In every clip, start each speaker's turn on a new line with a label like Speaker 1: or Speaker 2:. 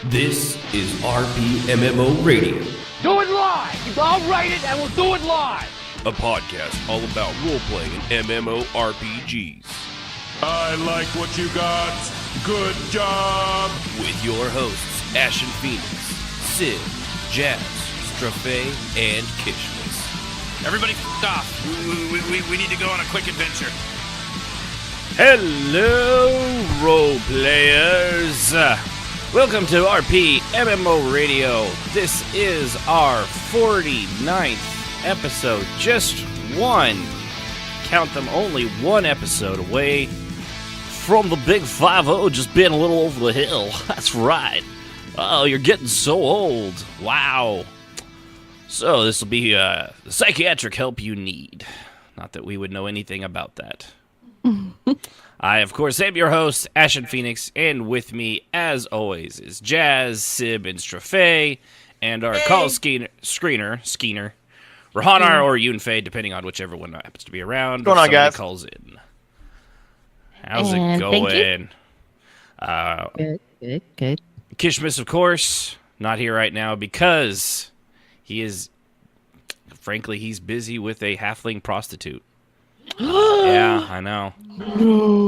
Speaker 1: This is RPMMO Radio,
Speaker 2: Do it live! I'll write it and we'll do it live!
Speaker 1: a podcast all about role-playing and MMORPGs.
Speaker 3: I like what you got. Good job.
Speaker 1: With your hosts, Ashen Phoenix, Sid, Jazz, Strophe, and Kishmas.
Speaker 4: Everybody off. We need to go on a quick adventure.
Speaker 1: Hello, role players. Welcome to RP MMO Radio. This is our 49th episode. Just one. Count them, only one episode away from the big 5-0 just being a little over the hill. That's right. Oh, you're getting so old. Wow. So this will be the psychiatric help you need. Not that we would know anything about that. I, of course, am your host, Ashen Phoenix, and with me, as always, is Jazz, Sib, and Strophe, and our call screener, Rahanar or Yunfei, depending on whichever one happens to be around.
Speaker 5: What's going on, guys?
Speaker 1: Calls in. How's it
Speaker 6: And
Speaker 1: going?
Speaker 6: Good.
Speaker 1: Kishmas, of course, not here right now because he is, frankly, he's busy with a halfling prostitute. Yeah, I know.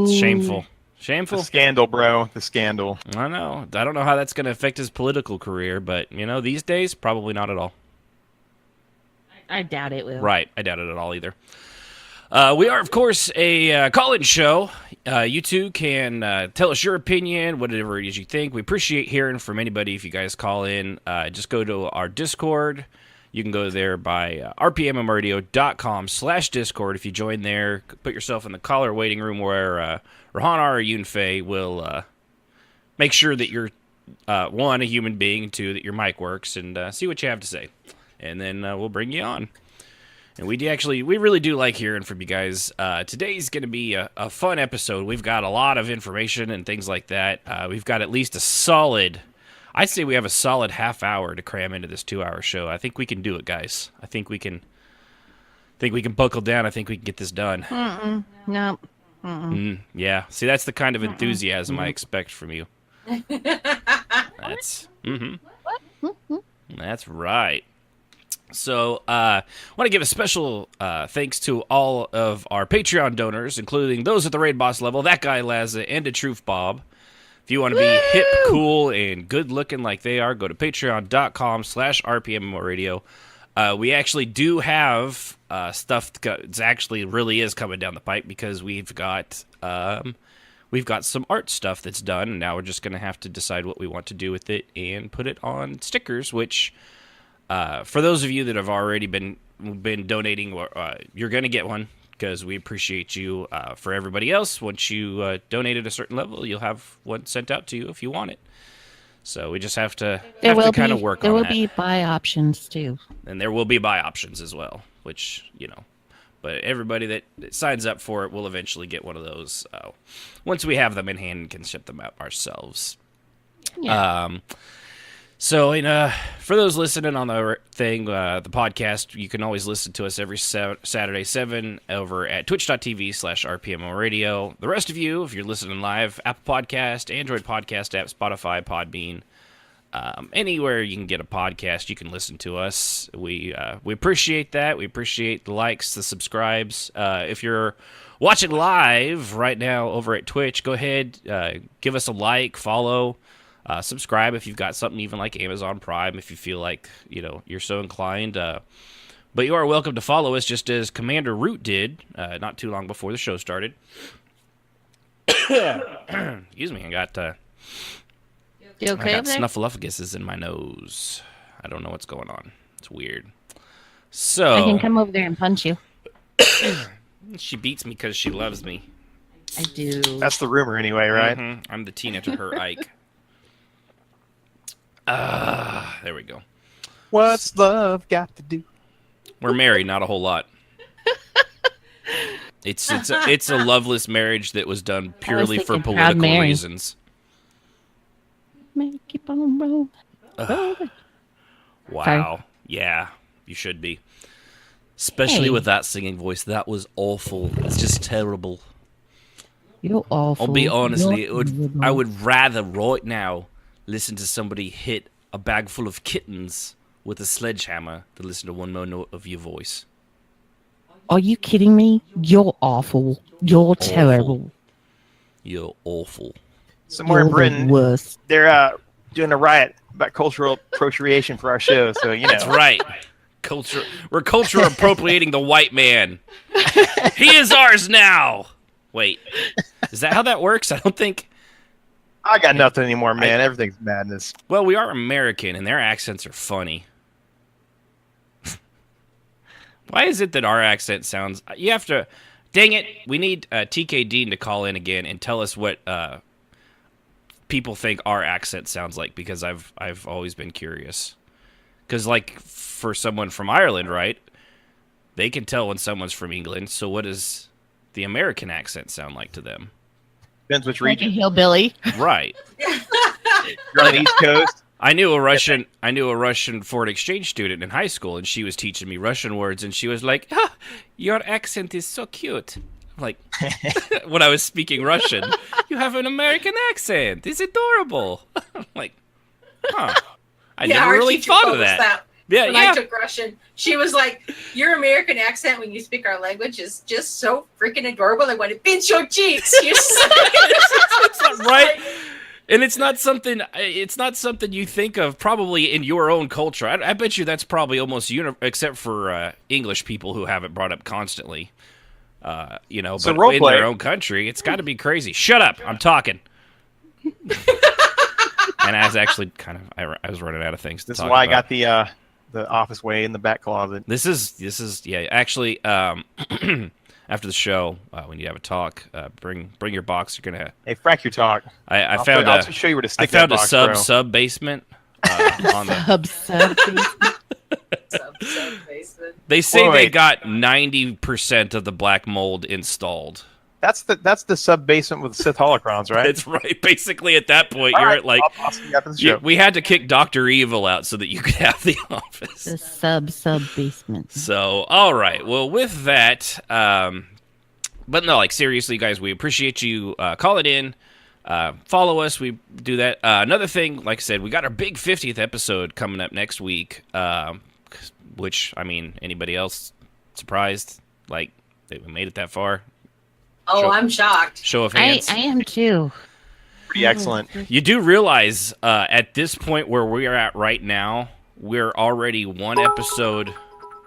Speaker 1: It's shameful. Shameful?
Speaker 5: The scandal, bro. The scandal.
Speaker 1: I know. I don't know how that's going to affect his political career, but, you know, these days, probably not at all.
Speaker 6: I doubt it will.
Speaker 1: Right. I doubt it at all either. We are, of course, a call-in show. You two can tell us your opinion, whatever it is you think. We appreciate hearing from anybody if you guys call in. Just go to our Discord. You can go there by rpmmradio.com/Discord. If you join there, put yourself in the caller waiting room where Rahanar or Yunfei will make sure that you're, one, a human being, and two, that your mic works, and see what you have to say. And then we'll bring you on. And we really do like hearing from you guys. Today's going to be a fun episode. We've got a lot of information and things like that. We've got at least a solid... I'd say we have a solid half hour to cram into this 2-hour show. I think we can do it, guys. I think we can buckle down. I think we can get this done.
Speaker 6: No.
Speaker 1: Yeah. See, that's the kind of enthusiasm I expect from you. That's That's right. So, I want to give a special thanks to all of our Patreon donors, including those at the raid boss level, that guy Laza, and a Truth Bob. If you want to be hip, cool, and good-looking like they are, go to patreon.com/RPMMORadio. We actually do have stuff that actually really is coming down the pipe because we've got some art stuff that's done, and now we're just going to have to decide what we want to do with it and put it on stickers, which, for those of you that have already been donating, you're going to get one. Because we appreciate you. For everybody else, once you donate at a certain level, you'll have one sent out to you if you want it. So we just have to kind of work on that.
Speaker 6: There will be buy options, too.
Speaker 1: And there will be buy options as well, which, you know. But everybody that signs up for it will eventually get one of those once we have them in hand and can ship them out ourselves.
Speaker 6: Yeah.
Speaker 1: So, for those listening on the thing, the podcast, you can always listen to us every Saturday 7 over at twitch.tv/RPMORadio. The rest of you, if you're listening live, Apple Podcast, Android Podcast app, Spotify, Podbean, anywhere you can get a podcast, you can listen to us. We appreciate that. We appreciate the likes, the subscribes. If you're watching live right now over at Twitch, go ahead, give us a like, follow. Subscribe if you've got something even like Amazon Prime, if you feel like, you're so inclined. But you are welcome to follow us, just as Commander Root did, not too long before the show started. Excuse me, I got
Speaker 6: You okay over there?
Speaker 1: snuffleupagus in my nose. I don't know what's going on. It's weird. So
Speaker 6: I can come over there and punch you.
Speaker 1: She beats me because she loves me.
Speaker 6: I do.
Speaker 5: That's the rumor anyway, right?
Speaker 1: Mm-hmm. I'm the teenager, her Ike. There we go.
Speaker 5: What's love got to do?
Speaker 1: We're married, not a whole lot. It's a loveless marriage that was done purely for
Speaker 6: thinking Proud
Speaker 1: political
Speaker 6: Mary.
Speaker 1: reasons.
Speaker 6: Keep on rolling.
Speaker 1: Wow.
Speaker 6: Sorry.
Speaker 1: Yeah, you should be. Especially with that singing voice. That was awful. It's just terrible.
Speaker 6: You're awful.
Speaker 1: I'll be honest,
Speaker 6: You're
Speaker 1: I would rather right now listen to somebody hit a bag full of kittens with a sledgehammer than listen to one more note of your voice.
Speaker 6: Are you kidding me? You're awful. You're terrible.
Speaker 1: You're awful.
Speaker 5: Somewhere in Britain,
Speaker 6: worst.
Speaker 5: they're doing a riot about cultural appropriation for our show. So
Speaker 1: That's right. We're culture appropriating the white man. He is ours now. Wait, is that how that works? I don't think.
Speaker 5: I got nothing anymore, man. Everything's madness.
Speaker 1: Well, we are American, and their accents are funny. Why is it that our accent sounds... You have to... Dang it, we need TK Dean to call in again and tell us what people think our accent sounds like, because I've always been curious. Because, like, for someone from Ireland, right, they can tell when someone's from England, so what does the American accent sound like to them?
Speaker 5: Depends which
Speaker 6: Like a
Speaker 5: region.
Speaker 6: hillbilly.
Speaker 1: Right.
Speaker 5: You're on the East Coast.
Speaker 1: I knew a Russian foreign exchange student in high school, and she was teaching me Russian words, and she was like, your accent is so cute. I'm like, when I was speaking Russian, you have an American accent. It's adorable. I'm like, huh. I never
Speaker 7: our
Speaker 1: really
Speaker 7: teacher
Speaker 1: thought
Speaker 7: told
Speaker 1: of
Speaker 7: us
Speaker 1: that. Yeah,
Speaker 7: when I took Russian, she was like, your American accent when you speak our language is just so freaking adorable. I want to pinch your cheeks.
Speaker 1: It's not right. And it's not something you think of probably in your own culture. I bet you that's probably almost except for English people who have it brought up constantly. But in their own country, it's got to be crazy. Shut up! I'm talking. And I was actually I was running out of things to talk about.
Speaker 5: This is why I got the office way in the back closet.
Speaker 1: This is actually after the show, we need to have a talk. Bring your box. You're gonna.
Speaker 5: Hey, frack your talk.
Speaker 1: I'll
Speaker 5: show you where to stick
Speaker 1: I found
Speaker 5: that box,
Speaker 1: a sub basement. On the
Speaker 6: Sub basement.
Speaker 7: basement.
Speaker 1: They say
Speaker 5: Wait.
Speaker 1: they got 90% of the black mold installed.
Speaker 5: That's the sub basement with Sith holocrons, right?
Speaker 1: That's right. Basically, at that point,
Speaker 5: All
Speaker 1: you're
Speaker 5: right,
Speaker 1: at like
Speaker 5: I'll see you after the show.
Speaker 1: we had to kick Dr. Evil out so that you could have the office.
Speaker 6: The sub basement.
Speaker 1: So, all right. Well, with that, but no, like seriously, guys, we appreciate you calling in. Follow us. We do that. Another thing, like I said, we got our big 50th episode coming up next week. Which, I mean, anybody else surprised? Like, that we made it that far?
Speaker 7: Oh, I'm shocked.
Speaker 1: Show of hands.
Speaker 6: I am too.
Speaker 5: Pretty excellent.
Speaker 1: You do realize at this point where we are at right now, we're already one episode.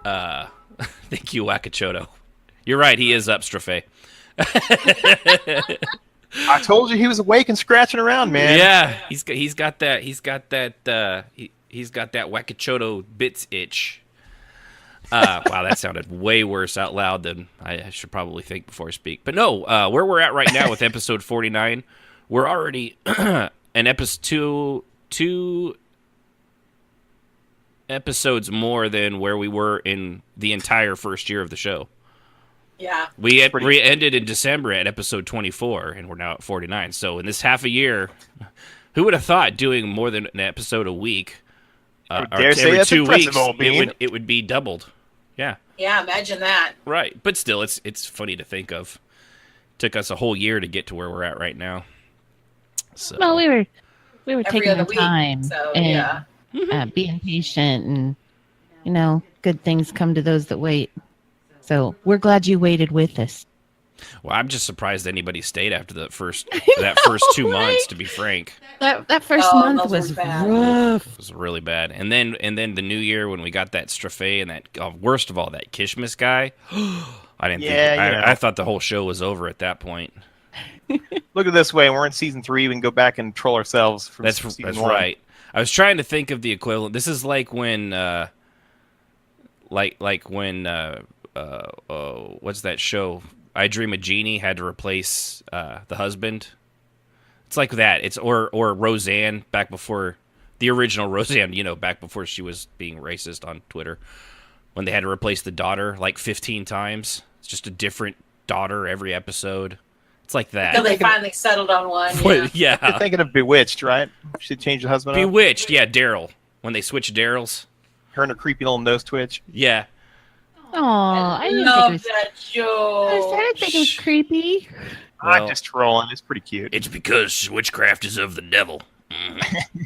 Speaker 1: Thank you, Wakachoto. You're right. He is up, Strafe.
Speaker 5: I told you he was awake and scratching around, man.
Speaker 1: Yeah, he's got that Wakachoto bits itch. Wow, that sounded way worse out loud than I should probably think before I speak. But no, where we're at right now with episode 49, we're already an episode two episodes more than where we were in the entire first year of the show.
Speaker 7: Yeah.
Speaker 1: We ended in December at episode 24, and we're now at 49. So in this half a year, who would have thought doing more than an episode a week, or every 2 weeks, it would be doubled. Yeah.
Speaker 7: Yeah, imagine that.
Speaker 1: Right, but still, it's funny to think of. Took us a whole year to get to where we're at right now. So.
Speaker 6: Well, we were taking our
Speaker 7: week,
Speaker 6: time
Speaker 7: so,
Speaker 6: and being patient, and good things come to those that wait. So we're glad you waited with us.
Speaker 1: Well, I'm just surprised anybody stayed after that first 2
Speaker 6: right?
Speaker 1: months. To be frank,
Speaker 6: that first month was rough.
Speaker 1: It was really bad. And then the new year when we got that Strafe and that worst of all that Kishmis guy, I didn't think I thought the whole show was over at that point.
Speaker 5: Look at it this way: we're in season 3. We can go back and troll ourselves. From
Speaker 1: That's
Speaker 5: season 1.
Speaker 1: right. I was trying to think of the equivalent. This is like when, what's that show? I Dream of Jeannie had to replace the husband. It's like that. It's or Roseanne back before the original Roseanne. Back before she was being racist on Twitter, when they had to replace the daughter like 15 times. It's just a different daughter every episode. It's like that.
Speaker 7: Until they finally settled on one.
Speaker 1: Yeah.
Speaker 5: You're thinking of Bewitched, right? She changed the husband.
Speaker 1: Bewitched, yeah, Daryl. When they switched Daryls.
Speaker 5: Her and her creepy little nose twitch.
Speaker 1: Yeah.
Speaker 6: Oh, I
Speaker 7: love that show.
Speaker 6: I started thinking it was creepy.
Speaker 1: Well,
Speaker 5: I'm just trolling. It's pretty cute.
Speaker 1: It's because witchcraft is of the devil. Mm-hmm.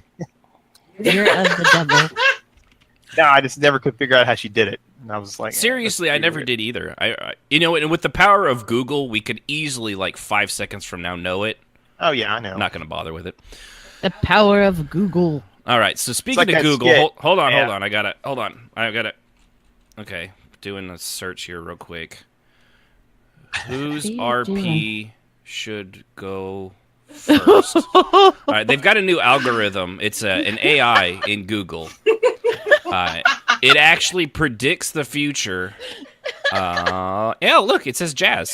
Speaker 6: You're of the devil.
Speaker 5: No, I just never could figure out how she did it. And I was like,
Speaker 1: Seriously, I never did either. I and with the power of Google, we could easily, like 5 seconds from now, know it.
Speaker 5: Oh yeah, I know.
Speaker 1: I'm not going to bother with it.
Speaker 6: The power of Google.
Speaker 1: All right, so speaking
Speaker 5: like
Speaker 1: of
Speaker 5: that
Speaker 1: Google,
Speaker 5: skit.
Speaker 1: hold on. I got it. Okay, doing a search here real quick. Whose
Speaker 6: What are you
Speaker 1: RP should go first? All right, they've got a new algorithm. It's an AI in Google. It actually predicts the future. Yeah, look, it says Jazz.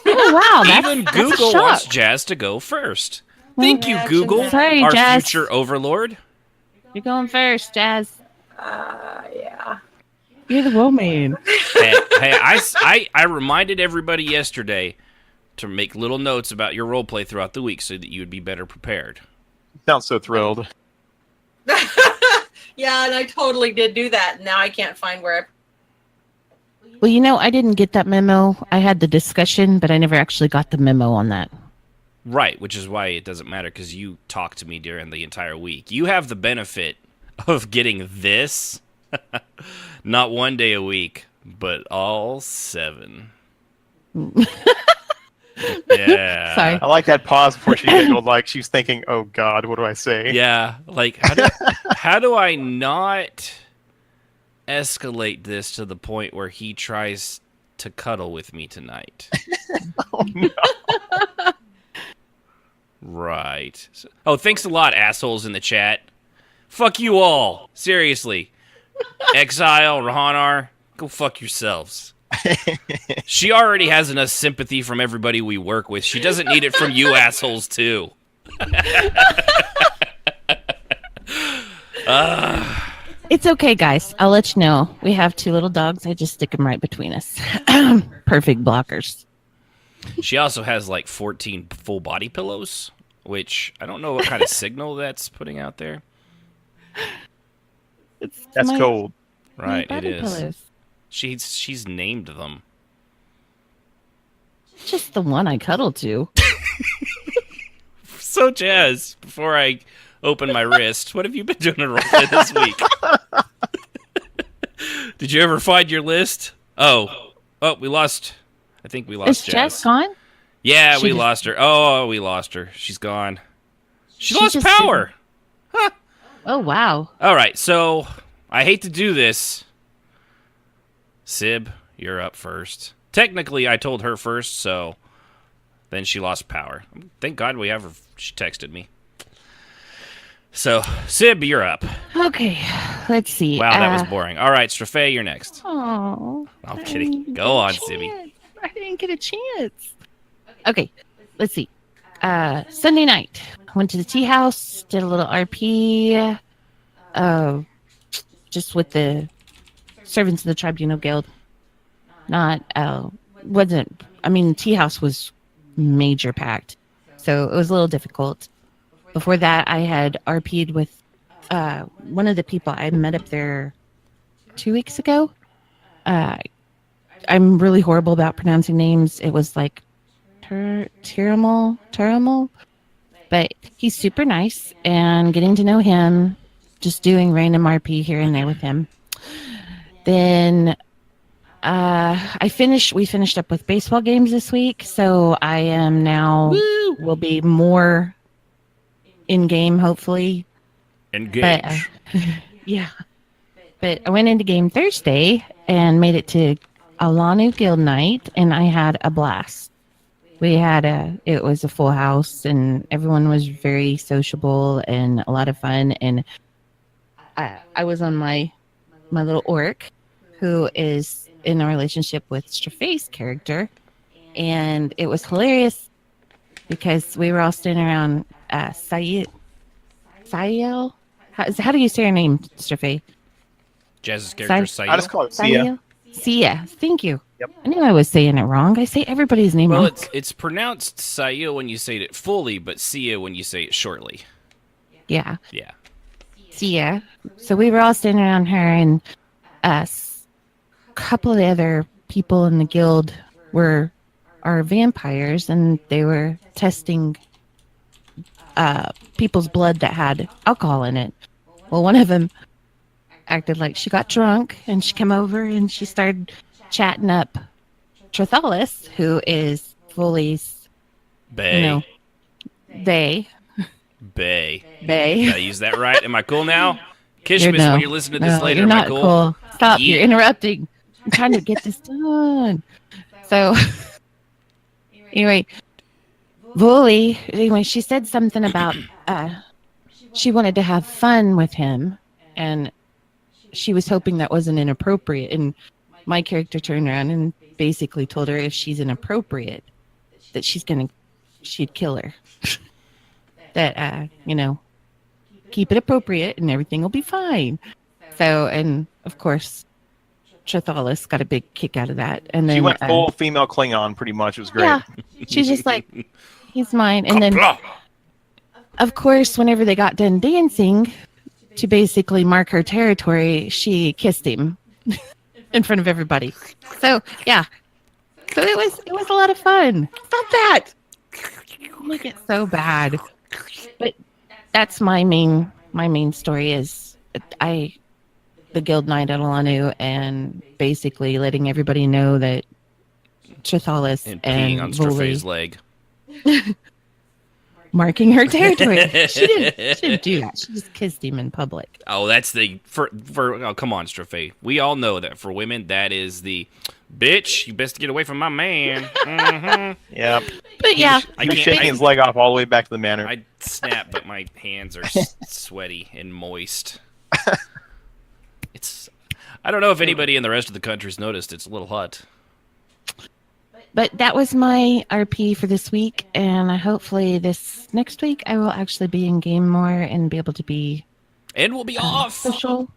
Speaker 6: Oh, wow.
Speaker 1: Even Google wants Jazz to go first. Thank you, Google,
Speaker 6: Sorry,
Speaker 1: our
Speaker 6: Jazz.
Speaker 1: future overlord.
Speaker 6: You're going first, Jazz.
Speaker 7: Yeah.
Speaker 6: You're the woman.
Speaker 1: Hey, I reminded everybody yesterday to make little notes about your roleplay throughout the week so that you would be better prepared.
Speaker 5: Sounds so thrilled.
Speaker 7: Yeah, and I totally did do that. Now I can't find where
Speaker 6: Well, I didn't get that memo. I had the discussion, but I never actually got the memo on that.
Speaker 1: Right, which is why it doesn't matter, because you talked to me during the entire week. You have the benefit of getting this, not 1 day a week, but all 7. Yeah.
Speaker 6: Sorry.
Speaker 5: I like that pause before she giggled, like she was thinking, "Oh God, what do I say?"
Speaker 1: Yeah, like how do I not escalate this to the point where he tries to cuddle with me tonight?
Speaker 5: Oh no.
Speaker 1: Right. Oh, thanks a lot, assholes in the chat. Fuck you all. Seriously. Exile, Rahanar, go fuck yourselves. She already has enough sympathy from everybody we work with. She doesn't need it from you assholes, too.
Speaker 6: It's okay, guys. I'll let you know. We have 2 little dogs. I just stick them right between us. Perfect blockers.
Speaker 1: She also has like 14 full body pillows, which I don't know what kind of signal that's putting out there.
Speaker 5: That's cold.
Speaker 1: Right, it is.
Speaker 6: Pillows.
Speaker 1: She's named them.
Speaker 6: Just the one I cuddle to.
Speaker 1: So, Jazz, before I open my wrist, what have you been doing in roleplay this week? Did you ever find your list? Oh, we lost. I think we lost
Speaker 6: Is Jess gone?
Speaker 1: Yeah, we lost her. Oh, we lost her. She's gone. She lost
Speaker 6: just
Speaker 1: power. Huh.
Speaker 6: Oh, wow.
Speaker 1: All right, so I hate to do this. Sib, you're up first. Technically, I told her first, so then she lost power. Thank God we have her. She texted me. So, Sib, you're up.
Speaker 6: Okay, let's see.
Speaker 1: Wow, that was boring. All right, Strafay, you're next.
Speaker 6: Oh,
Speaker 1: I'm kidding. Go on, Sibby.
Speaker 6: I didn't get a chance. Okay, let's see. Sunday night, went to the tea house, did a little RP, just with the servants of the Tribunal Guild. Tea house was major packed, so it was a little difficult. Before that, I had RP'd with one of the people I met up there 2 weeks ago. I'm really horrible about pronouncing names. It was like Tiramal, but he's super nice, and getting to know him, just doing random RP here and there with him. Then we finished up with baseball games this week, so I am now will be more in game, hopefully.
Speaker 1: Engage.
Speaker 6: Yeah. But I went into game Thursday and made it to Alanu Guild Night, and I had a blast. It was a full house, and everyone was very sociable and a lot of fun. And I was on my little orc, who is in a relationship with Strafay's character, and it was hilarious because we were all standing around Sayel. How do you say her name, Strafay?
Speaker 1: Jazz's character, Sayel.
Speaker 5: I just call it Sia.
Speaker 6: Sia, thank you.
Speaker 5: Yep.
Speaker 6: I knew I was saying it wrong. I say everybody's name
Speaker 1: Well,
Speaker 6: wrong.
Speaker 1: it's pronounced Sayel when you say it fully, but Sia when you say it shortly.
Speaker 6: Yeah.
Speaker 1: Yeah.
Speaker 6: Sia. So we were all standing around her, and a couple of the other people in the guild were our vampires, and they were testing people's blood that had alcohol in it. Well, one of them acted like she got drunk, and she came over and she started chatting up Trithalis, who is Fully's,
Speaker 1: Bay.
Speaker 6: Bay.
Speaker 1: Did I use that right? Am I cool now? Kishmas, when you listen to this later,
Speaker 6: you're
Speaker 1: am
Speaker 6: not
Speaker 1: I cool?
Speaker 6: Stop!
Speaker 1: Yeah.
Speaker 6: You're interrupting. I'm trying to get this done. So, anyway, Fully. Anyway, she said something about she wanted to have fun with him, and she was hoping that wasn't inappropriate. And my character turned around and basically told her if she's inappropriate, that she'd kill her. That keep it appropriate and everything will be fine. So, and of course, Trithalis got a big kick out of that. And then
Speaker 5: She went full female Klingon, pretty much. It was great.
Speaker 6: Yeah, she's just like, he's mine. And then, of course, whenever they got done dancing, to basically mark her territory, she kissed him in front of everybody. So yeah, so it was a lot of fun. Stop that! Make it so bad. But that's my main story is the guild night at Alanu, and basically letting everybody know that Trithalis
Speaker 1: And peeing on
Speaker 6: and
Speaker 1: Strafe's
Speaker 6: Voli
Speaker 1: leg.
Speaker 6: marking her territory. She didn't do that. She just kissed him in public.
Speaker 1: Oh, that's for oh, come on, Strafe. We all know that for women, that is the bitch. You best get away from my man. Mm-hmm.
Speaker 5: Yeah.
Speaker 6: But yeah,
Speaker 5: He was shaking his leg off all the way back to the manor.
Speaker 1: I'd snap, but my hands are sweaty and moist. I don't know if anybody in the rest of the country's noticed. It's a little hot.
Speaker 6: but that was my RP for this week, and hopefully this next week I will actually be in game more and be able to be
Speaker 1: And we'll be off.
Speaker 6: social.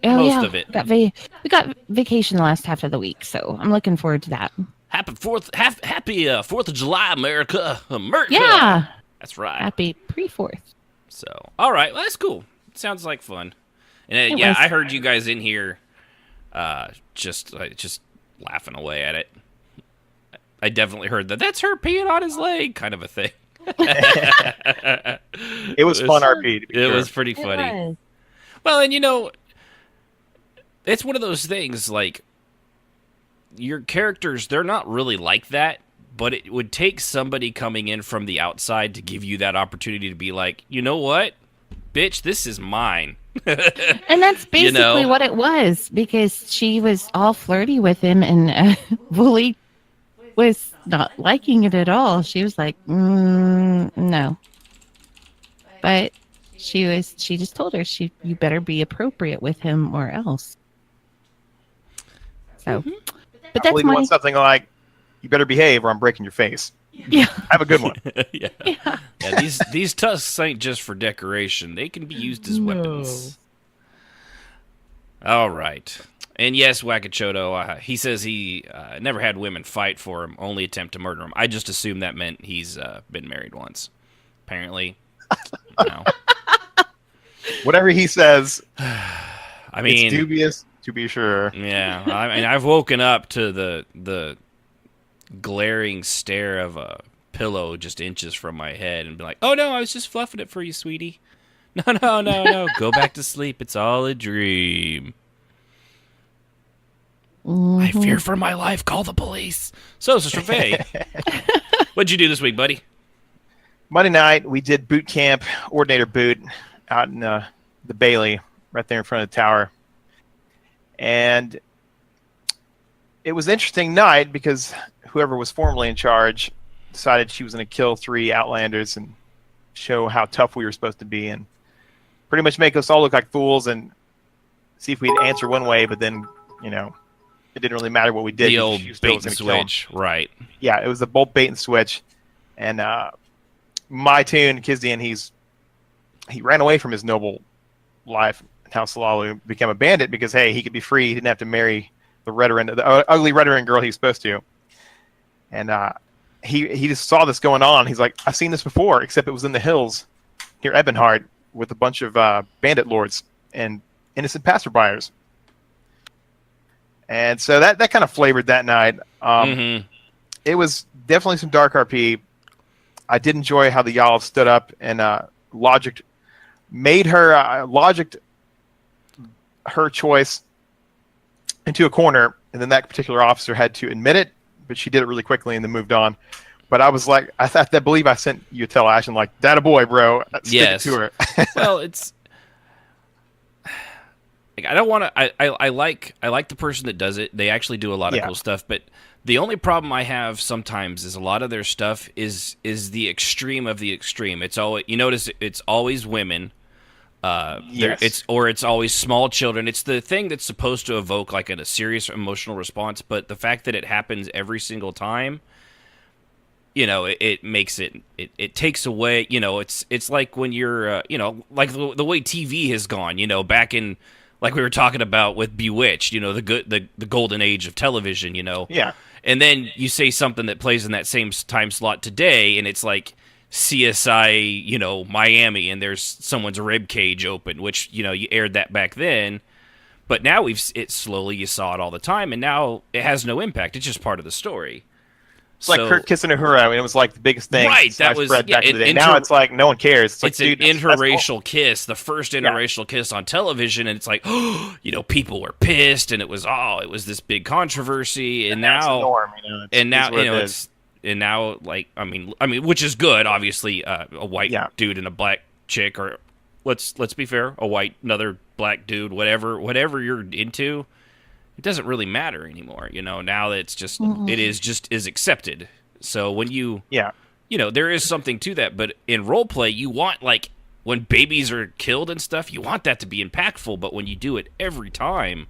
Speaker 1: Most of it.
Speaker 6: We got vacation the last half of the week, so I'm looking forward to that.
Speaker 1: Happy 4th of July, America. America.
Speaker 6: Yeah,
Speaker 1: That's right.
Speaker 6: happy pre-4th.
Speaker 1: So, all right. Well, that's cool. Sounds like fun. And
Speaker 6: It
Speaker 1: yeah,
Speaker 6: was.
Speaker 1: I heard you guys in here just laughing away at it. I definitely heard that. That's her peeing on his leg kind of a thing.
Speaker 5: It was fun RP. To be
Speaker 1: It
Speaker 5: sure.
Speaker 1: was pretty funny. Well, and it's one of those things, like, your characters, they're not really like that, but it would take somebody coming in from the outside to give you that opportunity to be like, you know what? Bitch, this is mine.
Speaker 6: And that's basically what it was, because she was all flirty with him, and Wooly was not liking it at all. She was like, no. But she just told her, you better be appropriate with him or else. So, but
Speaker 5: I
Speaker 6: that's
Speaker 5: believe want something like, you better behave or I'm breaking your face.
Speaker 6: yeah.
Speaker 5: Have a good one.
Speaker 1: Yeah. These tusks ain't just for decoration. They can be used as weapons. All right. And yes, Wakachodo, he says he never had women fight for him, only attempt to murder him. I just assumed that meant he's been married once. Apparently. No.
Speaker 5: Whatever he says,
Speaker 1: I mean,
Speaker 5: it's dubious, to be sure.
Speaker 1: yeah. I mean, I've woken up to the glaring stare of a pillow just inches from my head and be like, oh, no, I was just fluffing it for you, sweetie. No. Go back to sleep. It's all a dream. I fear for my life. Call the police. So, Sister Faye, what'd you do this week, buddy?
Speaker 5: Monday night, we did boot camp, ordinator boot, out in the Bailey, right there in front of the tower. And it was an interesting night because whoever was formerly in charge decided she was going to kill 3 Outlanders and show how tough we were supposed to be and pretty much make us all look like fools and see if we'd answer one way, but then, it didn't really matter what we did.
Speaker 1: The old
Speaker 5: she still
Speaker 1: bait
Speaker 5: was
Speaker 1: and
Speaker 5: gonna kill 'em.
Speaker 1: switch, right?
Speaker 5: Yeah, it was the bolt bait and switch. And my tune, Kizdian, he ran away from his noble life in House Salalu, became a bandit because, hey, he could be free. He didn't have to marry the ugly Redoran girl he was supposed to. And he just saw this going on. He's like, I've seen this before, except it was in the hills near Ebonheart with a bunch of bandit lords and innocent passerbyers. And so that kind of flavored that night. It was definitely some dark RP. I did enjoy how the Y'all stood up and logicked her choice into a corner, and then that particular officer had to admit it, but she did it really quickly and then moved on. But I was like, I believe I sent you to tell Ashton, like, that a boy, bro. Stick it to her.
Speaker 1: Well, it's like, I don't want to. I like the person that does it. They actually do a lot of cool stuff. But the only problem I have sometimes is a lot of their stuff is the extreme of the extreme. It's always, you notice it's always women. It's always small children. It's the thing that's supposed to evoke like a serious emotional response, but the fact that it happens every single time, it makes it takes away. It's like when you're like the way TV has gone. Back in, like we were talking about with Bewitched. The golden age of television.
Speaker 5: Yeah.
Speaker 1: And then you say something that plays in that same time slot today, and it's like CSI, Miami, and there's someone's rib cage open, which, you aired that back then, but now you saw it all the time, and now it has no impact. It's just part of the story.
Speaker 5: It's like Kurt kissing Uhura. I mean, it was like the biggest thing.
Speaker 1: Right, that was
Speaker 5: back in the day. Now it's like no one cares. It's like,
Speaker 1: an interracial kiss, the first interracial kiss on television, and it's like, people were pissed, and it was this big controversy, and now,
Speaker 5: norm,
Speaker 1: and now, like, I mean, which is good. Obviously, a white dude and a black chick, or let's be fair, another black dude, whatever you're into. It doesn't really matter anymore, now that it's just, it is accepted. So when there is something to that, but in role play, you want, like, when babies are killed and stuff, you want that to be impactful, but when you do it every time,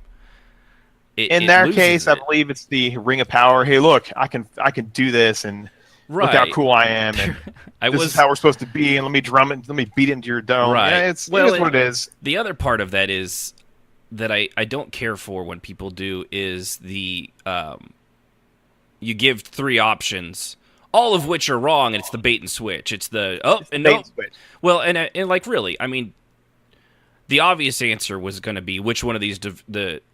Speaker 5: in their case, I believe it's the ring of power. Hey, look, I can do this, and look how cool I am, and this is how we're supposed to be, and let me drum it, let me beat it into your dome.
Speaker 1: Right.
Speaker 5: Yeah, it is what it is.
Speaker 1: The other part of that is that I don't care for when people do is the you give 3 options, all of which are wrong, and it's the bait and switch. It's the switch. Well, and like, really, I mean, the obvious answer was going to be which one of these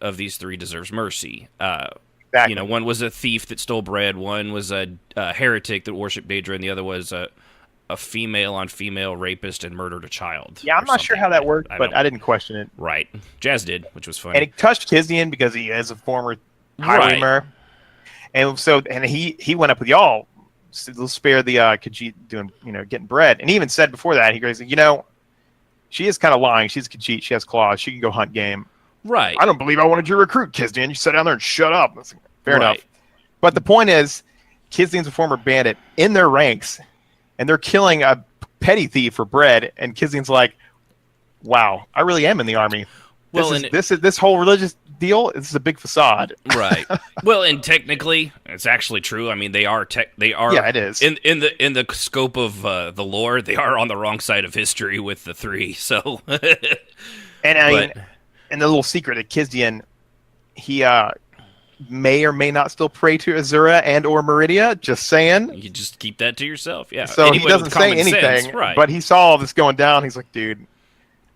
Speaker 1: of these 3 deserves mercy.
Speaker 5: Exactly.
Speaker 1: One was a thief that stole bread, one was a heretic that worshipped Daedra, and the other was a female-on-female rapist and murdered a child.
Speaker 5: Yeah, I'm not sure how that worked, but I didn't question it.
Speaker 1: Right. Jazz did, which was funny.
Speaker 5: And it touched Kizian because he is a former highwaymer. And so, and he went up with y'all. So they'll spare the Khajiit doing, getting bread. And he even said before that, he goes, she is kind of lying. She's a Khajiit. She has claws. She can go hunt game.
Speaker 1: Right.
Speaker 5: I don't believe I wanted you to recruit Kizian. You sat down there and shut up. Fair enough. But the point is, Kizian's a former bandit in their ranks, and they're killing a petty thief for bread. And Kizian's like, "Wow, I really am in the army. Well, this whole religious deal. This is a big facade."
Speaker 1: Right. Well, and technically, it's actually true. I mean, they are.
Speaker 5: Yeah, it is.
Speaker 1: In the scope of the lore, they are on the wrong side of history with the 3. So.
Speaker 5: And I mean, and the little secret at Kizian, he may or may not still pray to Azura and or Meridia. Just saying.
Speaker 1: You just keep that to yourself. Yeah.
Speaker 5: So he doesn't say anything.
Speaker 1: Right.
Speaker 5: But he saw all this going down. He's like, dude,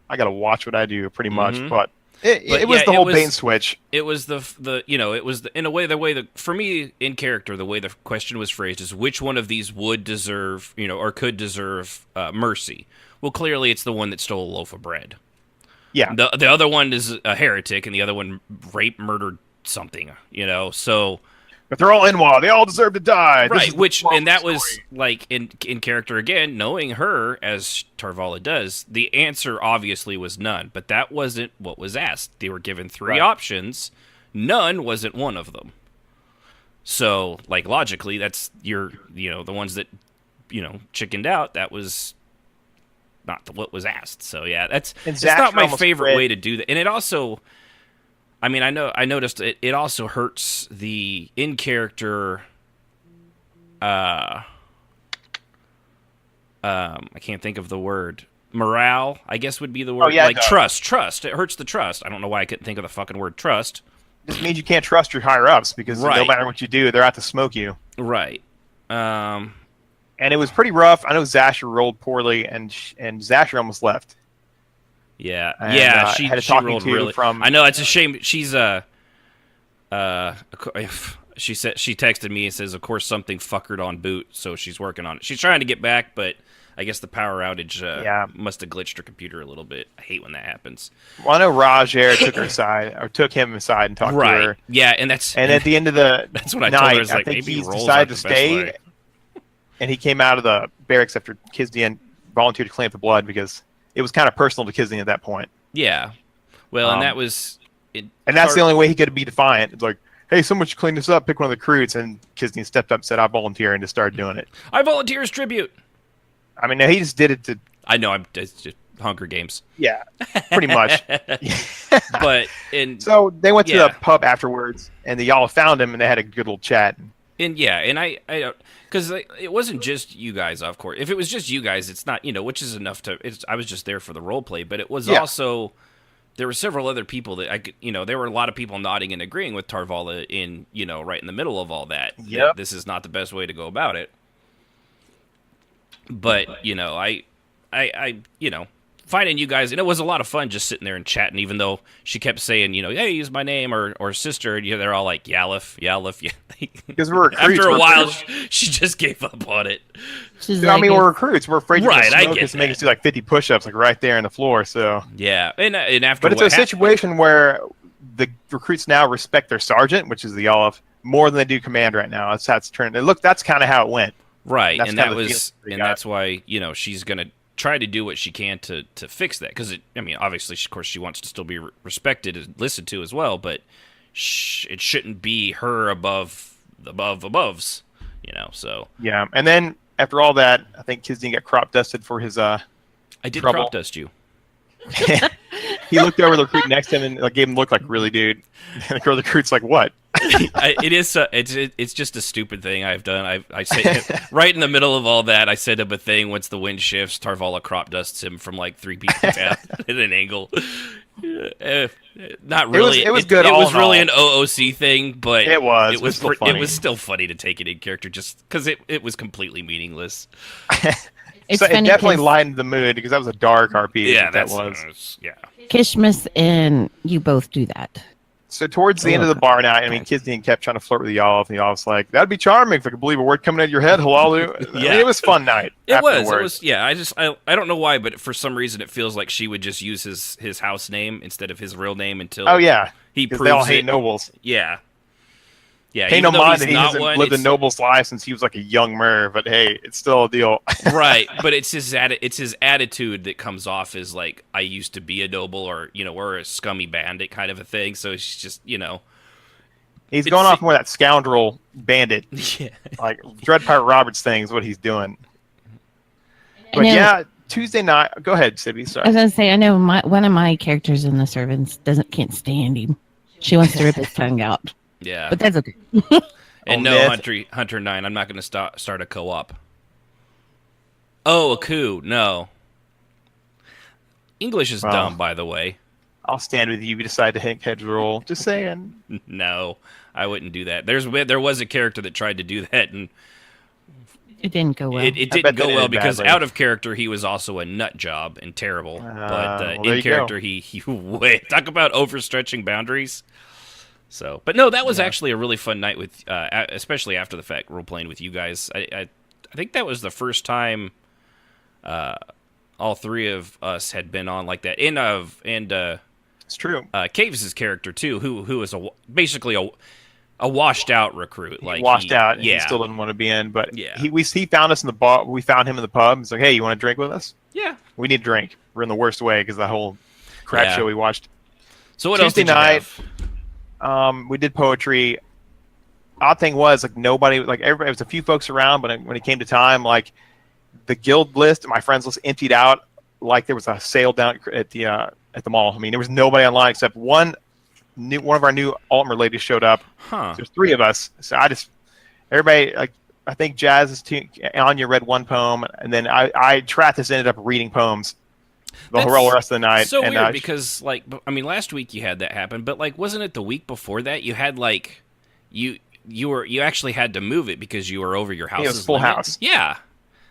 Speaker 5: I got to watch what I do pretty much.
Speaker 1: Mm-hmm.
Speaker 5: But it was the whole bait and switch.
Speaker 1: It was in a way, for me, in character, the way the question was phrased is which one of these would deserve, or could deserve mercy. Well, clearly it's the one that stole a loaf of bread.
Speaker 5: Yeah.
Speaker 1: The other one is a heretic, and the other one murdered something, so.
Speaker 5: But they're all Inwa. They all deserve to die.
Speaker 1: Right, that was, like, in character again, knowing her, as Tarvala does, the answer obviously was none, but that wasn't what was asked. They were given 3 options. None wasn't one of them. So, like, logically, that's the ones that, chickened out, that was not what was asked. So, yeah, it's not my favorite way to do that. And it also... I mean, I noticed it also hurts the in-character, I can't think of the word, morale, I guess would be the word.
Speaker 5: Oh, yeah,
Speaker 1: like trust. It hurts the trust. I don't know why I couldn't think of the fucking word trust.
Speaker 5: This means you can't trust your higher-ups because no matter what you do, they're out to smoke you.
Speaker 1: Right.
Speaker 5: And it was pretty rough. I know Zasher rolled poorly, and Zasher almost left.
Speaker 1: Yeah,
Speaker 5: and,
Speaker 1: she rolled really. I know, it's a shame. She's she said, she texted me and says, "Of course, something fuckered on Boot, so she's working on it. She's trying to get back, but I guess the power outage must have glitched her computer a little bit. I hate when that happens.
Speaker 5: Well, I know Raj there took him aside and talked to her.
Speaker 1: Yeah, and at the
Speaker 5: end of the
Speaker 1: that's what I
Speaker 5: night,
Speaker 1: told her. Is
Speaker 5: I
Speaker 1: like,
Speaker 5: think
Speaker 1: maybe
Speaker 5: he's
Speaker 1: rolls
Speaker 5: decided
Speaker 1: out
Speaker 5: to
Speaker 1: the best
Speaker 5: stay,
Speaker 1: way.
Speaker 5: and he came out of the barracks after Kizdian volunteered to clean up the blood because it was kind of personal to Kizdian at that point.
Speaker 1: Yeah, well, and that was,
Speaker 5: and that's the only way he could be defiant. It's like, hey, someone should clean this up. Pick one of the recruits, and Kizdian stepped up, and said, "I volunteer," and just started doing it.
Speaker 1: I volunteer as tribute.
Speaker 5: I mean, he just did it to.
Speaker 1: I know, it's just Hunger Games.
Speaker 5: Yeah, pretty much.
Speaker 1: But
Speaker 5: so they went to the pub afterwards, and y'all found him, and they had a good little chat.
Speaker 1: And I don't, because it wasn't just you guys, of course. If it was just you guys, it's not, which is enough to. I was just there for the role play, but it was also there were several other people that I could, there were a lot of people nodding and agreeing with Tarvala in, right in the middle of all that.
Speaker 5: Yep.
Speaker 1: This is not the best way to go about it. But I finding you guys, and it was a lot of fun just sitting there and chatting, even though she kept saying, hey, use my name or sister, and they're all like, Yalif.
Speaker 5: Because we're recruits.
Speaker 1: After a while, she just gave up on it.
Speaker 5: We're recruits. We're afraid to
Speaker 1: I get
Speaker 5: to make us do like 50 push-ups, like right there on the floor. So
Speaker 1: yeah, and after,
Speaker 5: but it's a situation where the recruits now respect their sergeant, which is the Yalif, more than they do command right now. That's how it's turned. And look, that's kind of how it went.
Speaker 1: Right, and that's why she's gonna try to do what she can to fix that, because obviously, of course, she wants to still be respected and listened to as well, but it shouldn't be her above aboves, So
Speaker 5: yeah, and then after all that, I think Kizdian got crop dusted for his I
Speaker 1: did
Speaker 5: trouble.
Speaker 1: Crop dust you.
Speaker 5: He looked over the recruit next to him and gave him a look like, really, dude? And the recruit's like, what?
Speaker 1: It's just a stupid thing I've done. I say right in the middle of all that, I set up a thing. Once the wind shifts, Tarvala crop dusts him from like 3 people down at an angle. Not really.
Speaker 5: It was good.
Speaker 1: It was really an OOC thing, but
Speaker 5: it was
Speaker 1: still funny to take it in character, just because it was completely meaningless.
Speaker 5: It definitely lightened the mood, because that was a dark RP.
Speaker 1: Yeah,
Speaker 5: that was.
Speaker 1: Yeah.
Speaker 6: Kishmas and you both do that.
Speaker 5: So towards the end of the bar night, Kizdian kept trying to flirt with y'all, and y'all was like, "That'd be charming if I could believe a word coming out of your head, Halalu."
Speaker 1: Yeah,
Speaker 5: it was a fun night.
Speaker 1: It was. Yeah, I don't know why, but for some reason it feels like she would just use his house name instead of his real name until.
Speaker 5: Oh yeah,
Speaker 1: he proves
Speaker 5: they all hate nobles.
Speaker 1: Yeah. Yeah,
Speaker 5: pay no mind that he hasn't lived a noble's life since he was like a young mer, but hey, it's still a deal.
Speaker 1: Right, but it's his attitude that comes off as like, I used to be a noble, or we're a scummy bandit kind of a thing. So it's just
Speaker 5: he's going off more that scoundrel bandit, like Dread Pirate Roberts thing is what he's doing. But Tuesday night. Go ahead, Sibby. Sorry.
Speaker 6: I was gonna say, I know one of my characters in the servants can't stand him. She wants to rip his tongue out.
Speaker 1: Yeah,
Speaker 6: but that's okay.
Speaker 1: And Hunter 9, I'm not going to start a co-op. Oh, a coup? No. English is dumb, by the way.
Speaker 5: I'll stand with you if you decide to hedge roll. Just saying.
Speaker 1: No, I wouldn't do that. There was a character that tried to do that, and
Speaker 6: it didn't go well.
Speaker 1: It didn't go well because out of character he was also a nut job and terrible. But in character he talk about overstretching boundaries. So, but no, that was actually a really fun night with, especially after the fact, role playing with you guys. I think that was the first time all three of us had been on like that. And
Speaker 5: it's true.
Speaker 1: Caves' character too, who was basically a washed out recruit. Like
Speaker 5: washed out. And he still didn't want to be in, but he found us in the bar. We found him in the pub. He's like, hey, you want to drink with us?
Speaker 1: Yeah,
Speaker 5: we need a drink. We're in the worst way because the whole crap show we watched.
Speaker 1: So what
Speaker 5: Tuesday
Speaker 1: else did
Speaker 5: night?
Speaker 1: You have?
Speaker 5: We did poetry. Odd thing was, like, nobody, like, everybody, there was a few folks around, but when it came to time, like, the guild list, my friends list emptied out like there was a sale down at the mall. There was nobody online except one of our new Altmer ladies showed up. There's 3 of us. So everybody, like, I think Anya read 1 poem, and then Trathis ended up reading poems the whole rest of the night.
Speaker 1: So weird because, like, last week you had that happen, but like, wasn't it the week before that you had like you actually had to move it because you were over your house?
Speaker 5: It was full house.
Speaker 1: Yeah,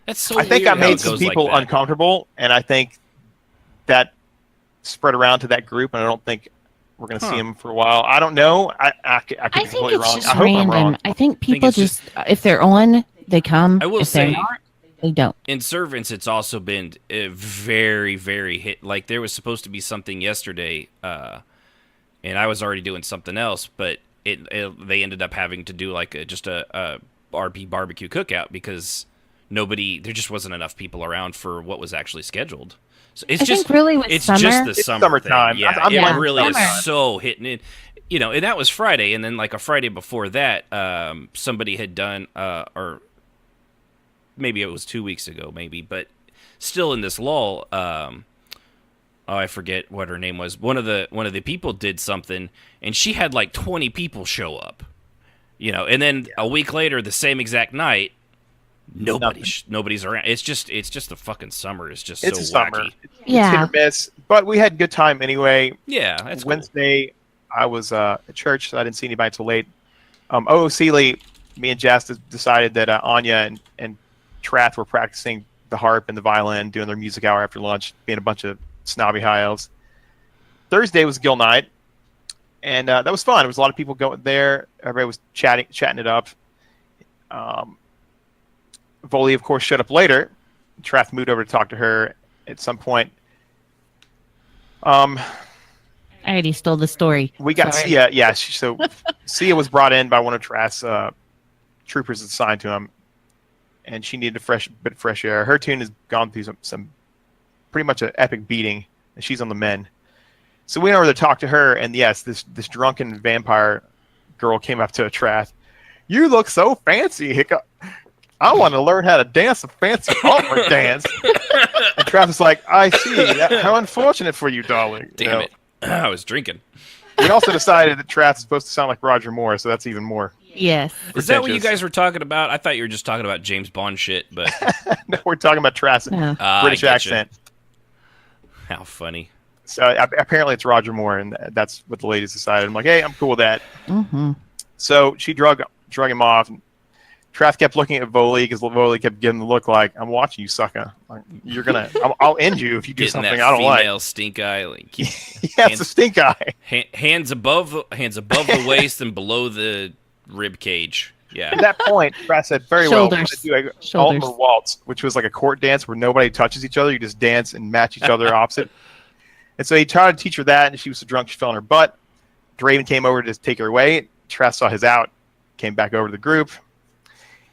Speaker 1: that's so.
Speaker 5: I think I made some people uncomfortable, and I think that spread around to that group, and I don't think we're going to see them for a while. I don't know. I could be completely wrong.
Speaker 6: Just
Speaker 5: I hope
Speaker 6: random.
Speaker 5: I'm wrong.
Speaker 6: I think people if they're on, they come.
Speaker 1: I will
Speaker 6: if
Speaker 1: say.
Speaker 6: they're not, They don't.
Speaker 1: In Servants, it's also been very, very hit. Like, there was supposed to be something yesterday, and I was already doing something else, but they ended up having to do like just a RP barbecue cookout because there just wasn't enough people around for what was actually scheduled. So it's just
Speaker 6: really with
Speaker 1: it's
Speaker 6: summer,
Speaker 1: just the
Speaker 5: it's
Speaker 1: summer
Speaker 5: summertime.
Speaker 1: thing. Yeah,
Speaker 5: I'm
Speaker 1: it really is
Speaker 6: summer.
Speaker 1: so hitting it. You know, and that was Friday, and then like a Friday before that, somebody had done, or maybe it was 2 weeks ago, maybe, but still in this lull. I forget what her name was. One of the people did something, and she had like 20 people show up. You know, and then a week later, the same exact night, nobody's around. It's just the fucking summer. It's just
Speaker 5: It's
Speaker 1: so
Speaker 5: a
Speaker 1: wacky.
Speaker 5: summer. It's
Speaker 6: Yeah.
Speaker 5: hit or miss, but we had a good time anyway.
Speaker 1: Yeah, that's cool.
Speaker 5: Wednesday, I was at church, so I didn't see anybody until late. Seeley, me and Jess decided that Anya and Trath were practicing the harp and the violin, doing their music hour after lunch, being a bunch of snobby high elves. Thursday was Gill night, and that was fun. There was a lot of people going there. Everybody was chatting it up. Voley, of course, showed up later. Trath moved over to talk to her at some point.
Speaker 6: I already stole the story.
Speaker 5: We got
Speaker 6: Sorry.
Speaker 5: Sia. Yeah, so Sia was brought in by one of Trath's troopers assigned to him, and she needed a bit of fresh air. Her tune has gone through some pretty much an epic beating, and she's on the mend. So we went over to talk to her, and yes, this drunken vampire girl came up to Trath. You look so fancy, Hiccup. I want to learn how to dance a fancy opera dance. And Trath was like, I see. How unfortunate for you, darling.
Speaker 1: Damn it. I was drinking.
Speaker 5: We also decided that Trath is supposed to sound like Roger Moore, so that's even more.
Speaker 6: Yes.
Speaker 1: Is that what you
Speaker 5: pretentious.
Speaker 1: guys were talking about? I thought you were just talking about James Bond shit, but
Speaker 5: No, we're talking about Trath's
Speaker 6: No.
Speaker 5: British
Speaker 1: I getcha.
Speaker 5: accent.
Speaker 1: How funny.
Speaker 5: So apparently it's Roger Moore, and that's what the ladies decided. I'm like, hey, I'm cool with that.
Speaker 6: Mm-hmm.
Speaker 5: So she drug him off. And Trath kept looking at Voley because Voley kept giving the look like, I'm watching you, sucker. Like, I'll end you if you do
Speaker 1: Getting
Speaker 5: something
Speaker 1: that
Speaker 5: I don't like.
Speaker 1: female stink eye. Like, keep
Speaker 5: Yeah, it's a stink eye.
Speaker 1: hands above the waist and below the rib cage. Yeah.
Speaker 5: At that point, Trath said, very well, we're going
Speaker 6: Shoulders.
Speaker 5: to do a
Speaker 6: Shoulders.
Speaker 5: Altmer waltz, which was like a court dance where nobody touches each other. You just dance and match each other opposite. And so he tried to teach her that, and she was so drunk she fell on her butt. Draven came over to take her away. Trath saw his out, came back over to the group.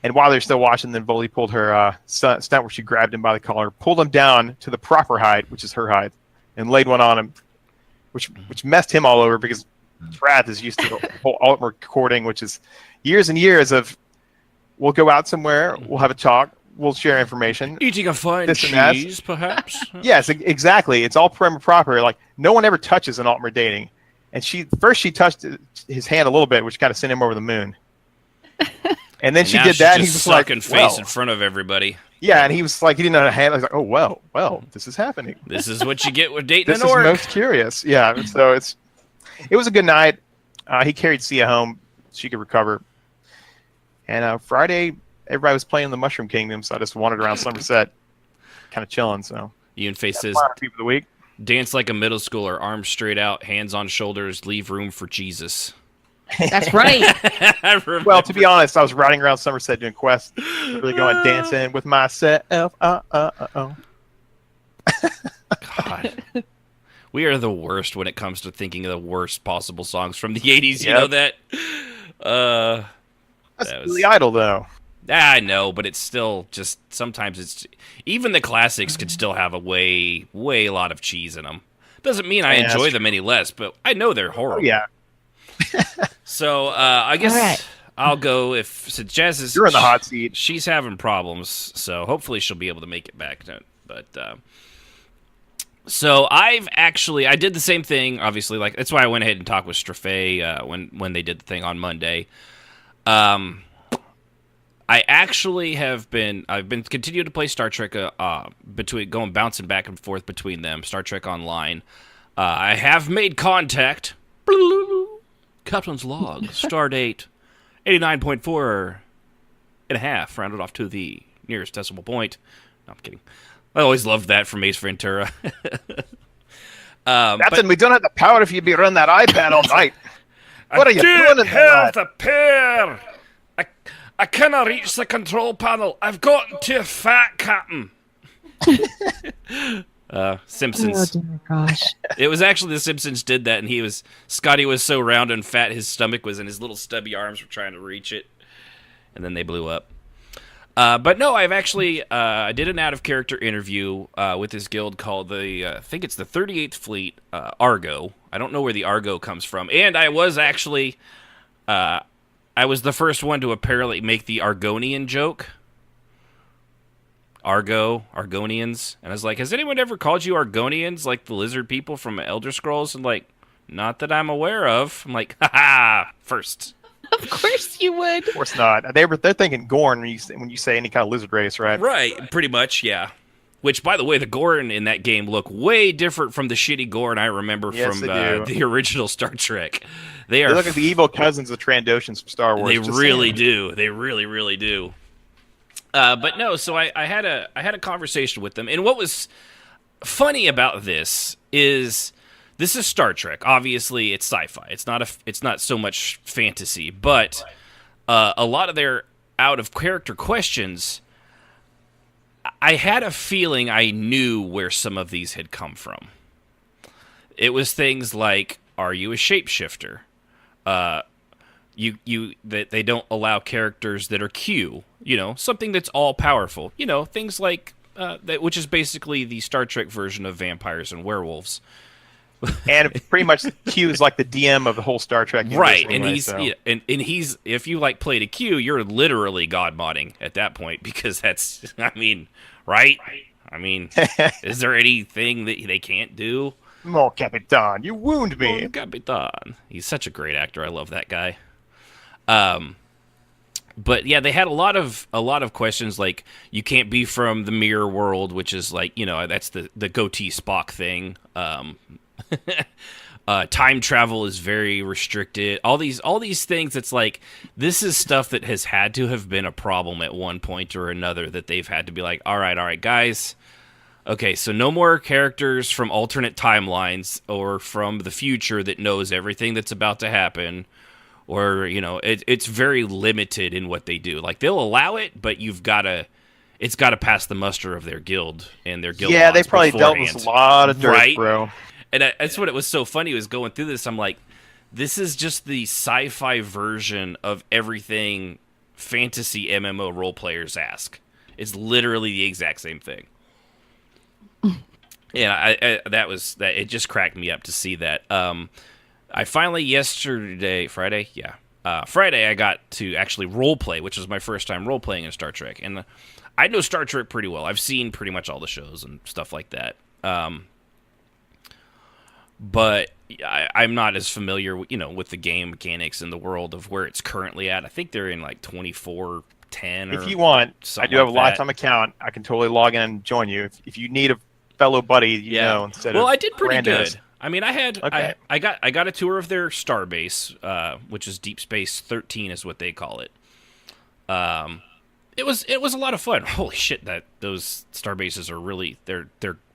Speaker 5: And while they're still watching, then Voley pulled her stunt where she grabbed him by the collar, pulled him down to the proper height, which is her height, and laid one on him, which messed him all over because Trath is used to the whole Altmer courting, which is years and years of we'll go out somewhere, we'll have a talk, we'll share information.
Speaker 1: Eating a fine
Speaker 5: This and that.
Speaker 1: cheese, perhaps?
Speaker 5: Yes, exactly. It's all prim and proper. Like, no one ever touches an Altmer dating. And she touched his hand a little bit, which kind of sent him over the moon. And then she
Speaker 1: now
Speaker 5: did that, and he
Speaker 1: just
Speaker 5: was like,
Speaker 1: sucking face
Speaker 5: well.
Speaker 1: in front of everybody.
Speaker 5: Yeah, and he was like, he didn't know how to handle it. He was like, oh, well, this is happening.
Speaker 1: This is what you get with dating
Speaker 5: This
Speaker 1: an
Speaker 5: is
Speaker 1: orc.
Speaker 5: most curious. Yeah, so it was a good night. He carried Sia home. She could recover. And Friday, everybody was playing the Mushroom Kingdom, so I just wandered around Somerset, kind of chilling. So
Speaker 1: Ian Face says,
Speaker 5: Fire People of the Week.
Speaker 1: dance like a middle schooler, arms straight out, hands on shoulders, leave room for Jesus.
Speaker 6: That's right.
Speaker 1: I remember.
Speaker 5: Well, to be honest, I was riding around Somerset doing quests, really going dancing with myself. Oh.
Speaker 1: God. We are the worst when it comes to thinking of the worst possible songs from the 80s. You
Speaker 5: Yep.
Speaker 1: know that?
Speaker 5: That's
Speaker 1: That was-
Speaker 5: really idle, though.
Speaker 1: I know, but it's still just sometimes it's even the classics could still have a way a lot of cheese in them. Doesn't mean I
Speaker 5: Yeah,
Speaker 1: enjoy
Speaker 5: that's
Speaker 1: them any less, but I know they're
Speaker 5: Oh,
Speaker 1: horrible.
Speaker 5: yeah.
Speaker 1: So I guess
Speaker 6: All right.
Speaker 1: I'll go since Jazz is
Speaker 5: You're in the hot seat.
Speaker 1: She's having problems, so hopefully she'll be able to make it back. But so I did the same thing. Obviously, like that's why I went ahead and talked with Strafe when they did the thing on Monday. I've been continuing to play Star Trek bouncing back and forth between them. Star Trek Online. I have made contact. Captain's log, stardate 89.4 and a half, rounded off to the nearest decimal point. No, I'm kidding. I always loved that from Ace Ventura.
Speaker 5: Captain, we don't have the power if you'd be running that iPad all night. What are you doing in the night?
Speaker 1: the pair. I cannot reach the control panel. I've gotten too fat, Captain. Simpsons.
Speaker 6: Oh dear gosh.
Speaker 1: It was actually the Simpsons did that, and Scotty was so round and fat, his stomach was in his little stubby arms were trying to reach it, and then they blew up. But no, I've actually I did an out-of-character interview with this guild called I think it's the 38th Fleet Argo. I don't know where the Argo comes from. And I was actually, I was the first one to apparently make the Argonian joke. Argonians. And I was like, has anyone ever called you Argonians, like the lizard people from Elder Scrolls? And like, not that I'm aware of. I'm like, haha, first.
Speaker 6: Of course you would.
Speaker 5: Of course not. They're thinking Gorn when you say any kind of lizard race, right?
Speaker 1: Right, pretty much, yeah. Which, by the way, the Gorn in that game look way different from the shitty Gorn I remember from the original Star Trek. They
Speaker 5: look like the evil cousins of Trandoshans from Star Wars.
Speaker 1: They really do. They really, really do. But no, so I had a conversation with them, and what was funny about this is Star Trek. Obviously, it's sci-fi. It's not so much fantasy, but a lot of their out of character questions, I had a feeling I knew where some of these had come from. It was things like, are you a shapeshifter? That they don't allow characters that are Q, something that's all powerful. Things like which is basically the Star Trek version of vampires and werewolves.
Speaker 5: And pretty much Q is like the DM of the whole Star Trek universe.
Speaker 1: Right, anyway, and he's if you played a Q, you're literally god modding at that point, because that's right? Is there anything that they can't do?
Speaker 5: Mon Capitan, you wound me.
Speaker 1: Mon Capitan. He's such a great actor. I love that guy. But yeah, they had a lot of questions like, you can't be from the mirror world, which is like, that's the goatee Spock thing. Time travel is very restricted. All these things. It's like, this is stuff that has had to have been a problem at one point or another, that they've had to be like, all right, guys. Okay, so no more characters from alternate timelines or from the future that knows everything that's about to happen. Or, it's very limited in what they do. Like, they'll allow it, but it's got to pass the muster of their guild and their guild. Yeah,
Speaker 5: they probably
Speaker 1: beforehand.
Speaker 5: Dealt with a lot of dirt, right? Bro.
Speaker 1: And that's what it was so funny, was going through this. I'm like, this is just the sci-fi version of everything fantasy MMO role players ask. It's literally the exact same thing. And it just cracked me up to see that. I finally Friday, I got to actually role play, which was my first time role playing in Star Trek. And I know Star Trek pretty well. I've seen pretty much all the shows and stuff like that. But I'm not as familiar, with the game mechanics in the world of where it's currently at. I think they're in like 2410.
Speaker 5: If you want, I do have a lifetime account. I can totally log in and join you. If you need a fellow buddy, instead of
Speaker 1: I did pretty
Speaker 5: randos.
Speaker 1: Good. I got a tour of their starbase, which is Deep Space 13 is what they call it. It was a lot of fun. Holy shit, that those starbases are really they're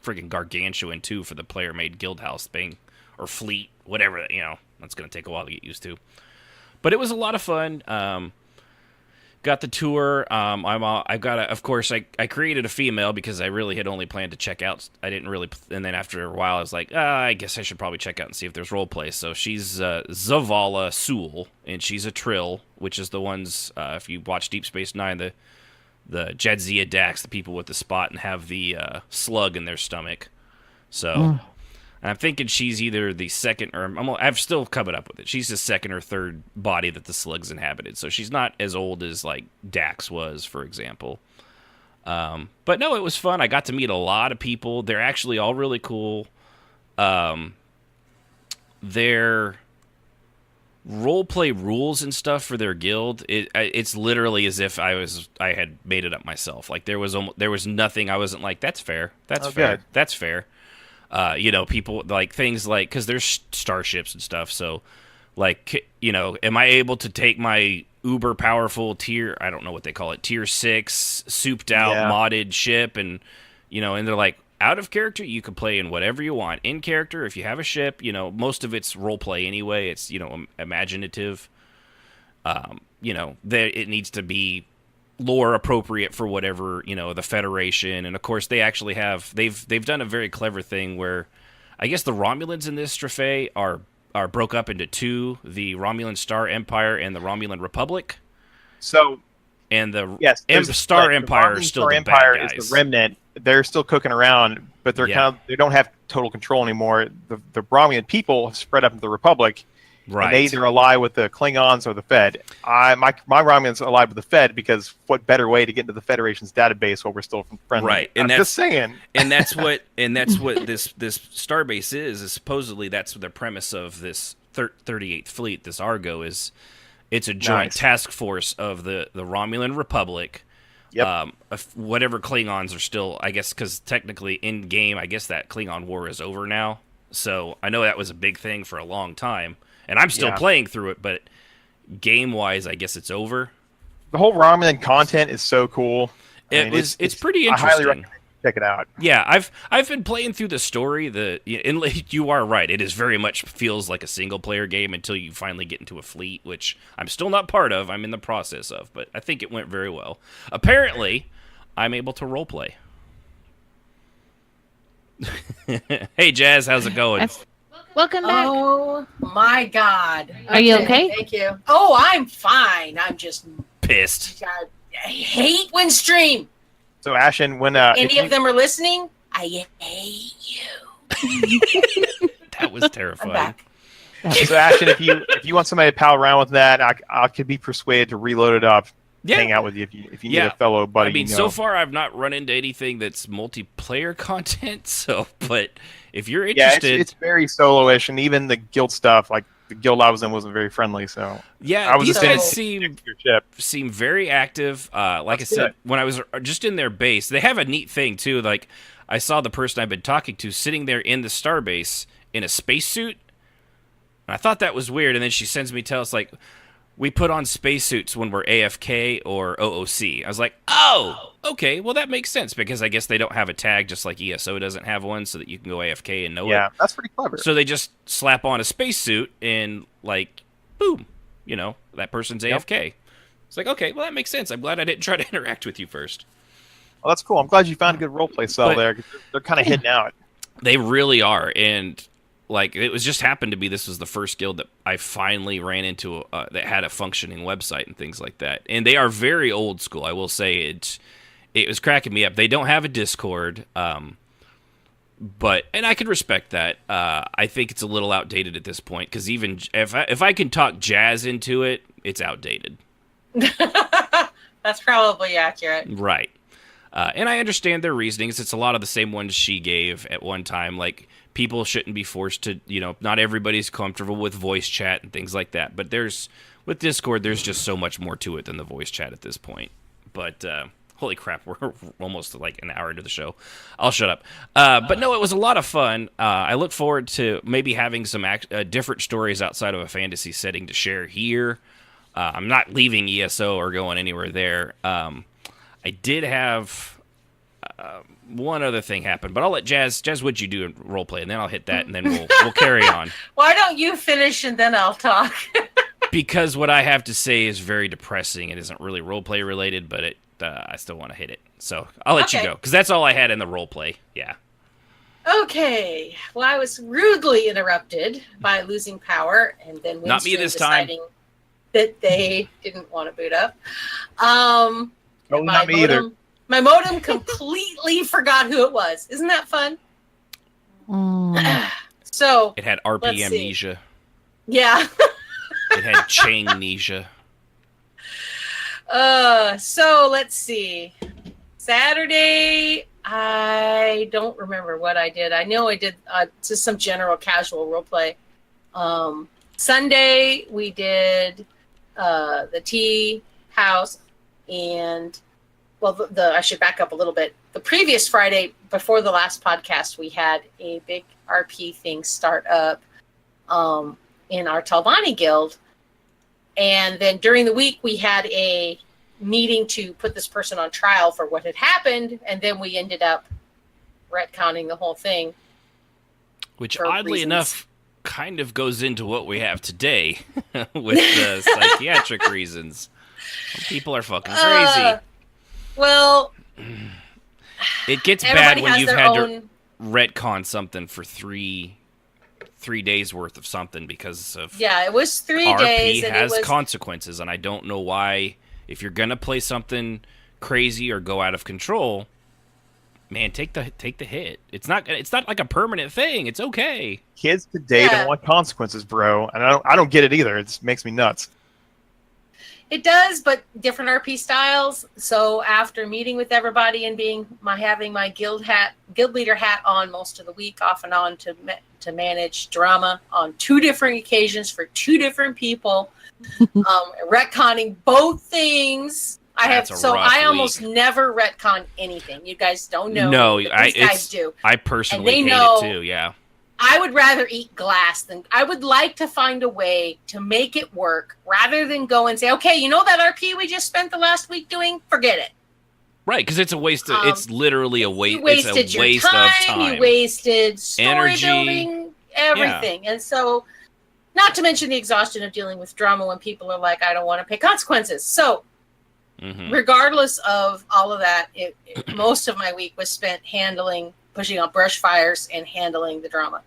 Speaker 1: freaking gargantuan too for the player-made guild house thing or fleet, whatever, that's going to take a while to get used to. But it was a lot of fun. Got the tour. Of course, I created a female because I really had only planned to check out. I didn't really, and then after a while, I was like, I guess I should probably check out and see if there's role play. So she's Zavala Sewell, and she's a Trill, which is the ones, if you watch Deep Space Nine, the Jadzia Dax, the people with the spot and have the slug in their stomach. So. And I'm thinking she's either the second, or I've still coming up with it. She's the second or third body that the slugs inhabited. So she's not as old as like Dax was, for example. But no, it was fun. I got to meet a lot of people. They're actually all really cool. Their roleplay rules and stuff for their guild, it's literally as if I had made it up myself. Like there was nothing I wasn't like, that's fair. That's fair. Good. That's fair. People like things like, because there's starships and stuff, so like, am I able to take my uber powerful tier, I don't know what they call it, tier 6 souped out modded ship, and and they're like, out of character you can play in whatever you want. In character, if you have a ship, most of it's role play anyway, it's imaginative. that it needs to be lore appropriate for whatever, the Federation. And of course they actually they've done a very clever thing where I guess the Romulans in this Strophe are broke up into two, the Romulan Star Empire and the Romulan Republic.
Speaker 5: So,
Speaker 1: and the
Speaker 5: Star
Speaker 1: Empire is still the
Speaker 5: Empire
Speaker 1: bad guys.
Speaker 5: is the remnant. They're still cooking around, but they don't have total control anymore. The Romulan people have spread up into the Republic.
Speaker 1: Right.
Speaker 5: And they either ally with the Klingons or the Fed. My Romulans allied with the Fed because what better way to get into the Federation's database while we're still friendly?
Speaker 1: Right, and
Speaker 5: I'm just saying.
Speaker 1: And that's what this starbase is supposedly that's the premise of this 38th Fleet. This Argo it's a joint task force of the Romulan Republic.
Speaker 5: Yep.
Speaker 1: Whatever Klingons are still, I guess, because technically in game, I guess that Klingon war is over now. So I know that was a big thing for a long time. And I'm still playing through it, but game-wise, I guess it's over. The
Speaker 5: whole Romulan content is so cool.
Speaker 1: It's pretty interesting.
Speaker 5: I highly recommend you check it out.
Speaker 1: Yeah, I've been playing through the story. And you are right. It is very much feels like a single-player game until you finally get into a fleet, which I'm still not part of. I'm in the process of, but I think it went very well. Apparently, I'm able to roleplay. Hey, Jazz, how's it going?
Speaker 6: Welcome back.
Speaker 7: Oh my God.
Speaker 6: Are you okay?
Speaker 7: Thank you. Oh, I'm fine. I'm just
Speaker 1: pissed.
Speaker 7: I hate Windstream.
Speaker 5: So Ashen, when
Speaker 7: any of them are listening, I hate you.
Speaker 1: That was terrifying.
Speaker 7: I'm back.
Speaker 5: So Ashen, if you want somebody to pal around with that, I could be persuaded to reload it up.
Speaker 1: Yeah.
Speaker 5: Hang out with you if you need a fellow buddy.
Speaker 1: I mean, so far I've not run into anything that's multiplayer content. So, but if you're interested,
Speaker 5: it's very solo-ish, and even the guild stuff, like the guild I was in, wasn't very friendly. So
Speaker 1: yeah, these guys seem very active. Like I said, when I was just in their base, they have a neat thing too. Like I saw the person I've been talking to sitting there in the starbase in a spacesuit, and I thought that was weird. And then she sends me tells like, we put on spacesuits when we're AFK or OOC. I was like, oh, okay, well that makes sense because I guess they don't have a tag just like ESO doesn't have one so that you can go AFK and know it.
Speaker 5: Yeah, that's pretty clever.
Speaker 1: So they just slap on a spacesuit and like, boom, that person's AFK. It's like, okay, well that makes sense. I'm glad I didn't try to interact with you first.
Speaker 5: Well, that's cool. I'm glad you found a good roleplay cell there. They're kind of hidden out.
Speaker 1: They really are, and like it was just happened to be this was the first guild that I finally ran into that had a functioning website and things like that. And they are very old school. I will say it was cracking me up. They don't have a Discord, but I could respect that. I think it's a little outdated at this point because even if I can talk Jazz into it, it's outdated.
Speaker 7: That's probably accurate.
Speaker 1: Right. And I understand their reasonings. It's a lot of the same ones she gave at one time, like people shouldn't be forced to, not everybody's comfortable with voice chat and things like that. But with Discord, there's just so much more to it than the voice chat at this point. But holy crap, we're almost like an hour into the show. I'll shut up. But no, it was a lot of fun. I look forward to maybe having some different stories outside of a fantasy setting to share here. I'm not leaving ESO or going anywhere there. I did have one other thing happen, but I'll let Jazz, what'd you do in roleplay, and then I'll hit that, and then we'll carry on.
Speaker 7: Why don't you finish, and then I'll talk?
Speaker 1: Because what I have to say is very depressing. It isn't really roleplay related, but I still want to hit it. So I'll let you go, because that's all I had in the roleplay. Yeah.
Speaker 7: Okay. Well, I was rudely interrupted by losing power, and then
Speaker 1: not me this time.
Speaker 7: Deciding that they didn't want to boot up.
Speaker 5: No, not me either.
Speaker 7: My modem completely forgot who it was. Isn't that fun? So
Speaker 1: it had RP amnesia.
Speaker 7: Yeah.
Speaker 1: It had chain-nesia.
Speaker 7: So let's see. Saturday, I don't remember what I did. I know I did just some general casual roleplay. Sunday, we did the tea house, and well, I should back up a little bit. The previous Friday, before the last podcast, we had a big RP thing start up in our Talbani guild. And then during the week, we had a meeting to put this person on trial for what had happened. And then we ended up retconning the whole thing.
Speaker 1: Which, oddly enough, kind of goes into what we have today with the psychiatric reasons. People are fucking crazy.
Speaker 7: Well,
Speaker 1: it gets bad when you've had to retcon something for three days worth of something because of
Speaker 7: it was 3
Speaker 1: RP
Speaker 7: days.
Speaker 1: And has consequences, and I don't know why. If you're gonna play something crazy or go out of control, man, take the hit. It's not like a permanent thing. It's okay.
Speaker 5: Kids today don't want consequences, bro, and I don't get it either. It makes me nuts.
Speaker 7: It does, but different RP styles. So after meeting with everybody and having my guild leader hat on most of the week, off and on to manage drama on 2 different occasions for 2 different people, retconning both things. I almost never retcon anything. You guys don't know.
Speaker 1: No,
Speaker 7: these guys do.
Speaker 1: I personally hate it too. Yeah.
Speaker 7: I would rather eat glass than I would like to find a way to make it work rather than go and say, okay, you know that RP we just spent the last week doing? Forget it.
Speaker 1: Right, because it's a waste of, it's literally a waste.
Speaker 7: You wasted
Speaker 1: it's a waste
Speaker 7: your time,
Speaker 1: of time.
Speaker 7: You wasted story
Speaker 1: energy,
Speaker 7: building, everything. Yeah. And so, not to mention the exhaustion of dealing with drama when people are like, I don't want to pay consequences. So, regardless of all of that, most of my week was spent pushing out brush fires and handling the drama.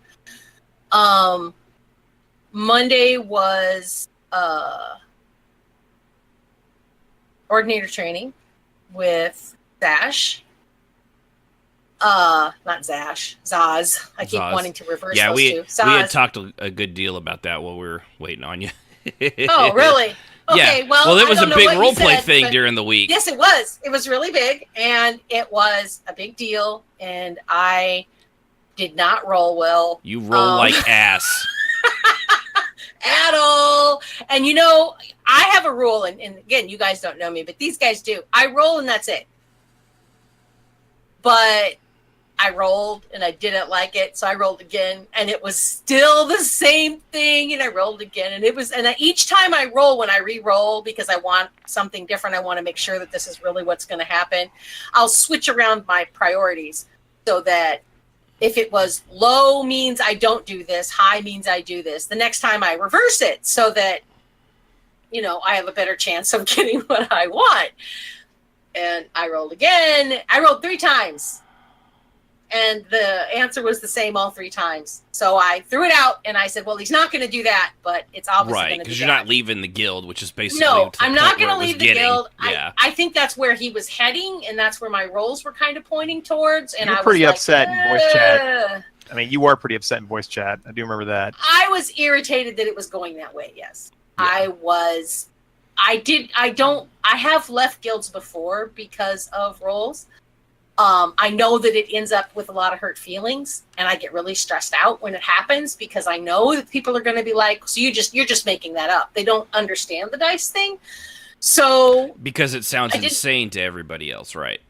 Speaker 7: Monday was ordinator training with Zash. Not Zash, Zaz. I keep wanting to reverse those two. Zaz.
Speaker 1: We had talked a good deal about that while we were waiting on you.
Speaker 7: Oh, really? Okay,
Speaker 1: yeah. Well, it was a big roleplay thing during the week.
Speaker 7: Yes, it was. It was really big, and it was a big deal, and I did not roll well.
Speaker 1: You roll like ass.
Speaker 7: At all. And I have a rule, and again, you guys don't know me, but these guys do. I roll and that's it. But I rolled and I didn't like it, so I rolled again, and it was still the same thing, and I rolled again, and each time I roll, when I re-roll, because I want something different, I want to make sure that this is really what's going to happen, I'll switch around my priorities so that if it was low means I don't do this, high means I do this. The next time I reverse it so that, I have a better chance of getting what I want. And I rolled again. I rolled 3 times. And the answer was the same all 3 times. So I threw it out and I said, well, he's not going to do that, but it's obviously going to be
Speaker 1: because you're not leaving the guild, which is basically
Speaker 7: No, I'm not going to leave the guild.
Speaker 1: Yeah.
Speaker 7: I think that's where he was heading, and that's where my roles were kind of pointing towards. And
Speaker 5: you were pretty upset in voice chat. I mean, you were pretty upset in voice chat. I do remember that.
Speaker 7: I was irritated that it was going that way, yes. Yeah. I have left guilds before because of roles. I know that it ends up with a lot of hurt feelings, and I get really stressed out when it happens because I know that people are going to be like, so you're just making that up. They don't understand the dice thing. So
Speaker 1: because it sounds insane to everybody else, right?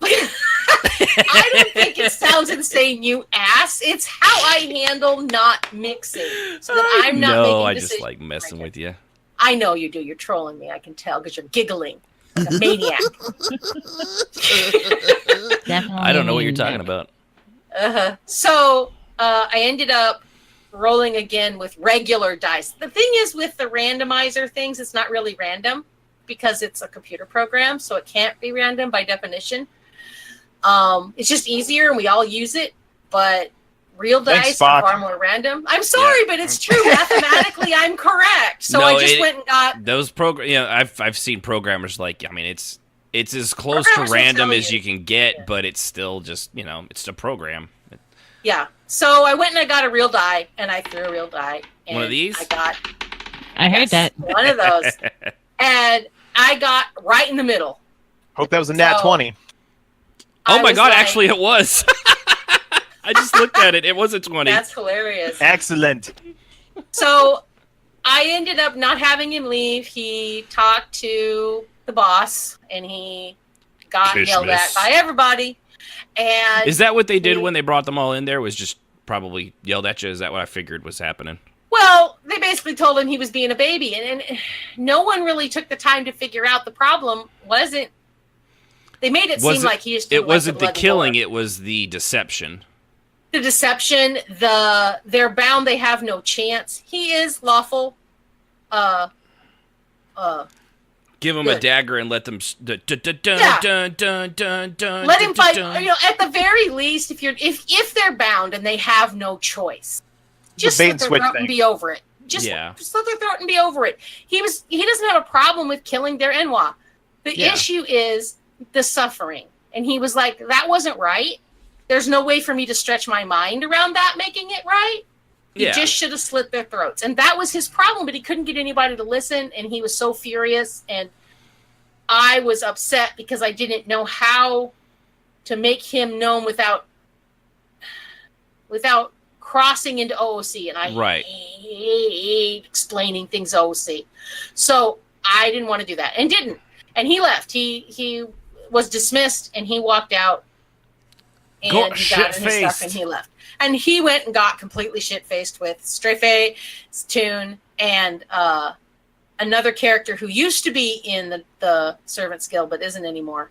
Speaker 7: I don't think it sounds insane, you ass. It's how I handle not mixing, so that I'm not making
Speaker 1: I
Speaker 7: decisions.
Speaker 1: just like messing with you.
Speaker 7: I know you do. You're trolling me. I can tell because you're giggling like a maniac.
Speaker 1: I don't know what you're talking about.
Speaker 7: So I ended up rolling again with regular dice. The thing is, with the randomizer things, it's not really random because it's a computer program, so it can't be random by definition. It's just easier, and we all use it, but real dice are far more random. I'm sorry, but it's true. Mathematically, I'm correct. So I just went and got
Speaker 1: those I've seen programmers it's as close to random as you can get, but it's still just it's a program.
Speaker 7: Yeah. So I went and I got a real die, and I threw a real die. And
Speaker 1: one of these?
Speaker 6: I heard that.
Speaker 7: One of those, and I got right in the middle.
Speaker 5: Hope that was a nat 20.
Speaker 1: Oh my god! Actually, it was. I just looked at it. It was a 20.
Speaker 7: That's hilarious.
Speaker 5: Excellent.
Speaker 7: So I ended up not having him leave. He talked to the boss, and he got yelled at by everybody. And
Speaker 1: is that what they did when they brought them all in there? Was just probably yelled at you? Is that what I figured was happening?
Speaker 7: Well, they basically told him he was being a baby, and no one really took the time to figure out the problem wasn't. They made it seem like he just.
Speaker 1: It wasn't the killing; it was the deception.
Speaker 7: the deception, they're bound, they have no chance. He is lawful.
Speaker 1: Give him
Speaker 7: good.
Speaker 1: a dagger and let them. Let
Speaker 7: him fight. You know, at the very least, if they're bound and they have no choice, just
Speaker 5: bait
Speaker 7: slit
Speaker 5: and
Speaker 7: their
Speaker 5: switch
Speaker 7: throat
Speaker 5: thing.
Speaker 7: and be over it. Just slit their throat and be over it. He doesn't have a problem with killing their Enwa. The issue is the suffering, and he was like, that wasn't right. There's no way for me to stretch my mind around that making it right. He just should have slit their throats. And that was his problem, but he couldn't get anybody to listen, and he was so furious. And I was upset because I didn't know how to make him known without crossing into OOC. And I hate explaining things OOC. So I didn't want to do that, and didn't. And he left. He was dismissed, and he walked out. And he got his stuff, and he left. And he went and got completely shit-faced with Strafe, Toon, and another character who used to be in the Servants Guild but isn't anymore,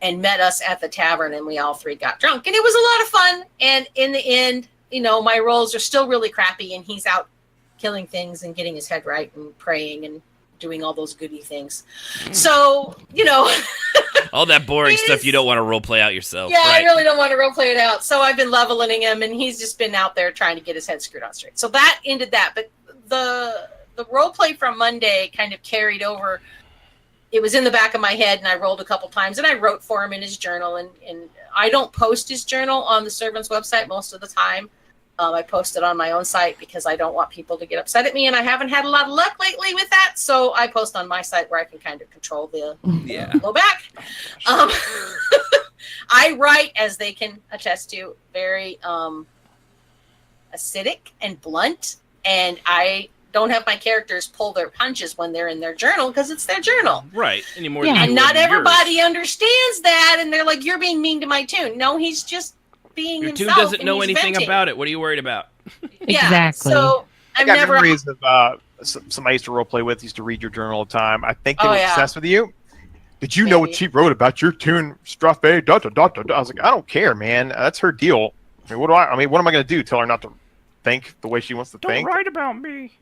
Speaker 7: and met us at the tavern, and we all three got drunk. And it was a lot of fun. And in the end, you know, my rolls are still really crappy, and he's out killing things and getting his head right and praying and doing all those goody things. So, you know...
Speaker 1: all that boring stuff you don't want to role play out yourself.
Speaker 7: Yeah, right. I really don't want to role play it out. So I've been leveling him, and he's just been out there trying to get his head screwed on straight. So that ended that. But the role play from Monday kind of carried over. It was in the back of my head, and I rolled a couple times, and I wrote for him in his journal. And I don't post his journal on the Servants website most of the time. I post it on my own site because I don't want people to get upset at me, and I haven't had a lot of luck lately with that. So I post on my site where I can kind of control the low back. I write, as they can attest to, very acidic and blunt, and I don't have my characters pull their punches when they're in their journal because it's their journal.
Speaker 1: Right. Anymore.
Speaker 7: And not everybody understands that, and they're like, you're being mean to my Toon. No, he's just being
Speaker 1: your
Speaker 7: himself.
Speaker 1: Toon doesn't know anything
Speaker 7: venting
Speaker 1: about it. What are you worried about?
Speaker 6: Exactly.
Speaker 7: So
Speaker 5: I got memories of somebody I used to role play with used to read your journal all the time. I think they were obsessed with you. Did you know what she wrote about your Toon Strafe? I was like, I don't care, man. That's her deal. I mean, what am I going to do? Tell her not to think the way she wants to think?
Speaker 1: Don't write about me.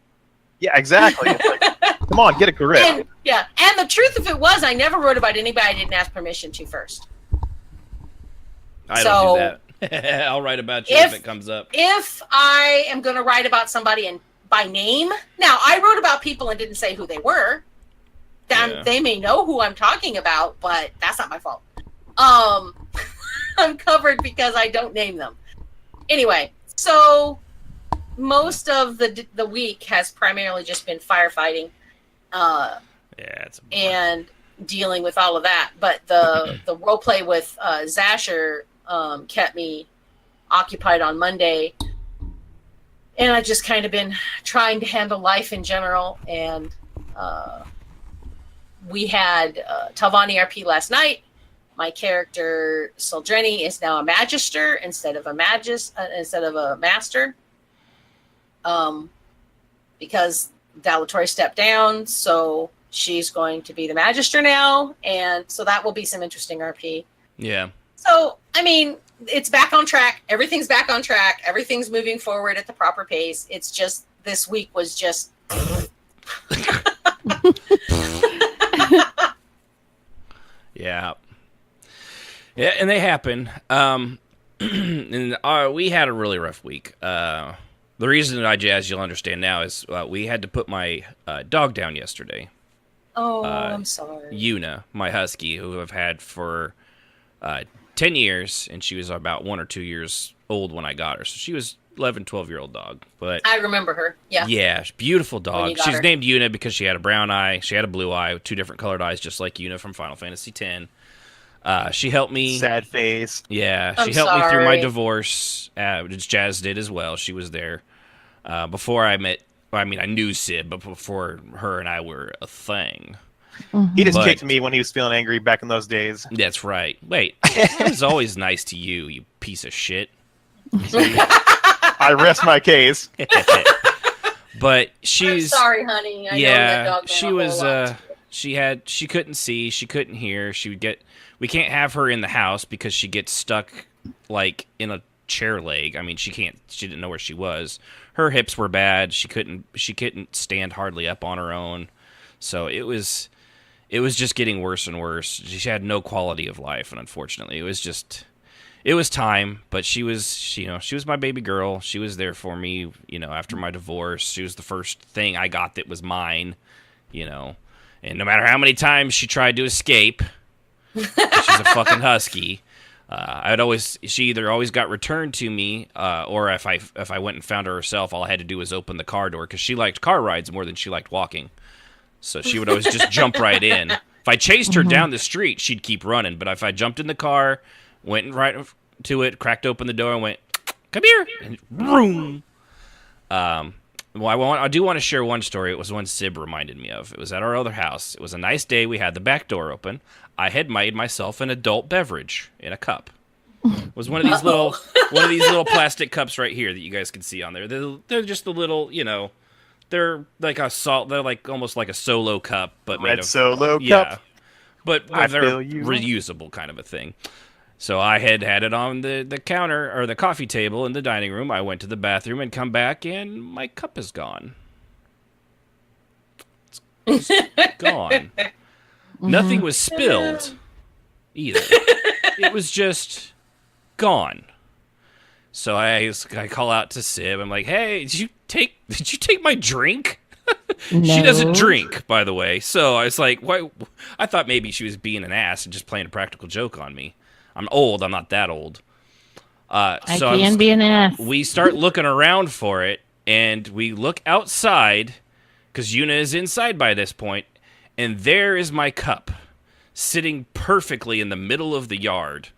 Speaker 5: Yeah, exactly. It's like, come on, get a grip.
Speaker 7: And the truth of it was, I never wrote about anybody I didn't ask permission to first.
Speaker 1: I don't do that. I'll write about you if it comes up.
Speaker 7: If I am going to write about somebody by name, now I wrote about people and didn't say who they were. They may know who I'm talking about, but that's not my fault. I'm covered because I don't name them. Anyway, so most of the week has primarily just been firefighting, and dealing with all of that. But the role play with Zasher kept me occupied on Monday, and I've just kind of been trying to handle life in general. And we had Talvani RP last night. My character Soldreni is now a magister instead of a master, because Dalatori stepped down, so she's going to be the magister now, and so that will be some interesting RP.
Speaker 1: Yeah. So,
Speaker 7: I mean, it's back on track. Everything's back on track. Everything's moving forward at the proper pace. It's just this week was just...
Speaker 1: Yeah, and they happen. And we had a really rough week. The reason that you'll understand now, is we had to put my dog down yesterday.
Speaker 7: Oh, I'm sorry.
Speaker 1: Yuna, my husky, who I've had for 10 years, and she was about 1 or 2 years old when I got her. So she was 11, 12-year-old dog. But
Speaker 7: I remember her. Yeah.
Speaker 1: Yeah, beautiful dog. She's named Yuna because she had a brown eye. She had a blue eye, 2 different colored eyes, just like Yuna from Final Fantasy X. She helped me.
Speaker 5: Sad face.
Speaker 1: Yeah, she helped me through my divorce, which Jazz did as well. She was there before I met. I mean, I knew Sid, but before her and I were a thing.
Speaker 5: Mm-hmm. He just kicked me when he was feeling angry back in those days.
Speaker 1: That's right. Wait, I was always nice to you, you piece of shit.
Speaker 5: I rest my case.
Speaker 1: But she's...
Speaker 7: I'm sorry, honey. I know that dog
Speaker 1: she was... She couldn't see, she couldn't hear. We can't have her in the house because she gets stuck like in a chair leg. I mean, she didn't know where she was. Her hips were bad. She couldn't stand hardly up on her own. So it was just getting worse and worse. She had no quality of life, and unfortunately, it was time. But she was my baby girl. She was there for me, after my divorce. She was the first thing I got that was mine, And no matter how many times she tried to escape, she's a fucking husky. She either always got returned to me, or if I went and found her herself, all I had to do was open the car door, because she liked car rides more than she liked walking. So she would always just jump right in. If I chased her down the street, she'd keep running. But if I jumped in the car, went right to it, cracked open the door, and went, "Come here," and boom. I do want to share one story. It was one Sib reminded me of. It was at our other house. It was a nice day. We had the back door open. I had made myself an adult beverage in a cup. It was one of these little plastic cups right here that you guys can see on there. They're just a little, they're like they're like almost like a Solo cup, but made of
Speaker 5: Solo
Speaker 1: yeah,
Speaker 5: cup.
Speaker 1: but they're reusable kind of a thing. So I had it on the counter or the coffee table in the dining room. I went to the bathroom and come back, and my cup is gone. It's gone. Nothing was spilled either. It was just gone. So I call out to Sib. I'm like, "Hey, did you take my drink?"
Speaker 6: No.
Speaker 1: She doesn't drink, by the way. So I was like, "Why?" I thought maybe she was being an ass and just playing a practical joke on me. I'm old. I'm not that old.
Speaker 6: I can be an ass.
Speaker 1: We start looking around for it, and we look outside, because Yuna is inside by this point, and there is my cup, sitting perfectly in the middle of the yard.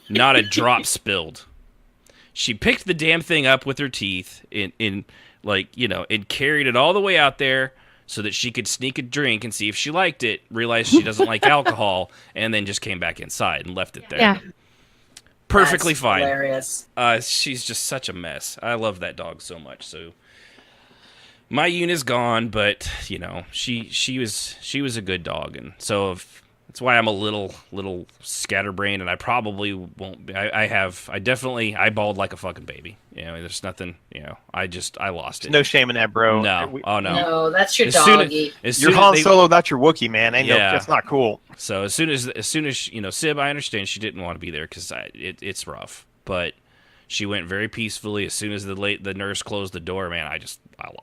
Speaker 1: Not a drop spilled. She picked the damn thing up with her teeth and carried it all the way out there so that she could sneak a drink and see if she liked it, realized she doesn't like alcohol, and then just came back inside and left it there.
Speaker 6: Yeah.
Speaker 1: Perfectly
Speaker 7: That's
Speaker 1: fine.
Speaker 7: Hilarious.
Speaker 1: She's just such a mess. I love that dog so much. So my Yuna's gone, but she was a good dog, and so that's why I'm a little scatterbrained, and I probably won't be. I definitely bawled like a fucking baby. There's nothing. I lost it.
Speaker 5: No shame in that, bro.
Speaker 1: No. Oh no.
Speaker 7: No, that's your doggy.
Speaker 5: You're Han Solo, that's your Wookiee, man. That's not cool.
Speaker 1: So as soon as Sib, I understand she didn't want to be there because it's rough, but she went very peacefully. As soon as the nurse closed the door, man, I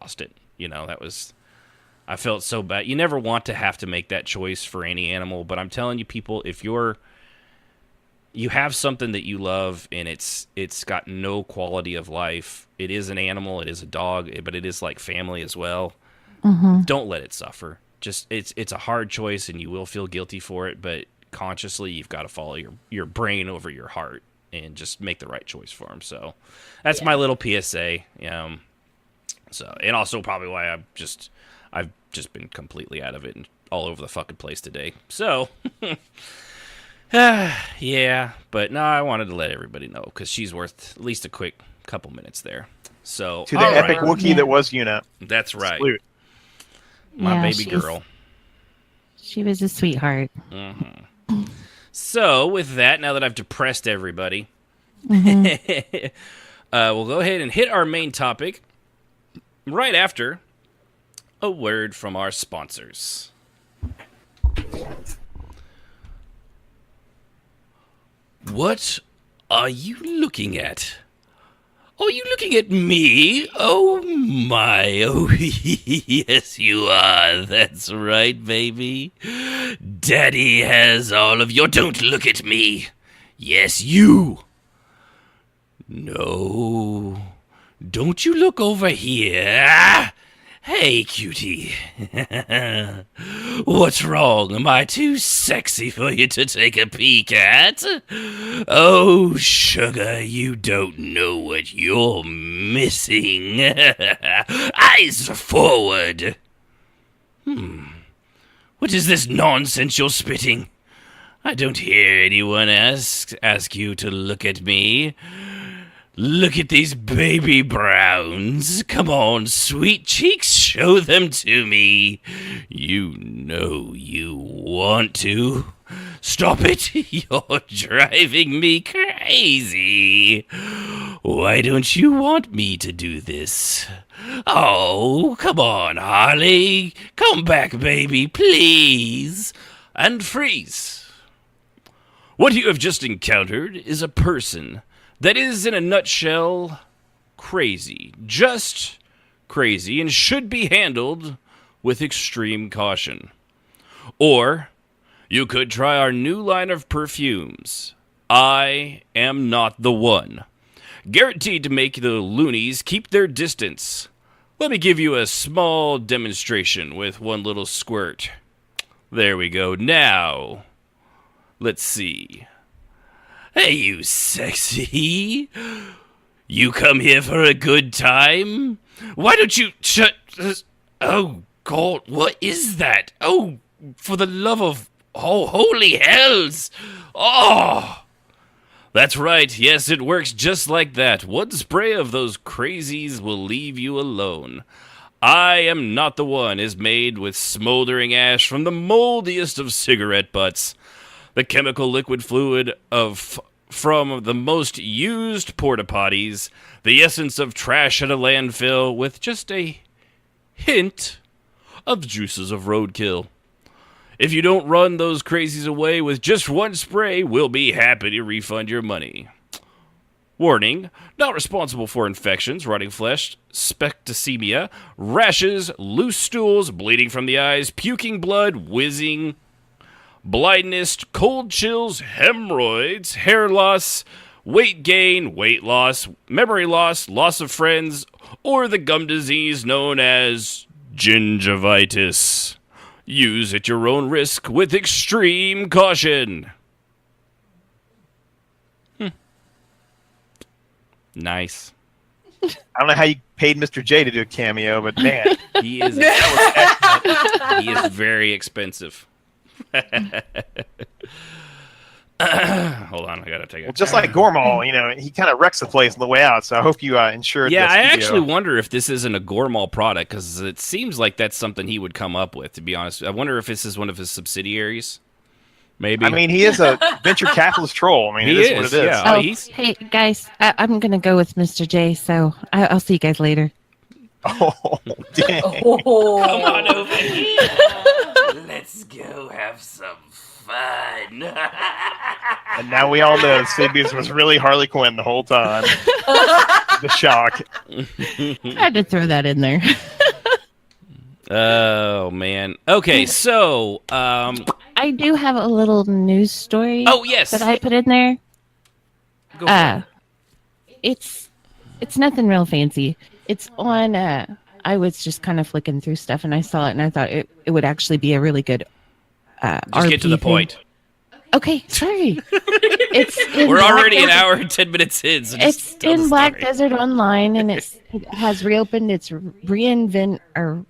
Speaker 1: lost it. That was. I felt so bad. You never want to have to make that choice for any animal, but I'm telling you, people, if you have something that you love and it's got no quality of life, it is an animal, it is a dog, but it is like family as well.
Speaker 6: Mm-hmm.
Speaker 1: Don't let it suffer. Just it's a hard choice, and you will feel guilty for it, but consciously you've got to follow your brain over your heart and just make the right choice for them. So that's my little PSA. So, and also probably why I've just been completely out of it and all over the fucking place today. So, yeah, but no, I wanted to let everybody know because she's worth at least a quick couple minutes there. So,
Speaker 5: to the epic Wookiee that was Yuna.
Speaker 1: That's right.
Speaker 5: Salute.
Speaker 1: My baby girl.
Speaker 6: She was a sweetheart.
Speaker 1: Mm-hmm. So, with that, now that I've depressed everybody, we'll go ahead and hit our main topic right after a word from our sponsors. What are you looking at? Are you looking at me? Oh my, oh yes you are, that's right baby. Daddy has all of your... Don't look at me. Yes, you. No, don't you look over here. Hey, cutie. What's wrong? Am I too sexy for you to take a peek at? Oh, sugar, you don't know what you're missing. Eyes forward. What is this nonsense you're spitting? I don't hear anyone ask you to look at me. Look at these baby browns. Come on, sweet cheeks, show them to me. You know you want to. Stop it. You're driving me crazy. crazy. Why don't you want me to do this? Oh, come on, Harley. Come back, baby, please. And freeze. What you have just encountered is a person that is, in a nutshell, crazy. Just crazy, and should be handled with extreme caution. Or you could try our new line of perfumes. I am not the one. Guaranteed to make the loonies keep their distance. Let me give you a small demonstration with one little squirt. There we go. Now, let's see. Hey, you sexy. You come here for a good time? Why don't you shut... Oh, God, what is that? Oh, for the love of... Oh, holy hells! Oh! That's right, yes, it works just like that. One spray of those crazies will leave you alone. I am not the one is made with smoldering ash from the moldiest of cigarette butts. The chemical liquid fluid from the most used porta potties, the essence of trash at a landfill with just a hint of juices of roadkill. If you don't run those crazies away with just one spray, we'll be happy to refund your money. Warning, not responsible for infections, rotting flesh, septicemia, rashes, loose stools, bleeding from the eyes, puking blood, whizzing, blindness, cold chills, hemorrhoids, hair loss, weight gain, weight loss, memory loss, loss of friends, or the gum disease known as gingivitis. Use at your own risk with extreme caution. Nice.
Speaker 5: I don't know how you paid Mr. J to do a cameo, but man,
Speaker 1: he is very expensive. Hold on, I gotta take it.
Speaker 5: Well, just like Gormal, he kind of wrecks the place on the way out. So I hope you insured.
Speaker 1: Yeah,
Speaker 5: the
Speaker 1: I
Speaker 5: studio.
Speaker 1: actually wonder if this isn't a Gormal product because it seems like that's something he would come up with. To be honest, I wonder if this is one of his subsidiaries. Maybe.
Speaker 5: I mean, he is a venture capitalist troll. I mean, it is what it is.
Speaker 1: Yeah.
Speaker 6: Oh, hey, guys, I'm going to go with Mr. J, so I'll see you guys later.
Speaker 5: Oh, dang.
Speaker 7: Oh.
Speaker 1: Come on over here. Let's go have some fun.
Speaker 5: And now we all know Sibius was really Harley Quinn the whole time. The shock.
Speaker 6: I had to throw that in there.
Speaker 1: Oh, man. Okay, so...
Speaker 6: I do have a little news story.
Speaker 1: Oh, yes.
Speaker 6: That I put in there.
Speaker 1: Go for
Speaker 6: It's nothing real fancy. It's on. I was just kind of flicking through stuff, and I saw it, and I thought it would actually be a really good.
Speaker 1: Just
Speaker 6: RP
Speaker 1: get to the
Speaker 6: thing.
Speaker 1: point.
Speaker 6: Okay, sorry.
Speaker 1: We're already an hour and 10 minutes in. So
Speaker 6: It's in Black Desert Online, and it has reopened its reinvent or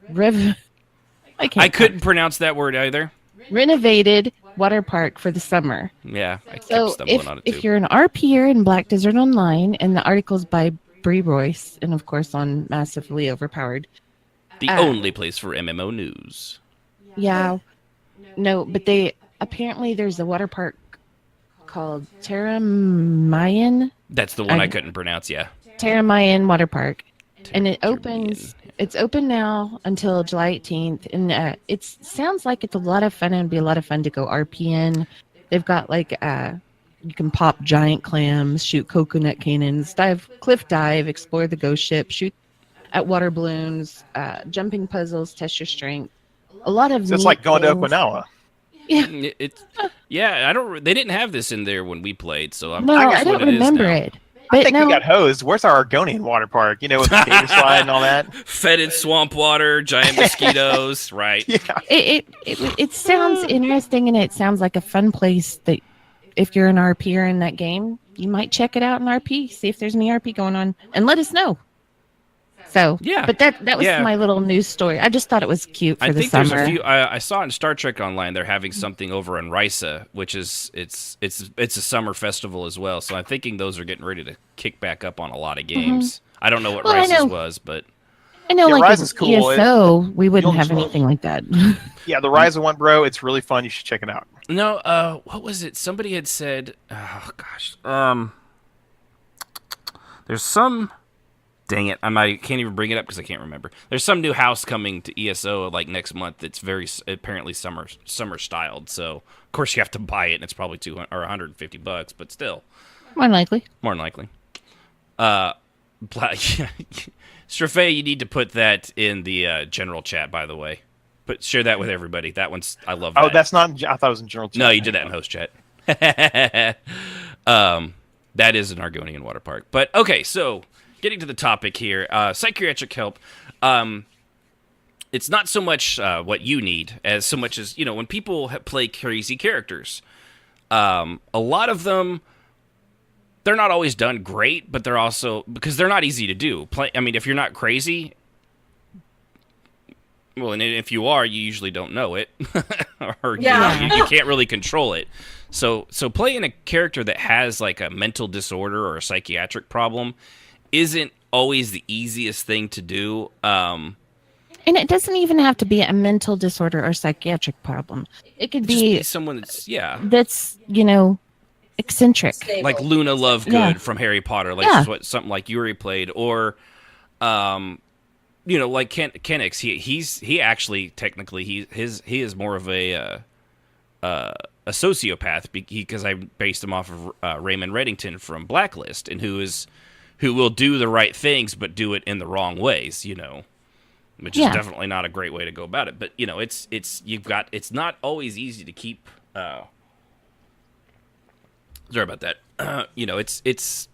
Speaker 1: I couldn't pronounce that word either.
Speaker 6: renovated water park for the summer.
Speaker 1: Yeah, I kept
Speaker 6: So
Speaker 1: stumbling on it too.
Speaker 6: if you're an RPer in Black Desert Online, and the article's by Bree Royce, and of course on Massively Overpowered.
Speaker 1: The only place for MMO news.
Speaker 6: Yeah. No, but apparently there's a water park called Terra Mayan.
Speaker 1: That's the one I couldn't pronounce, yeah.
Speaker 6: Terra Mayan Water Park. And it opens, it's open now until July 18th. And it sounds like it's a lot of fun, and it'd be a lot of fun to go RP in. They've got you can pop giant clams, shoot coconut cannons, cliff dive, explore the ghost ship, shoot at water balloons, jumping puzzles, test your strength. A lot of
Speaker 5: So it's like going to Okinawa.
Speaker 6: Yeah.
Speaker 1: They didn't have this in there when we played, so I'm
Speaker 6: No,
Speaker 1: curious
Speaker 6: I don't
Speaker 1: what it is
Speaker 6: remember
Speaker 1: now.
Speaker 6: it.
Speaker 5: I
Speaker 6: But
Speaker 5: think
Speaker 6: no,
Speaker 5: we got hosed. Where's our Argonian water park? With the data slide and all that.
Speaker 1: Fetid swamp water, giant mosquitoes, right?
Speaker 5: Yeah.
Speaker 6: it sounds interesting, and it sounds like a fun place that if you're an RPer in that game, you might check it out in RP, see if there's any RP going on, and let us know. So
Speaker 1: Yeah.
Speaker 6: but that was
Speaker 1: Yeah.
Speaker 6: my little news story. I just thought it was cute for
Speaker 1: I
Speaker 6: the
Speaker 1: think
Speaker 6: summer.
Speaker 1: there's a few. I saw in Star Trek Online they're having something over in Risa, which is it's a summer festival as well. So I'm thinking those are getting ready to kick back up on a lot of games. I don't know what
Speaker 6: Well, I
Speaker 1: Risa's
Speaker 6: know.
Speaker 1: was, but
Speaker 6: I know,
Speaker 5: Yeah,
Speaker 6: like
Speaker 5: Rise
Speaker 6: in
Speaker 5: is cool.
Speaker 6: ESO, we wouldn't
Speaker 5: you'll
Speaker 6: have
Speaker 5: enjoy it.
Speaker 6: anything like that.
Speaker 5: Yeah, the Rise of one, bro. It's really fun. You should check it out.
Speaker 1: no. What was it? Somebody had said, oh gosh, There's some. Dang it! I can't even bring it up because I can't remember. There's some new house coming to ESO like next month. That's very apparently summer styled. So of course you have to buy it, and it's probably $200 or $150, but still.
Speaker 6: More than likely.
Speaker 1: More than likely. Strafay, you need to put that in the general chat, by the way. But share that with everybody. That one's I love that.
Speaker 5: Oh, that's not. I thought it was in general chat.
Speaker 1: No, you did that in host chat. That is an Argonian water park. But okay, so. Getting to the topic here, psychiatric help. It's not so much what you need as so much as, when people play crazy characters. A lot of them, they're not always done great, but they're also, because they're not easy to do. If you're not crazy, well, and if you are, you usually don't know it. Or you can't really control it. So playing a character that has like a mental disorder or a psychiatric problem isn't always the easiest thing to do.
Speaker 6: And it doesn't even have to be a mental disorder or psychiatric problem. It could be
Speaker 1: someone
Speaker 6: that's eccentric.
Speaker 7: Stable.
Speaker 1: like Luna Lovegood from Harry Potter, like something like Yuri played, or like Kenix. He actually technically he is more of a sociopath because I based him off of Raymond Reddington from Blacklist, and who will do the right things but do it in the wrong ways, which is definitely not a great way to go about it. But it's not always easy to keep. Sorry about that. It's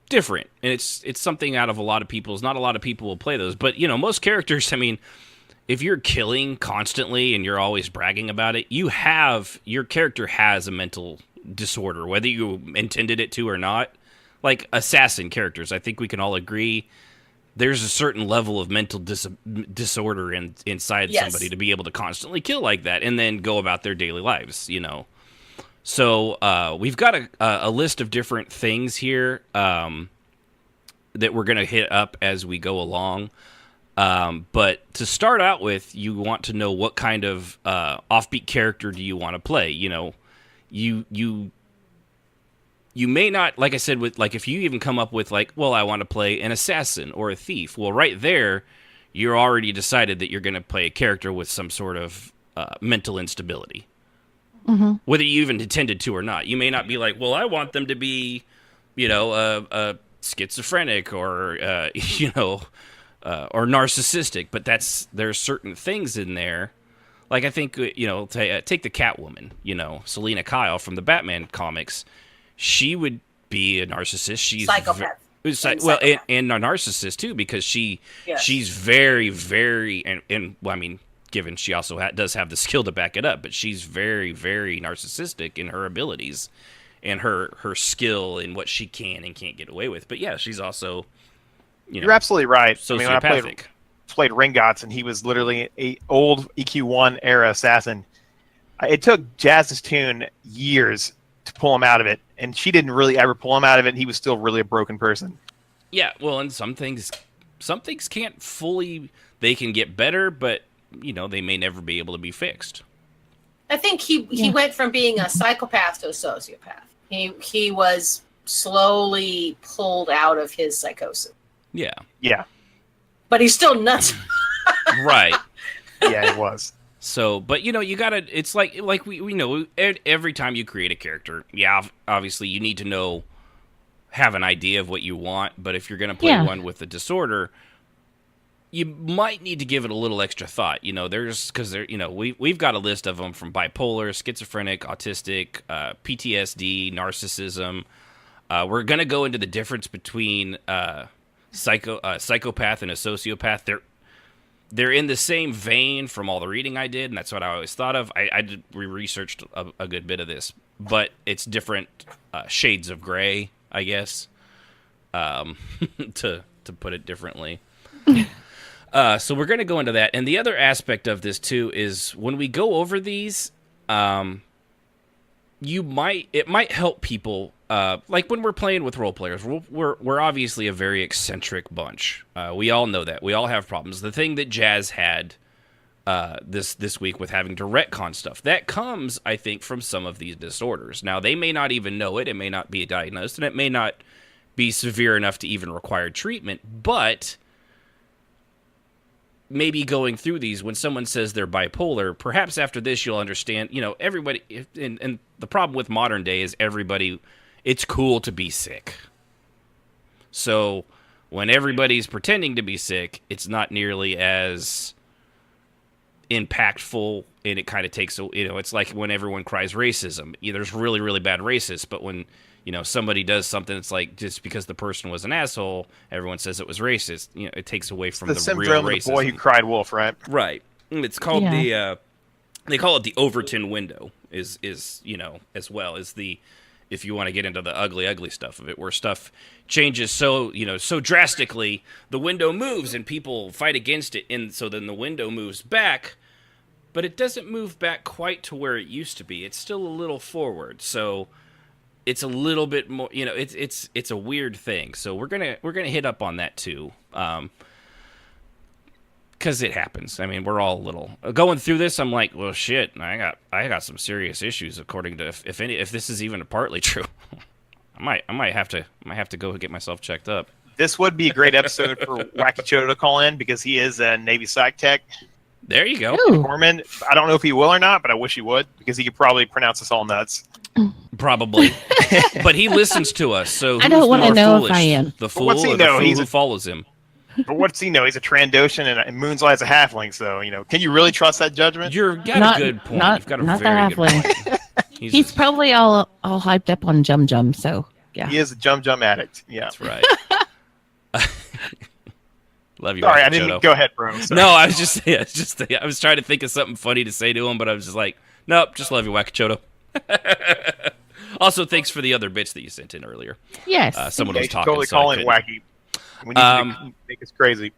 Speaker 1: different, and it's something out of a lot of people's. Not a lot of people will play those, but most characters. If you're killing constantly and you're always bragging about it, your character has a mental disorder, whether you intended it to or not. Like assassin characters, I think we can all agree there's a certain level of mental disorder inside somebody to be able to constantly kill like that and then go about their daily lives, So we've got a list of different things here that we're going to hit up as we go along. But to start out with, you want to know what kind of offbeat character do you want to play. You may not, like I said, if you even come up with I want to play an assassin or a thief. Well, right there, you're already decided that you're going to play a character with some sort of mental instability. Mm-hmm. Whether you even intended to or not. You may not be like, well, I want them to be, a schizophrenic or, or narcissistic. But there's certain things in there. Like, I think, take the Catwoman, Selena Kyle from the Batman comics. She would be a narcissist. She's
Speaker 7: psychopath.
Speaker 1: And a narcissist too, because she's very, very, given she also does have the skill to back it up, but she's very, very narcissistic in her abilities and her skill in what she can and can't get away with. But yeah, she's also,
Speaker 5: you're absolutely right.
Speaker 1: Sociopathic.
Speaker 5: When I played Ringots, and he was literally an old EQ1 era assassin. It took Jazz's Tune years to pull him out of it, and she didn't really ever pull him out of it, and he was still really a broken person.
Speaker 1: Yeah, well, and some things can't fully, they can get better, but they may never be able to be fixed.
Speaker 7: I think he went from being a psychopath to a sociopath. He was slowly pulled out of his psychosis.
Speaker 1: Yeah.
Speaker 7: But he's still nuts.
Speaker 1: Right.
Speaker 5: Yeah, it was.
Speaker 1: So, but you gotta, it's like we know, every time you create a character, obviously you need to have an idea of what you want, but if you're gonna play one with a disorder, you might need to give it a little extra thought. We've got a list of them from bipolar, schizophrenic, autistic, PTSD, narcissism. We're gonna go into the difference between psychopath and a sociopath. They're in the same vein from all the reading I did, and that's what I always thought of. We researched a good bit of this, but it's different shades of gray, I guess, to put it differently. So we're going to go into that. And the other aspect of this, too, is when we go over these, it might help people. Like when we're playing with role players, we're obviously a very eccentric bunch. We all know that. We all have problems. The thing that Jazz had this week with having to retcon stuff, that comes, I think, from some of these disorders. Now, they may not even know it. It may not be diagnosed, and it may not be severe enough to even require treatment, but maybe going through these, when someone says they're bipolar, perhaps after this you'll understand, everybody, and the problem with modern day is everybody, it's cool to be sick. So when everybody's pretending to be sick, it's not nearly as impactful, and it kind of takes, it's like when everyone cries racism. There's really, really bad racists, but when somebody does something, it's like just because the person was an asshole, everyone says it was racist. It takes away from the real
Speaker 5: syndrome
Speaker 1: racism.
Speaker 5: Of the boy who cried wolf, right?
Speaker 1: Right. It's called they call it the Overton window. Is as well as the, if you want to get into the ugly stuff of it, where stuff changes so drastically, the window moves and people fight against it, and so then the window moves back, but it doesn't move back quite to where it used to be. It's still a little forward. So it's a little bit more, it's a weird thing. So we're gonna hit up on that too, because it happens. I mean, we're all a little going through this. I'm like, well, shit, I got some serious issues. According to if this is even partly true, I might have to go get myself checked up.
Speaker 5: This would be a great episode for Wacky Chodo to call in, because he is a Navy Psych Tech.
Speaker 1: There you go.
Speaker 5: Corpsman. I don't know if he will or not, but I wish he would, because he could probably pronounce us all nuts.
Speaker 1: Probably. But he listens to us, so
Speaker 6: I don't want to know
Speaker 1: foolish?
Speaker 6: if I am.
Speaker 1: The fool or the fool who follows him?
Speaker 5: But what's he know? He's a Trandoshan, and Moonslide is a halfling, so, can you really trust that judgment?
Speaker 1: You've got a good point. You've got a very good point.
Speaker 6: He's probably all hyped up on Jum, so, yeah.
Speaker 5: He is a Jum addict, yeah.
Speaker 1: That's right. Love you.
Speaker 5: Sorry, I didn't. Go ahead, bro. Sorry.
Speaker 1: No, I was trying to think of something funny to say to him, but I was just like, nope, just love you, Wakachoto. Also, thanks for the other bits that you sent in earlier.
Speaker 6: Yes.
Speaker 1: Someone was talking.
Speaker 5: Totally call in Wacky. We need to make us crazy.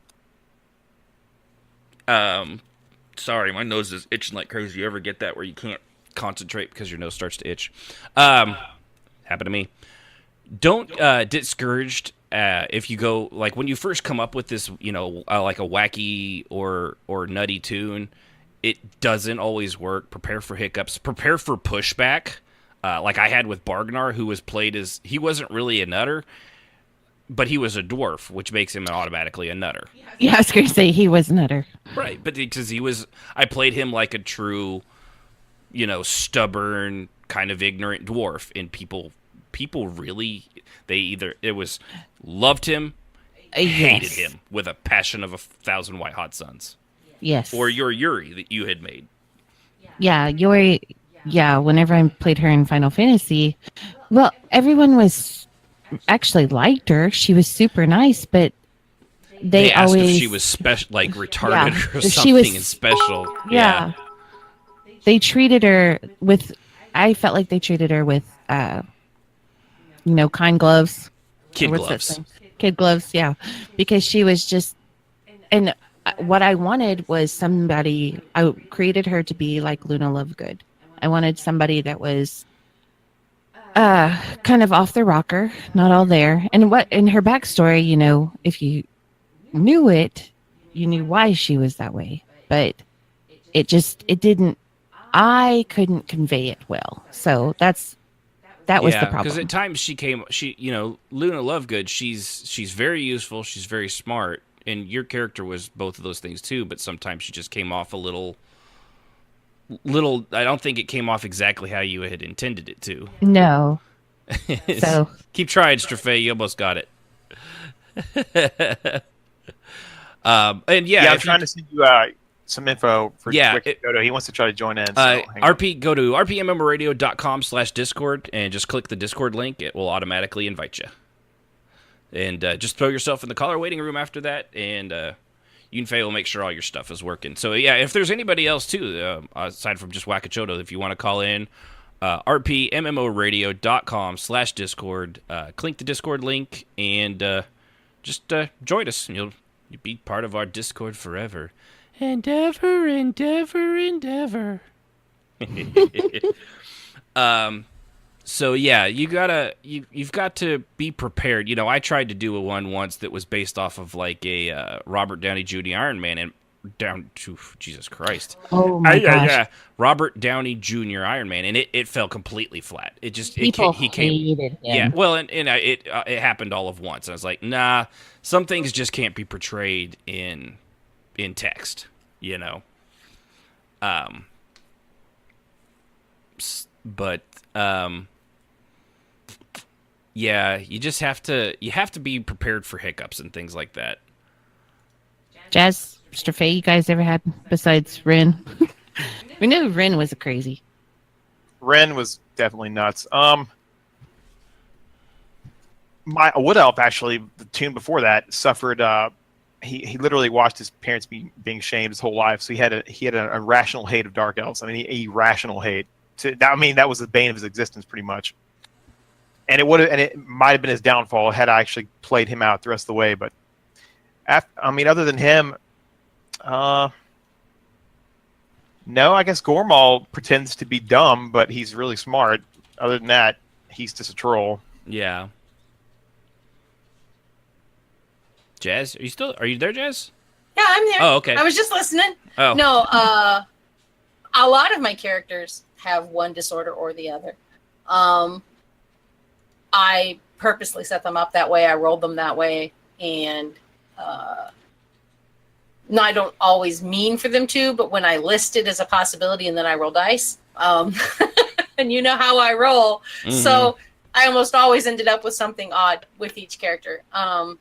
Speaker 1: Sorry, my nose is itching like crazy. You ever get that where you can't concentrate because your nose starts to itch? Happened to me. Don't get discouraged if you go, like, when you first come up with this, like a wacky or nutty tune. It doesn't always work. Prepare for hiccups. Prepare for pushback. Like I had with Bargnar, who was played as, he wasn't really a nutter, but he was a dwarf, which makes him automatically a nutter.
Speaker 6: Yeah, I was going to say he was a nutter.
Speaker 1: Right, but because I played him like a true, stubborn, kind of ignorant dwarf, and people really, loved him, hated him with a passion of 1,000 white hot suns.
Speaker 6: Yes.
Speaker 1: Or your Yuri that you had made.
Speaker 6: Yeah, Yuri. Yeah, whenever I played her in Final Fantasy, well, everyone actually liked her. She was super nice, but they
Speaker 1: asked
Speaker 6: always,
Speaker 1: if she was special, like retarded or something,
Speaker 6: she was,
Speaker 1: and special.
Speaker 6: Yeah. They treated her with, I felt like they treated her with, kind gloves.
Speaker 1: Kid gloves.
Speaker 6: Kid gloves, yeah. Because she was just, and what I wanted was somebody, I created her to be like Luna Lovegood. I wanted somebody that was kind of off the rocker, not all there. And what in her backstory, if you knew it, you knew why she was that way. But it didn't, I couldn't convey it well. So that was the problem.
Speaker 1: Because at times Luna Lovegood, she's very useful, she's very smart, and your character was both of those things too, but sometimes she just came off a little, I don't think it came off exactly how you had intended it to.
Speaker 6: No. So
Speaker 1: keep trying, Strafay, you almost got it. And
Speaker 5: I'm trying to send you some info for Wikigoto. He wants to try to join in. So
Speaker 1: go to rpmmoradio.com/discord and just click the Discord link. It will automatically invite you. And just throw yourself in the caller waiting room after that, and Yunfei will make sure all your stuff is working. So, yeah, if there's anybody else, too, aside from just Wakachoto, if you want to call in, rpmmoradio.com/discord, click the Discord link, and just join us, and you'll be part of our Discord forever. Endeavor, endeavor, endeavor. So yeah, you've got to be prepared. I tried to do one once that was based off of like a Robert Downey Jr. Iron Man, and Jesus Christ.
Speaker 6: Oh my gosh.
Speaker 1: Yeah. Robert Downey Jr. Iron Man, and it fell completely flat. It just
Speaker 6: People
Speaker 1: he came.
Speaker 6: hated him.
Speaker 1: Yeah, well, and it happened all of once. I was like, nah, some things just can't be portrayed in text, you know. But yeah, you just have to be prepared for hiccups and things like that.
Speaker 6: Jazz, Mr. Faye, you guys ever had besides Ren? We knew Ren was a crazy.
Speaker 5: Ren was definitely nuts. My Wood Elf, actually, the tune before that, suffered. He literally watched his parents being shamed his whole life, so he had an irrational hate of dark elves. I mean, irrational hate. That was the bane of his existence, pretty much. And it might have been his downfall had I actually played him out the rest of the way. But other than him, no, I guess Gormal pretends to be dumb, but he's really smart. Other than that, he's just a troll.
Speaker 1: Yeah. Jazz, are you there, Jazz?
Speaker 7: Yeah, I'm there.
Speaker 1: Oh, okay.
Speaker 7: I was just listening.
Speaker 1: Oh.
Speaker 7: No, a lot of my characters have one disorder or the other. I purposely set them up that way. I rolled them that way. And no, I don't always mean for them to, but when I list it as a possibility and then I roll dice, and you know how I roll. Mm-hmm. So I almost always ended up with something odd with each character. I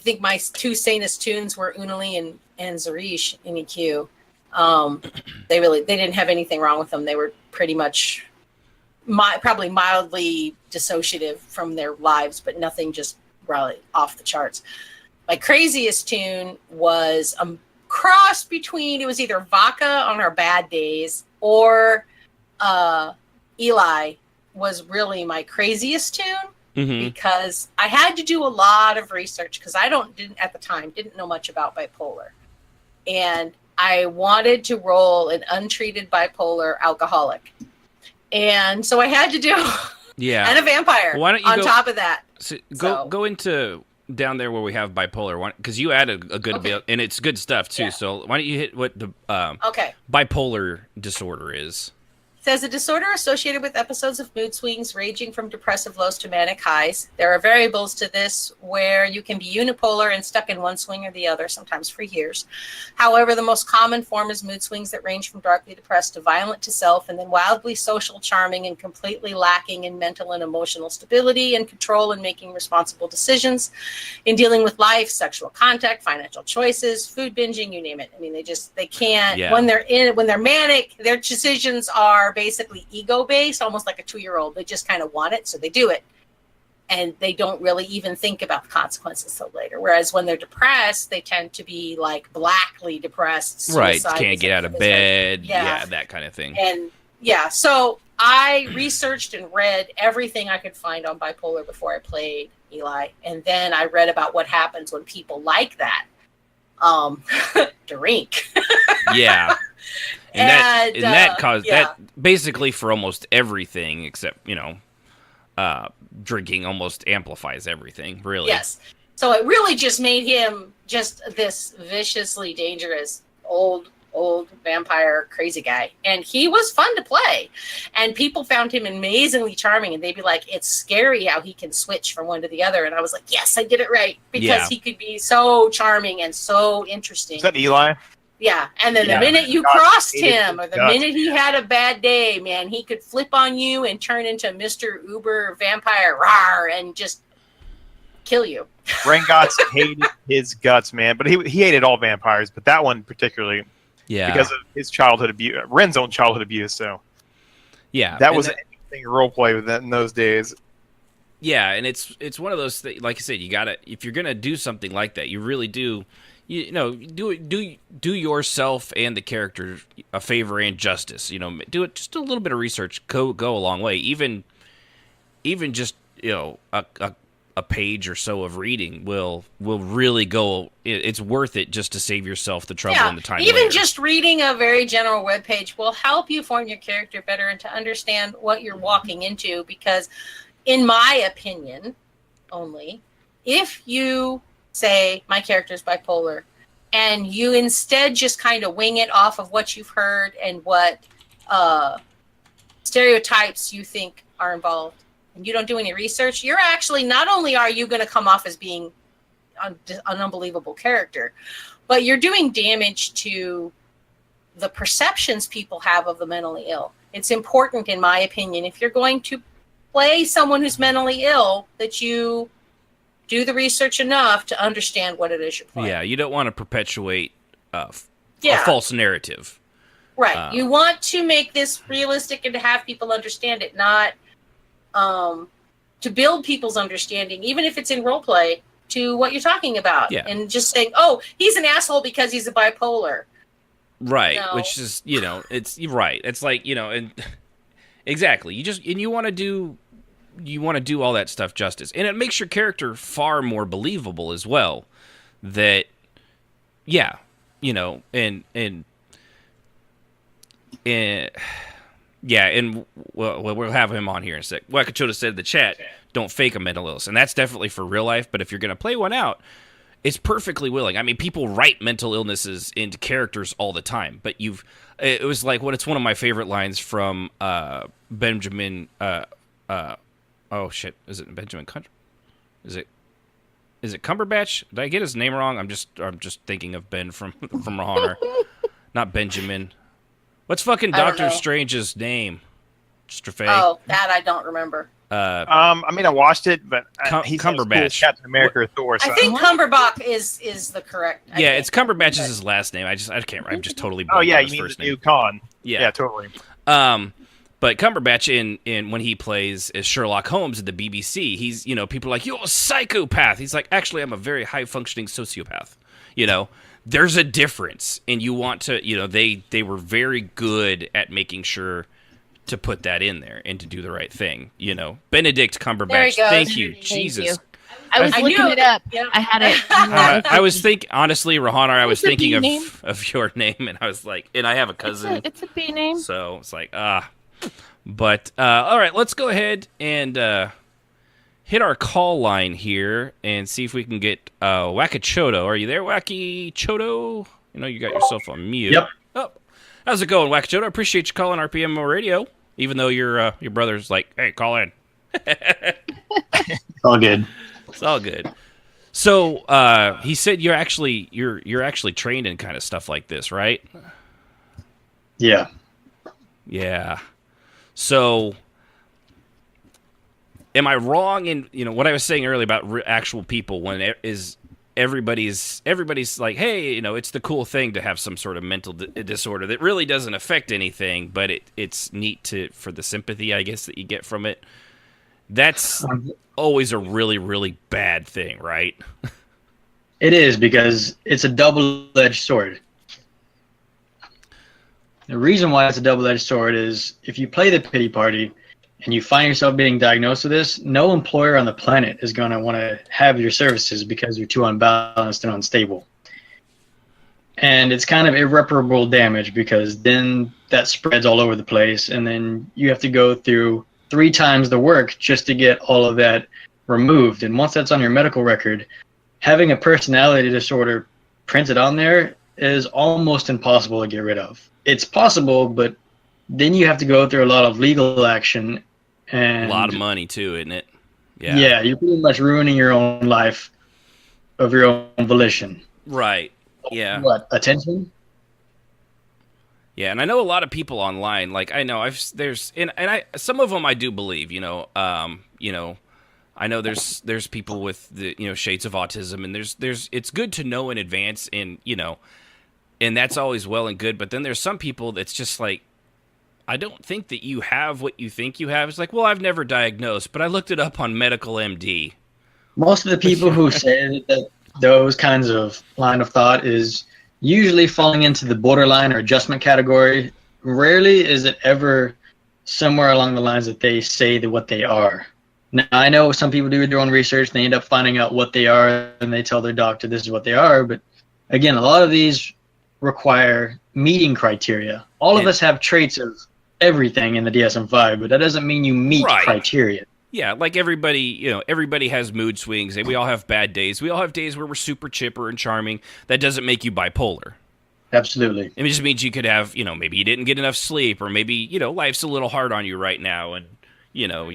Speaker 7: think my two sanest tunes were Unali and Zarish in EQ. They didn't have anything wrong with them. They were pretty much probably mildly dissociative from their lives, but nothing just really off the charts. My craziest tune was a cross between, it was either Vaca on her bad days or Eli was really my craziest tune. Mm-hmm. Because I had to do a lot of research because didn't know much about bipolar. And I wanted to roll an untreated bipolar alcoholic. And so I had to do and a vampire
Speaker 1: why don't you
Speaker 7: top of that.
Speaker 1: Go into down there where we have bipolar, because you added a good bit, and it's good stuff too. Yeah. So why don't you hit what the bipolar disorder is? It
Speaker 7: says a disorder associated with episodes of mood swings ranging from depressive lows to manic highs. There are variables to this where you can be unipolar and stuck in one swing or the other, sometimes for years. However, the most common form is mood swings that range from darkly depressed to violent to self, and then wildly social, charming, and completely lacking in mental and emotional stability and control in making responsible decisions, in dealing with life, sexual contact, financial choices, food binging, you name it. I mean, they can't, when they're manic, their decisions are basically ego-based, almost like a 2-year-old. They just kind of want it, so they do it. And they don't really even think about the consequences till later. Whereas when they're depressed, they tend to be like blackly depressed.
Speaker 1: Right, can't get out of bed, that kind of thing.
Speaker 7: And so I researched and read everything I could find on bipolar before I played Eli. And then I read about what happens when people like that drink.
Speaker 1: Yeah. And that caused that basically for almost everything except, drinking almost amplifies everything, really.
Speaker 7: Yes. So it really just made him just this viciously dangerous old vampire crazy guy. And he was fun to play. And people found him amazingly charming. And they'd be like, it's scary how he can switch from one to the other. And I was like, yes, I did it right. Because he could be so charming and so interesting.
Speaker 5: Is that Eli?
Speaker 7: Yeah, and then the minute you crossed him, or the minute he had a bad day, man, he could flip on you and turn into Mr. Uber Vampire, and just kill you.
Speaker 5: Rengots hated his guts, man. But he hated all vampires, but that one particularly, because of his childhood abuse, Ren's own childhood abuse. So, that was an interesting role play with that in those days.
Speaker 1: Yeah, and it's one of those things. Like I said, you gotta, if you're gonna do something like that, you really do. Do yourself and the character a favor and justice. Do it. Just a little bit of research go a long way. Even just a page or so of reading will really go. It's worth it just to save yourself the trouble and the time.
Speaker 7: Even
Speaker 1: later.
Speaker 7: Just reading a very general webpage will help you form your character better and to understand what you're walking into. Because, in my opinion, only if you say my character is bipolar, and you instead just kind of wing it off of what you've heard and what stereotypes you think are involved, and you don't do any research, you're actually, not only are you going to come off as being an unbelievable character, but you're doing damage to the perceptions people have of the mentally ill. It's important, in my opinion, if you're going to play someone who's mentally ill, that you do the research enough to understand what it is you're playing.
Speaker 1: Yeah, you don't want to perpetuate a
Speaker 7: Yeah.
Speaker 1: false narrative.
Speaker 7: Right. You want to make this realistic and to have people understand it, not to build people's understanding, even if it's in role play, to what you're talking about.
Speaker 1: Yeah.
Speaker 7: And just saying, oh, he's an asshole because he's a bipolar.
Speaker 1: Right,
Speaker 7: No.
Speaker 1: which is, it's right. It's like, and exactly. You want to do all that stuff justice. And it makes your character far more believable as well. That and we'll have him on here in a sec. Wakachoda said in the chat, don't fake a mental illness. And that's definitely for real life, but if you're going to play one out, it's perfectly willing. I mean, people write mental illnesses into characters all the time, but it was like, it's one of my favorite lines from Benjamin, oh shit, is it Benjamin Is it Cumberbatch? Did I get his name wrong? I'm just thinking of Ben from Honor. Not Benjamin. What's fucking Doctor Strange's name? Strafay.
Speaker 7: Oh, that I don't remember.
Speaker 5: I mean, I watched it, but he's
Speaker 1: Cumberbatch.
Speaker 5: Captain America or Thor. So
Speaker 7: I think Cumberbatch is the correct.
Speaker 1: It's Cumberbatch is his last name. I can't. I'm just totally.
Speaker 5: Oh yeah,
Speaker 1: on
Speaker 5: you
Speaker 1: his
Speaker 5: mean
Speaker 1: first
Speaker 5: the
Speaker 1: name.
Speaker 5: new Khan?
Speaker 1: Yeah,
Speaker 5: totally.
Speaker 1: But Cumberbatch in when he plays as Sherlock Holmes at the BBC, he's people are like, you're a psychopath. He's like, actually, I'm a very high functioning sociopath. There's a difference, and you want to they were very good at making sure to put that in there and to do the right thing. Benedict Cumberbatch. Thank you, Jesus.
Speaker 6: You. I was looking it up. Yeah. I had it.
Speaker 1: I was honestly, Rahana, I was thinking of your name, and I was like, and I have a cousin.
Speaker 6: It's a B name.
Speaker 1: So it's like, But, all right, let's go ahead and hit our call line here and see if we can get Wakachodo. Are you there, Wakachodo? You got yourself on mute.
Speaker 8: Yep.
Speaker 1: Oh, how's it going, Wakachodo? I appreciate you calling RPMO Radio, even though your brother's like, hey, call in.
Speaker 8: All good.
Speaker 1: It's all good. So he said you're actually trained in kind of stuff like this, right?
Speaker 8: Yeah.
Speaker 1: Yeah. So, am I wrong in what I was saying earlier about actual people when everybody's like, hey, it's the cool thing to have some sort of mental disorder that really doesn't affect anything, but it's neat for the sympathy, I guess, that you get from it. That's always a really, really bad thing, right?
Speaker 8: It is, because it's a double-edged sword. The reason why it's a double-edged sword is if you play the pity party and you find yourself being diagnosed with this, no employer on the planet is going to want to have your services because you're too unbalanced and unstable. And it's kind of irreparable damage, because then that spreads all over the place, and then you have to go through 3 times the work just to get all of that removed. And once that's on your medical record, having a personality disorder printed on there is almost impossible to get rid of. It's possible, but then you have to go through a lot of legal action. And
Speaker 1: a lot of money, too, isn't it? Yeah.
Speaker 8: Yeah, you're pretty much ruining your own life of your own volition.
Speaker 1: Right. Yeah.
Speaker 8: What, attention?
Speaker 1: Yeah, and I know a lot of people online. Like, I know some of them I do believe. I know there's people with the shades of autism, and there's it's good to know in advance, and and that's always well and good. But then there's some people that's just like, I don't think that you have what you think you have. It's like, well, I've never diagnosed, but I looked it up on Medical MD.
Speaker 8: Most of the people who say that those kinds of line of thought is usually falling into the borderline or adjustment category. Rarely is it ever somewhere along the lines that they say that what they are. Now, I know some people do their own research, they end up finding out what they are, and they tell their doctor this is what they are. But again, a lot of these require meeting criteria. All of us have traits of everything in the DSM-5, but that doesn't mean you meet criteria.
Speaker 1: Yeah, like everybody has mood swings. And we all have bad days. We all have days where we're super chipper and charming. That doesn't make you bipolar.
Speaker 8: Absolutely.
Speaker 1: It just means you could have, maybe you didn't get enough sleep, or maybe, life's a little hard on you right now, and,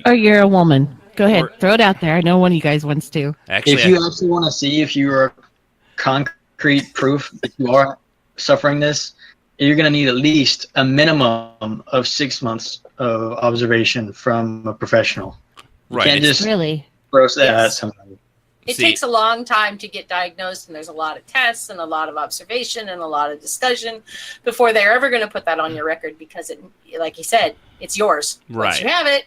Speaker 6: Or you're a woman. Go ahead,
Speaker 1: Or-
Speaker 6: throw it out there. I know one of you guys wants to.
Speaker 1: Actually,
Speaker 8: If you actually want to see if you are concrete proof that you are suffering this, you're going to need at least a minimum of 6 months of observation from a professional. You
Speaker 1: right.
Speaker 8: can't
Speaker 1: it's-
Speaker 8: just
Speaker 6: Really?
Speaker 8: throw that at
Speaker 7: Yes.
Speaker 8: somebody.
Speaker 7: It
Speaker 1: See-
Speaker 7: takes a long time to get diagnosed, and there's a lot of tests and a lot of observation and a lot of discussion before they're ever going to put that on your record, because it, like you said, it's yours. Once
Speaker 1: Right.
Speaker 7: you have it.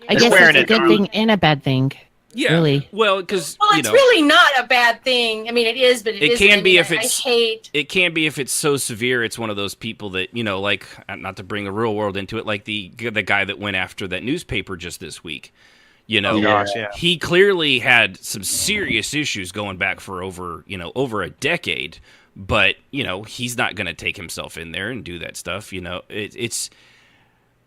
Speaker 6: I
Speaker 5: Just
Speaker 6: guess
Speaker 5: wearing
Speaker 6: it's a
Speaker 5: it
Speaker 6: good
Speaker 5: down.
Speaker 6: thing and a bad thing.
Speaker 1: yeah.
Speaker 6: Really?
Speaker 1: Well, because,
Speaker 7: Well, it's really not a bad thing. I mean, it is, but
Speaker 1: It
Speaker 7: isn't.
Speaker 1: can
Speaker 7: I
Speaker 1: be
Speaker 7: mean,
Speaker 1: if it's-
Speaker 7: I hate.
Speaker 1: it can be if it's so severe. It's one of those people that, like, not to bring the real world into it, like the guy that went after that newspaper just this week.
Speaker 5: Oh gosh, yeah.
Speaker 1: He clearly had some serious issues going back for over a decade, but, he's not going to take himself in there and do that stuff.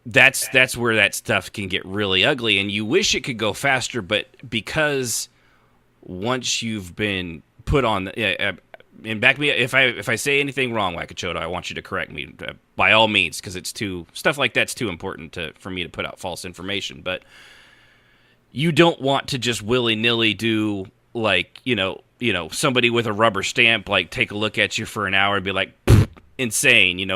Speaker 1: That's where that stuff can get really ugly, and you wish it could go faster, but because once you've been put on, and back me if I say anything wrong, Wakachoda, I want you to correct me by all means, because stuff like that's too important for me to put out false information. But you don't want to just willy-nilly do, like, somebody with a rubber stamp, like, take a look at you for an hour and be like, insane,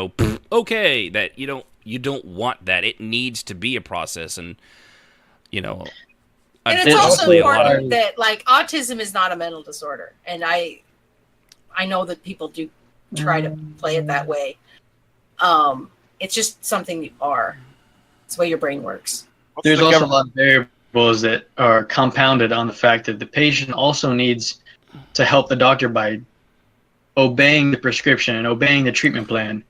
Speaker 1: okay, that you don't want that. It needs to be a process, and,
Speaker 7: And it's
Speaker 8: There's
Speaker 7: also
Speaker 8: also a lot
Speaker 7: important
Speaker 8: of-
Speaker 7: that, like, autism is not a mental disorder, and I know that people do try to play it that way. It's just something you are. It's the way your brain works.
Speaker 8: There's
Speaker 5: The
Speaker 8: also a
Speaker 5: government-
Speaker 8: lot of variables that are compounded on the fact that the patient also needs to help the doctor by obeying the prescription and obeying the treatment plan.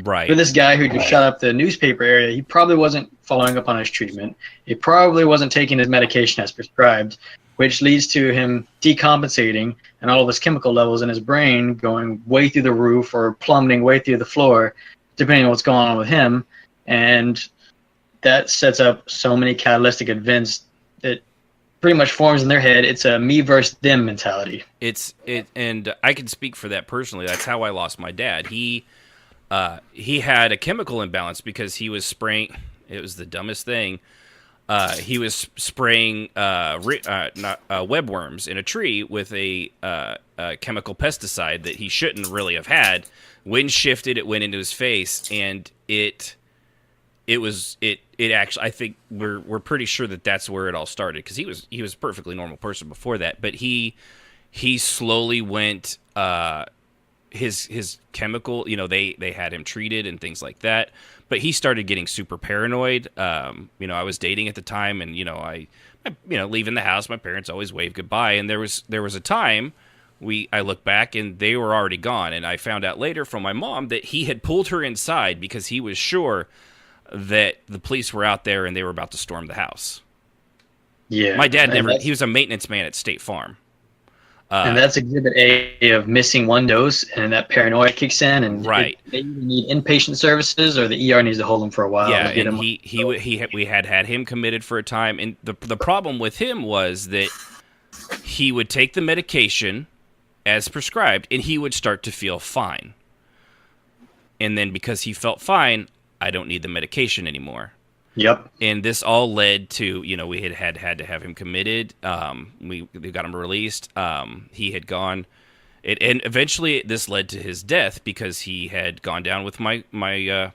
Speaker 1: right.
Speaker 8: For this guy who just shut up the newspaper area, he probably wasn't following up on his treatment. He probably wasn't taking his medication as prescribed, which leads to him decompensating and all of his chemical levels in his brain going way through the roof or plummeting way through the floor, depending on what's going on with him. And that sets up so many catalytic events that pretty much forms in their head. It's a me versus them mentality.
Speaker 1: And I can speak for that personally. That's how I lost my dad. He had a chemical imbalance because he was spraying. It was the dumbest thing. He was spraying webworms in a tree with a chemical pesticide that he shouldn't really have had. Wind shifted, it went into his face, and it actually, I think we're pretty sure that that's where it all started, because he was a perfectly normal person before that, but he slowly went his chemical, they had him treated and things like that, but he started getting super paranoid. I was dating at the time, and I leaving the house, my parents always wave goodbye, and there was a time I look back and they were already gone, and I found out later from my mom that he had pulled her inside because he was sure that the police were out there and they were about to storm the house.
Speaker 8: Yeah.
Speaker 1: My dad
Speaker 8: And
Speaker 1: he was a maintenance man at State Farm.
Speaker 8: and that's exhibit A of missing one dose, and that paranoia kicks in, and
Speaker 1: Right.
Speaker 8: they either need inpatient services or the ER needs to hold him for a while.
Speaker 1: Yeah,
Speaker 8: to get
Speaker 1: and
Speaker 8: him.
Speaker 1: we had him committed for a time, and the problem with him was that he would take the medication as prescribed, and he would start to feel fine. And then because he felt fine, I don't need the medication anymore.
Speaker 8: Yep.
Speaker 1: And this all led to, we had to have him committed. We got him released. He had gone, and eventually this led to his death because he had gone down with my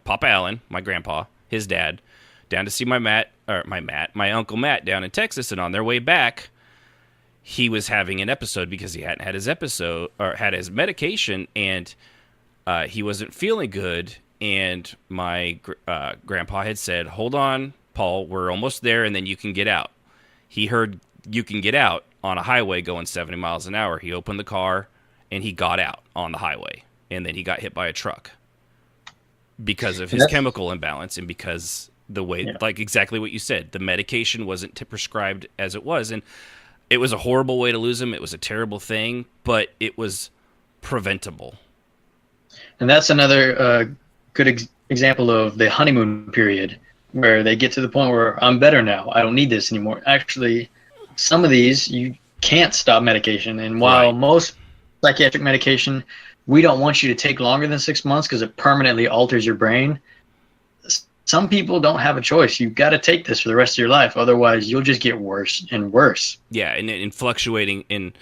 Speaker 1: Papa Allen, my grandpa, his dad, down to see my Uncle Matt down in Texas. And on their way back, he was having an episode because he hadn't had his episode or had his medication, and he wasn't feeling good. And my grandpa had said, "Hold on, Paul, we're almost there, and then you can get out." He heard "you can get out" on a highway going 70 miles an hour. He opened the car, and he got out on the highway, and then he got hit by a truck because of his chemical imbalance and because the way, like exactly what you said, the medication wasn't prescribed as it was, and it was a horrible way to lose him. It was a terrible thing, but it was preventable.
Speaker 8: And that's another good example of the honeymoon period. where they get to the point where I'm better now. I don't need this anymore. Actually, some of these you can't stop medication. And while most psychiatric medication, we don't want you to take longer than 6 months because it permanently alters your brain. Some people don't have a choice. You've got to take this for the rest of your life. Otherwise, you'll just get worse and worse.
Speaker 1: Yeah, and fluctuating in.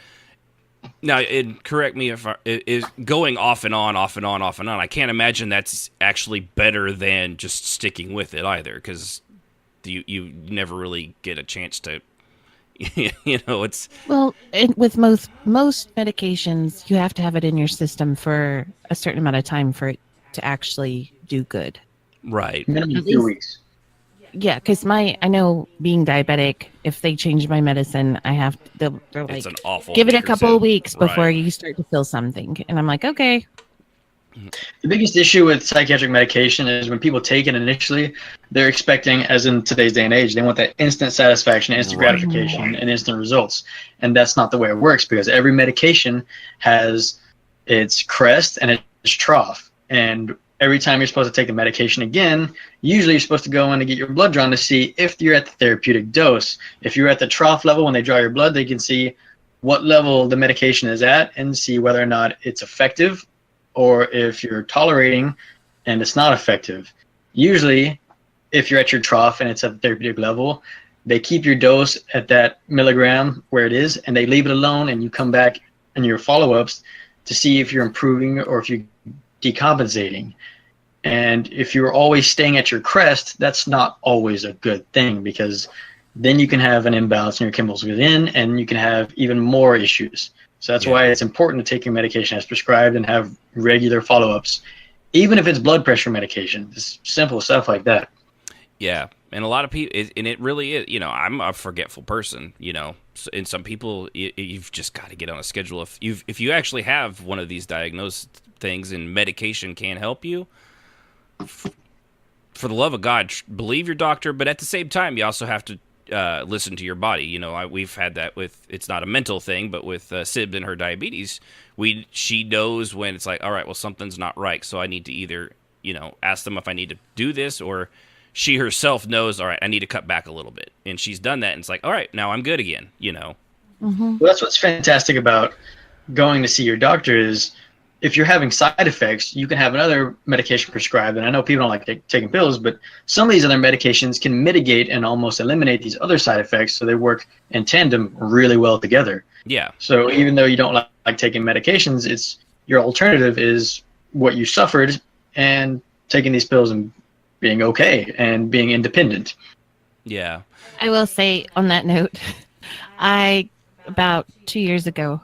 Speaker 1: Now, correct me if is going off and on, off and on, off and on. I can't imagine that's actually better than just sticking with it either, because you never really get a chance to. It's
Speaker 6: with most medications, you have to have it in your system for a certain amount of time for it to actually do good.
Speaker 1: Right.
Speaker 8: Minimum 2 weeks.
Speaker 6: Yeah, because I know being diabetic, if they change my medicine, they're like,
Speaker 1: it's an awful
Speaker 6: give it a couple of weeks
Speaker 1: Right.
Speaker 6: before you start to feel something. And I'm like, okay.
Speaker 8: The biggest issue with psychiatric medication is when people take it initially, they're expecting, as in today's day and age, they want that instant satisfaction, instant gratification, and instant results. And that's not the way it works, because every medication has its crest and its trough. And every time you're supposed to take the medication again, usually you're supposed to go in to get your blood drawn to see if you're at the therapeutic dose. If you're at the trough level, when they draw your blood, they can see what level the medication is at and see whether or not it's effective, or if you're tolerating and it's not effective. Usually, if you're at your trough and it's at the therapeutic level, they keep your dose at that milligram where it is, and they leave it alone, and you come back in your follow-ups to see if you're improving or if you're decompensating. And if you're always staying at your crest, that's not always a good thing, because then you can have an imbalance in your chemicals within, and you can have even more issues. So that's why it's important to take your medication as prescribed and have regular follow-ups, even if it's blood pressure medication. Just simple stuff like that.
Speaker 1: Yeah, and a lot of people, and it really is, I'm a forgetful person, and some people, you've just got to get on a schedule. If you actually have one of these diagnosed things and medication can help you, for the love of God, believe your doctor, but at the same time, you also have to listen to your body. We've had that with, it's not a mental thing, but with Sib and her diabetes, she knows when it's like, all right, well, something's not right, so I need to either, ask them if I need to do this, or she herself knows, all right, I need to cut back a little bit, and she's done that, and it's like, all right, now I'm good again.
Speaker 6: Mm-hmm.
Speaker 8: Well, that's what's fantastic about going to see your doctor is, if you're having side effects, you can have another medication prescribed. And I know people don't like taking pills, but some of these other medications can mitigate and almost eliminate these other side effects, so they work in tandem really well together.
Speaker 1: Yeah.
Speaker 8: So even though you don't like taking medications, it's your alternative is what you suffered and taking these pills and being okay and being independent.
Speaker 1: Yeah.
Speaker 6: I will say on that note, about 2 years ago,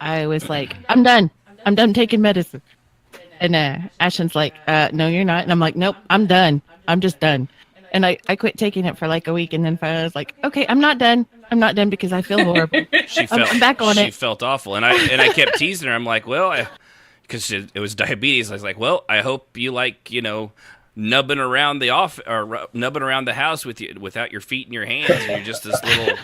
Speaker 6: I was like, I'm done taking medicine. And Ashton's like, no, you're not. And I'm like, nope, I'm done. I'm just done. And I quit taking it for like a week. And then finally I was like, okay, I'm not done because I feel horrible. I'm back on it.
Speaker 1: She felt awful. And I kept teasing her. I'm like, well, because it was diabetes. I was like, well, I hope you like, nubbing around the nubbing around the house without your feet in your hands. And you're just this little,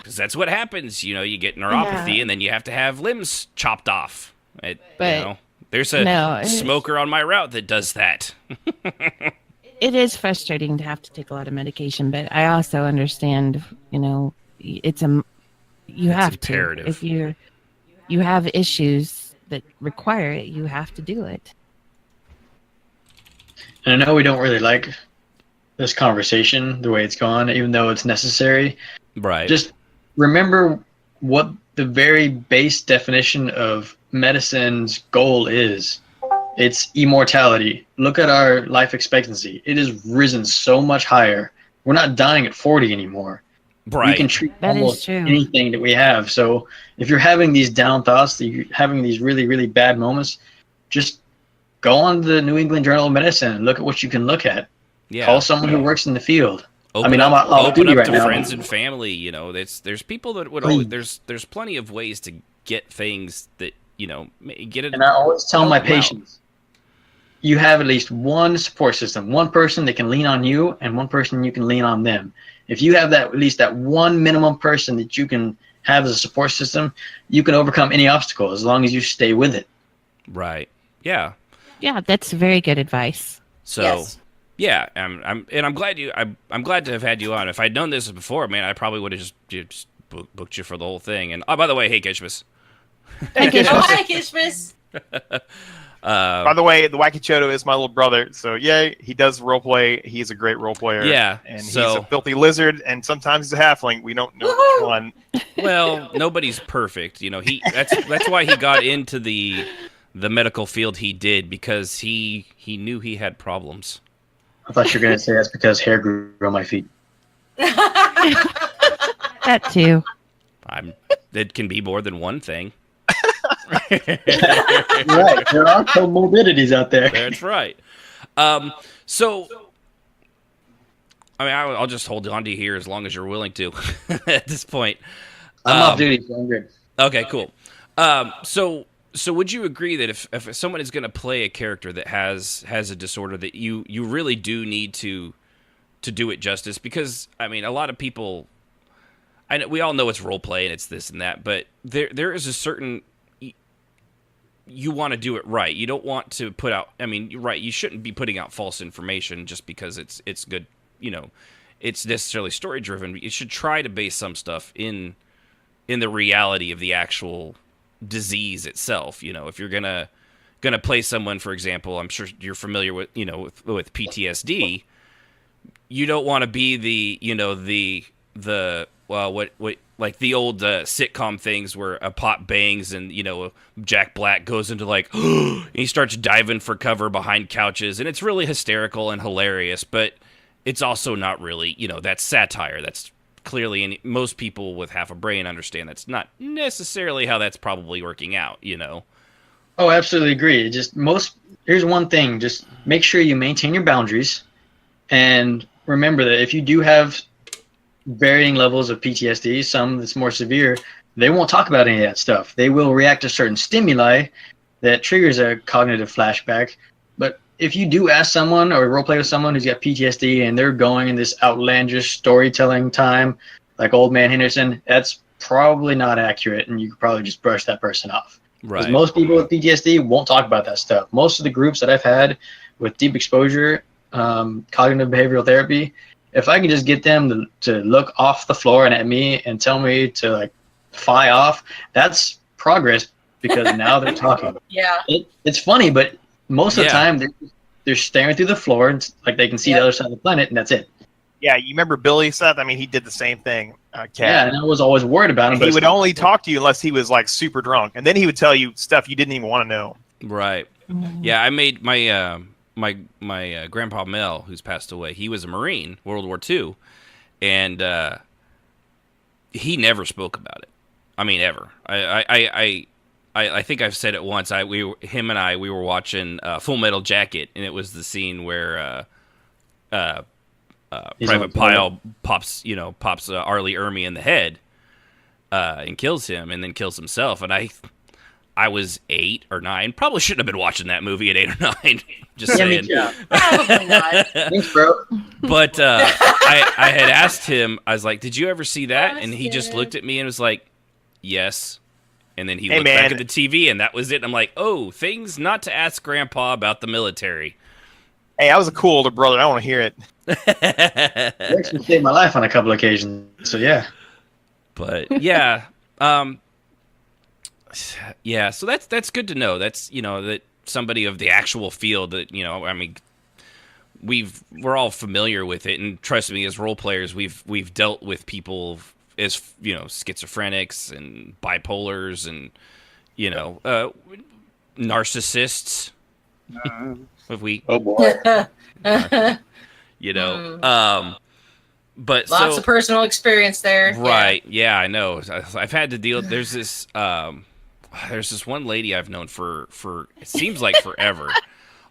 Speaker 1: because that's what happens. You get neuropathy, and then you have to have limbs chopped off. There's a smoker on my route that does that.
Speaker 6: It is frustrating to have to take a lot of medication, but I also understand, it's imperative. If you have issues that require it, you have to do it.
Speaker 8: And I know we don't really like this conversation the way it's gone, even though it's necessary.
Speaker 1: Right.
Speaker 8: Just remember what the very base definition of medicine's goal is. It's immortality. Look at our life expectancy. It has risen so much higher. We're not dying at 40 anymore.
Speaker 1: Right.
Speaker 8: We can treat almost anything that we have. So if you're having these down thoughts, that you're having these really, really bad moments, just go on to the New England Journal of Medicine and look at what you can look at.
Speaker 1: Yeah.
Speaker 8: Call someone who works in the field.
Speaker 1: Open
Speaker 8: I'm
Speaker 1: up
Speaker 8: right
Speaker 1: to
Speaker 8: now.
Speaker 1: friends and family. There's people that would there's plenty of ways to get things that get it.
Speaker 8: And I always tell my patients, you have at least one support system, one person that can lean on you, and one person you can lean on them. If you have at least that one minimum person that you can have as a support system, you can overcome any obstacle as long as you stay with it.
Speaker 1: Right. Yeah.
Speaker 6: Yeah, that's very good advice.
Speaker 1: So.
Speaker 7: Yes.
Speaker 1: Yeah, I'm glad I'm glad to have had you on. If I'd known this before, man, I probably would have just booked you for the whole thing. And by the way, hey, Kishmas.
Speaker 6: Thank you.
Speaker 7: Oh, hi, Kishmas.
Speaker 5: By the way, the Wacky Chodo is my little brother, so yay, he does roleplay. He's a great role player.
Speaker 1: Yeah,
Speaker 5: and he's a filthy lizard, and sometimes he's a halfling. We don't know which one.
Speaker 1: Well, nobody's perfect, you know. That's why he got into the medical field he did, because he knew he had problems.
Speaker 8: I thought you were going to say that's because hair grew on my feet.
Speaker 6: That too.
Speaker 1: It can be more than one thing.
Speaker 8: Right, there are comorbidities out there.
Speaker 1: That's right. So, I mean, I'll just hold on to you here as long as you're willing to. At this point,
Speaker 8: I'm off duty, so I'm good.
Speaker 1: Okay, cool. So would you agree that if someone is going to play a character that has a disorder, that you really do need to do it justice? Because I mean, a lot of people, I know, we all know it's role play and it's this and that, but there is a certain, you want to do it right. You don't want to put out, I mean, you're right, you shouldn't be putting out false information just because it's good, you know, it's necessarily story driven. You should try to base some stuff in the reality of the actual disease itself. You know, if you're gonna play someone, for example, I'm sure you're familiar with, you know, with PTSD, you don't want to be the well, what like the old sitcom things where a pot bangs and, you know, Jack Black goes into like and he starts diving for cover behind couches, and it's really hysterical and hilarious, but it's also not really, you know, that's satire. That's clearly, and most people with half a brain understand that's not necessarily how that's probably working out, you know.
Speaker 8: Oh, absolutely agree. Here's one thing, just make sure you maintain your boundaries, and remember that if you do have varying levels of PTSD, some that's more severe, they won't talk about any of that stuff. They will react to certain stimuli that triggers a cognitive flashback. But if you do ask someone or roleplay with someone who's got PTSD and they're going in this outlandish storytelling time, like Old Man Henderson, that's probably not accurate, and you could probably just brush that person off.
Speaker 1: Right.
Speaker 8: Because most people with PTSD won't talk about that stuff. Most of the groups that I've had with deep exposure, cognitive behavioral therapy, if I can just get them to look off the floor and at me and tell me to like fly off, that's progress, because now they're talking.
Speaker 7: Yeah.
Speaker 8: It's funny, but most of the time they're staring through the floor and like they can see the other side of the planet, and that's it.
Speaker 5: Yeah, you remember Billy, Seth? I mean, he did the same thing. Cat.
Speaker 8: Yeah, and I was always worried about him.
Speaker 5: He would only talk to you unless he was like super drunk, and then he would tell you stuff you didn't even want to know.
Speaker 1: Right. Yeah, I made my my grandpa Mel, who's passed away. He was a Marine, World War II, and he never spoke about it. I mean, ever. I think I've said it once. We were watching Full Metal Jacket, and it was the scene where Private Pyle pops R. Lee Ermey in the head and kills him, and then kills himself. And I was 8 or 9. Probably shouldn't have been watching that movie at 8 or 9. Just saying.
Speaker 8: Yeah.
Speaker 7: Probably not.
Speaker 8: Thanks, bro.
Speaker 1: But I had asked him, I was like, did you ever see that? And he just looked at me and was like, yes. And then he looked back at the TV, and that was it. And I'm like, oh, things not to ask Grandpa about the military.
Speaker 5: Hey, I was a cool older brother. I want to hear it.
Speaker 8: You actually saved my life on a couple occasions, so yeah.
Speaker 1: But yeah, yeah. So that's good to know. That's, you know, that somebody of the actual field that, you know, I mean, we're all familiar with it, and trust me, as role players, we've dealt with people as, you know, schizophrenics and bipolars and, you know, narcissists. If we,
Speaker 8: oh boy,
Speaker 1: you know, but
Speaker 7: lots of personal experience there.
Speaker 1: Right? Yeah, I know. I've had to deal. There's this one lady I've known for it seems like forever.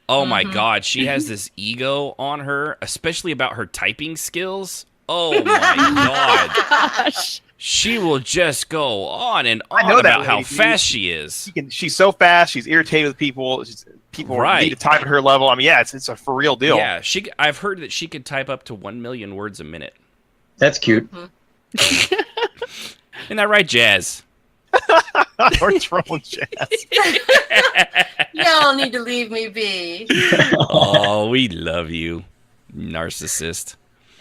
Speaker 1: Oh my God, she has this ego on her, especially about her typing skills. Oh my God.
Speaker 6: Gosh.
Speaker 1: She will just go on and on about how fast she is.
Speaker 5: She's so fast. She's irritated with people. People need to type at her level. I mean, yeah, it's a for real deal.
Speaker 1: Yeah, I've heard that she could type up to 1 million words a minute.
Speaker 8: That's cute.
Speaker 1: Isn't that right, Jazz?
Speaker 5: What's wrong with Jazz?
Speaker 7: Y'all need to leave me be.
Speaker 1: Oh, we love you. Narcissist.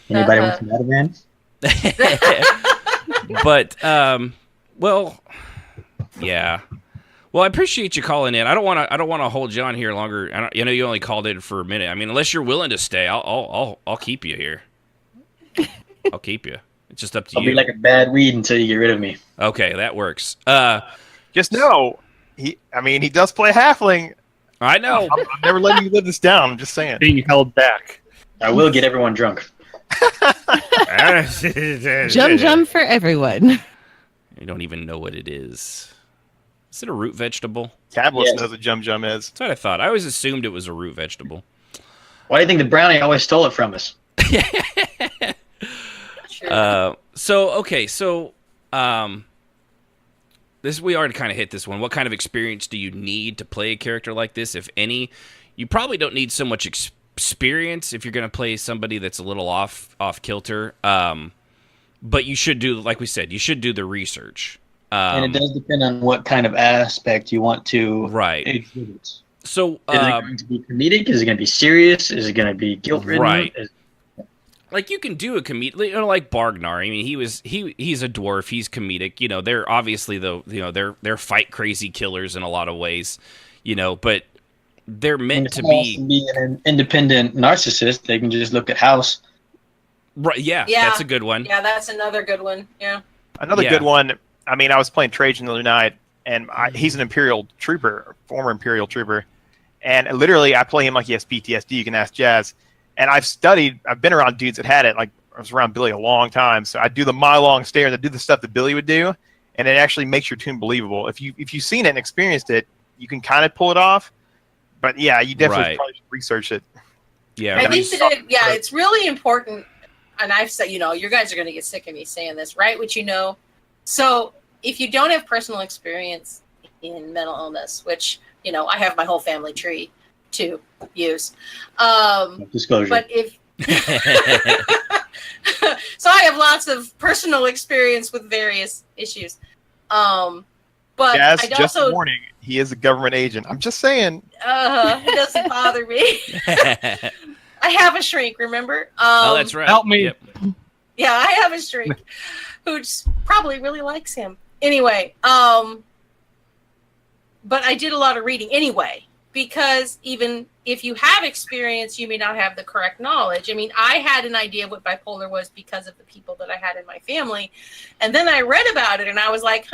Speaker 8: Anybody want some Metaman?
Speaker 1: But well, yeah. Well, I appreciate you calling in. I don't want to hold you on here longer. You know, you only called in for a minute. I mean, unless you're willing to stay, I'll keep you here. I'll keep you. It's just up to you.
Speaker 8: I'll be like a bad weed until you get rid of me.
Speaker 1: Okay, that works.
Speaker 5: Just know, he does play halfling.
Speaker 1: I know.
Speaker 5: I'm never letting you live this down. I'm just saying.
Speaker 9: Being held back.
Speaker 8: I will get everyone drunk.
Speaker 6: Jum for everyone.
Speaker 1: You don't even know what it is. Is it a root vegetable?
Speaker 5: Tablet
Speaker 8: Yes.
Speaker 5: knows what Jum Jum is.
Speaker 1: That's what I thought. I always assumed it was a root vegetable.
Speaker 8: Why do you think the brownie always stole it from us?
Speaker 7: Sure.
Speaker 1: This we already kind of hit this one. What kind of experience do you need to play a character like this, if any? You probably don't need so much experience if you're going to play somebody that's a little off kilter. But you should do, like we said, you should do the research.
Speaker 8: And it does depend on what kind of aspect you want to
Speaker 1: Right.
Speaker 8: exhibit.
Speaker 1: So
Speaker 8: Is it going to be comedic? Is it going to be serious? Is it going to be guilt-ridden?
Speaker 1: Right. Like you can do a comedic, you know, like Bargnar. I mean, he's a dwarf. He's comedic. You know, they're obviously they're fight crazy killers in a lot of ways. You know, but they're meant to be
Speaker 8: an independent narcissist. They can just look at House.
Speaker 1: Right? Yeah, that's a good one.
Speaker 7: Yeah, that's another good one. Yeah.
Speaker 5: Another good one. I mean, I was playing Trajan the other night, and he's an Imperial trooper, former Imperial trooper, and literally I play him like he has PTSD. You can ask Jazz. And I've been around dudes that had it. Like, I was around Billy a long time, so I do the mile-long stare and I do the stuff that Billy would do, and it actually makes your tune believable. If you've seen it and experienced it, you can kind of pull it off. But yeah, you definitely probably should research it.
Speaker 1: Yeah,
Speaker 7: I think that it's really important. And I've said, you guys are going to get sick of me saying this, right? Which So if you don't have personal experience in mental illness, which I have my whole family tree to use.
Speaker 8: Disclosure.
Speaker 7: But if so, I have lots of personal experience with various issues. But
Speaker 5: Jazz,
Speaker 7: I'd
Speaker 5: just
Speaker 7: also
Speaker 5: a warning, he is a government agent. I'm just saying.
Speaker 7: it doesn't bother me. I have a shrink, remember?
Speaker 1: Oh, that's right.
Speaker 9: Help me.
Speaker 1: Yep.
Speaker 7: Yeah, I have a shrink who probably really likes him. Anyway, but I did a lot of reading anyway, because even if you have experience, you may not have the correct knowledge. I mean, I had an idea of what bipolar was because of the people that I had in my family. And then I read about it and I was like,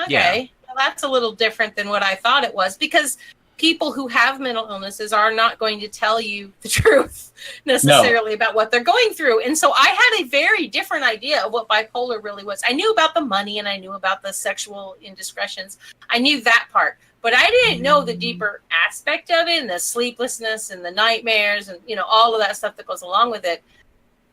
Speaker 7: okay, well, that's a little different than what I thought it was, because people who have mental illnesses are not going to tell you the truth necessarily about what they're going through. And so I had a very different idea of what bipolar really was. I knew about the money and I knew about the sexual indiscretions. I knew that part, but I didn't know the deeper aspect of it, and the sleeplessness and the nightmares and, all of that stuff that goes along with it.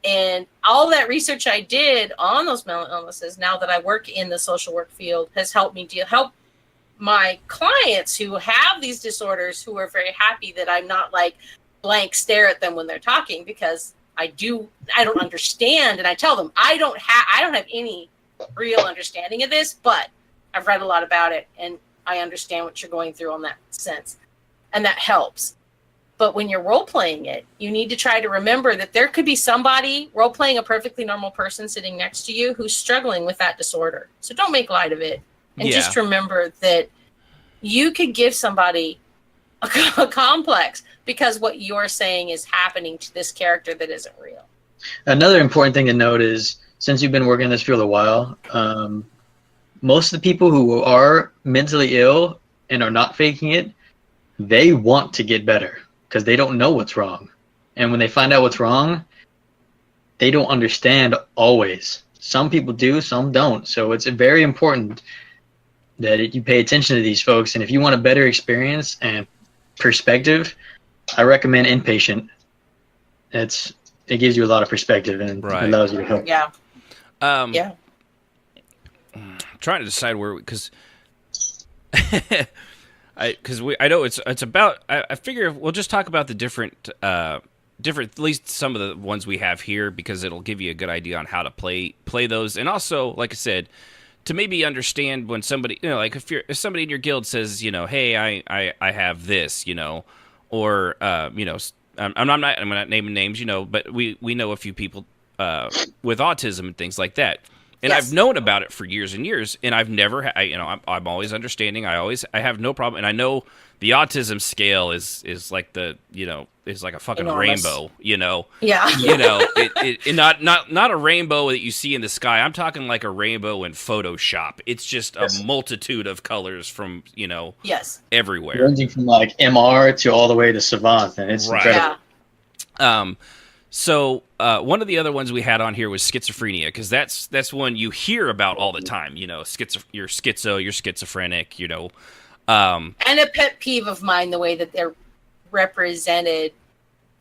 Speaker 7: And all that research I did on those mental illnesses, now that I work in the social work field, has helped me help my clients who have these disorders, who are very happy that I'm not like blank stare at them when they're talking, because I don't understand. And I tell them, I don't have any real understanding of this, but I've read a lot about it and I understand what you're going through on that sense. And that helps. But when you're role playing it, you need to try to remember that there could be somebody role playing a perfectly normal person sitting next to you who's struggling with that disorder. So don't make light of it. And just remember that you could give somebody a complex because what you're saying is happening to this character that isn't real.
Speaker 8: Another important thing to note is, since you've been working in this field a while, most of the people who are mentally ill and are not faking it, they want to get better because they don't know what's wrong. And when they find out what's wrong, they don't understand always. Some people do, some don't. So it's very important that you pay attention to these folks. And if you want a better experience and perspective, I recommend Inpatient. It gives you a lot of perspective and allows you to help.
Speaker 7: Yeah.
Speaker 1: I'm trying to decide where, because I know it's about. I figure we'll just talk about the different, at least some of the ones we have here, because it'll give you a good idea on how to play those, and also, like I said, to maybe understand when somebody, like if somebody in your guild says, hey, I have this, or I'm not naming names, you know, but we know a few people with autism and things like that. And
Speaker 7: Yes.
Speaker 1: I've known about it for years and years, and I've never, I'm always understanding. I have no problem, and I know the autism scale is like is like a fucking
Speaker 7: Enormous.
Speaker 1: rainbow, you know.
Speaker 7: Yeah.
Speaker 1: You know, it not a rainbow that you see in the sky. I'm talking like a rainbow in Photoshop. It's just a multitude of colors from
Speaker 7: Yes.
Speaker 1: everywhere.
Speaker 8: Ranging from like MR to all the way to Savant, and it's
Speaker 1: Right.
Speaker 8: incredible.
Speaker 7: Yeah.
Speaker 1: So one of the other ones we had on here was schizophrenia, because that's one you hear about all the time. You know, you're schizophrenic. You know,
Speaker 7: And a pet peeve of mine, the way that they're represented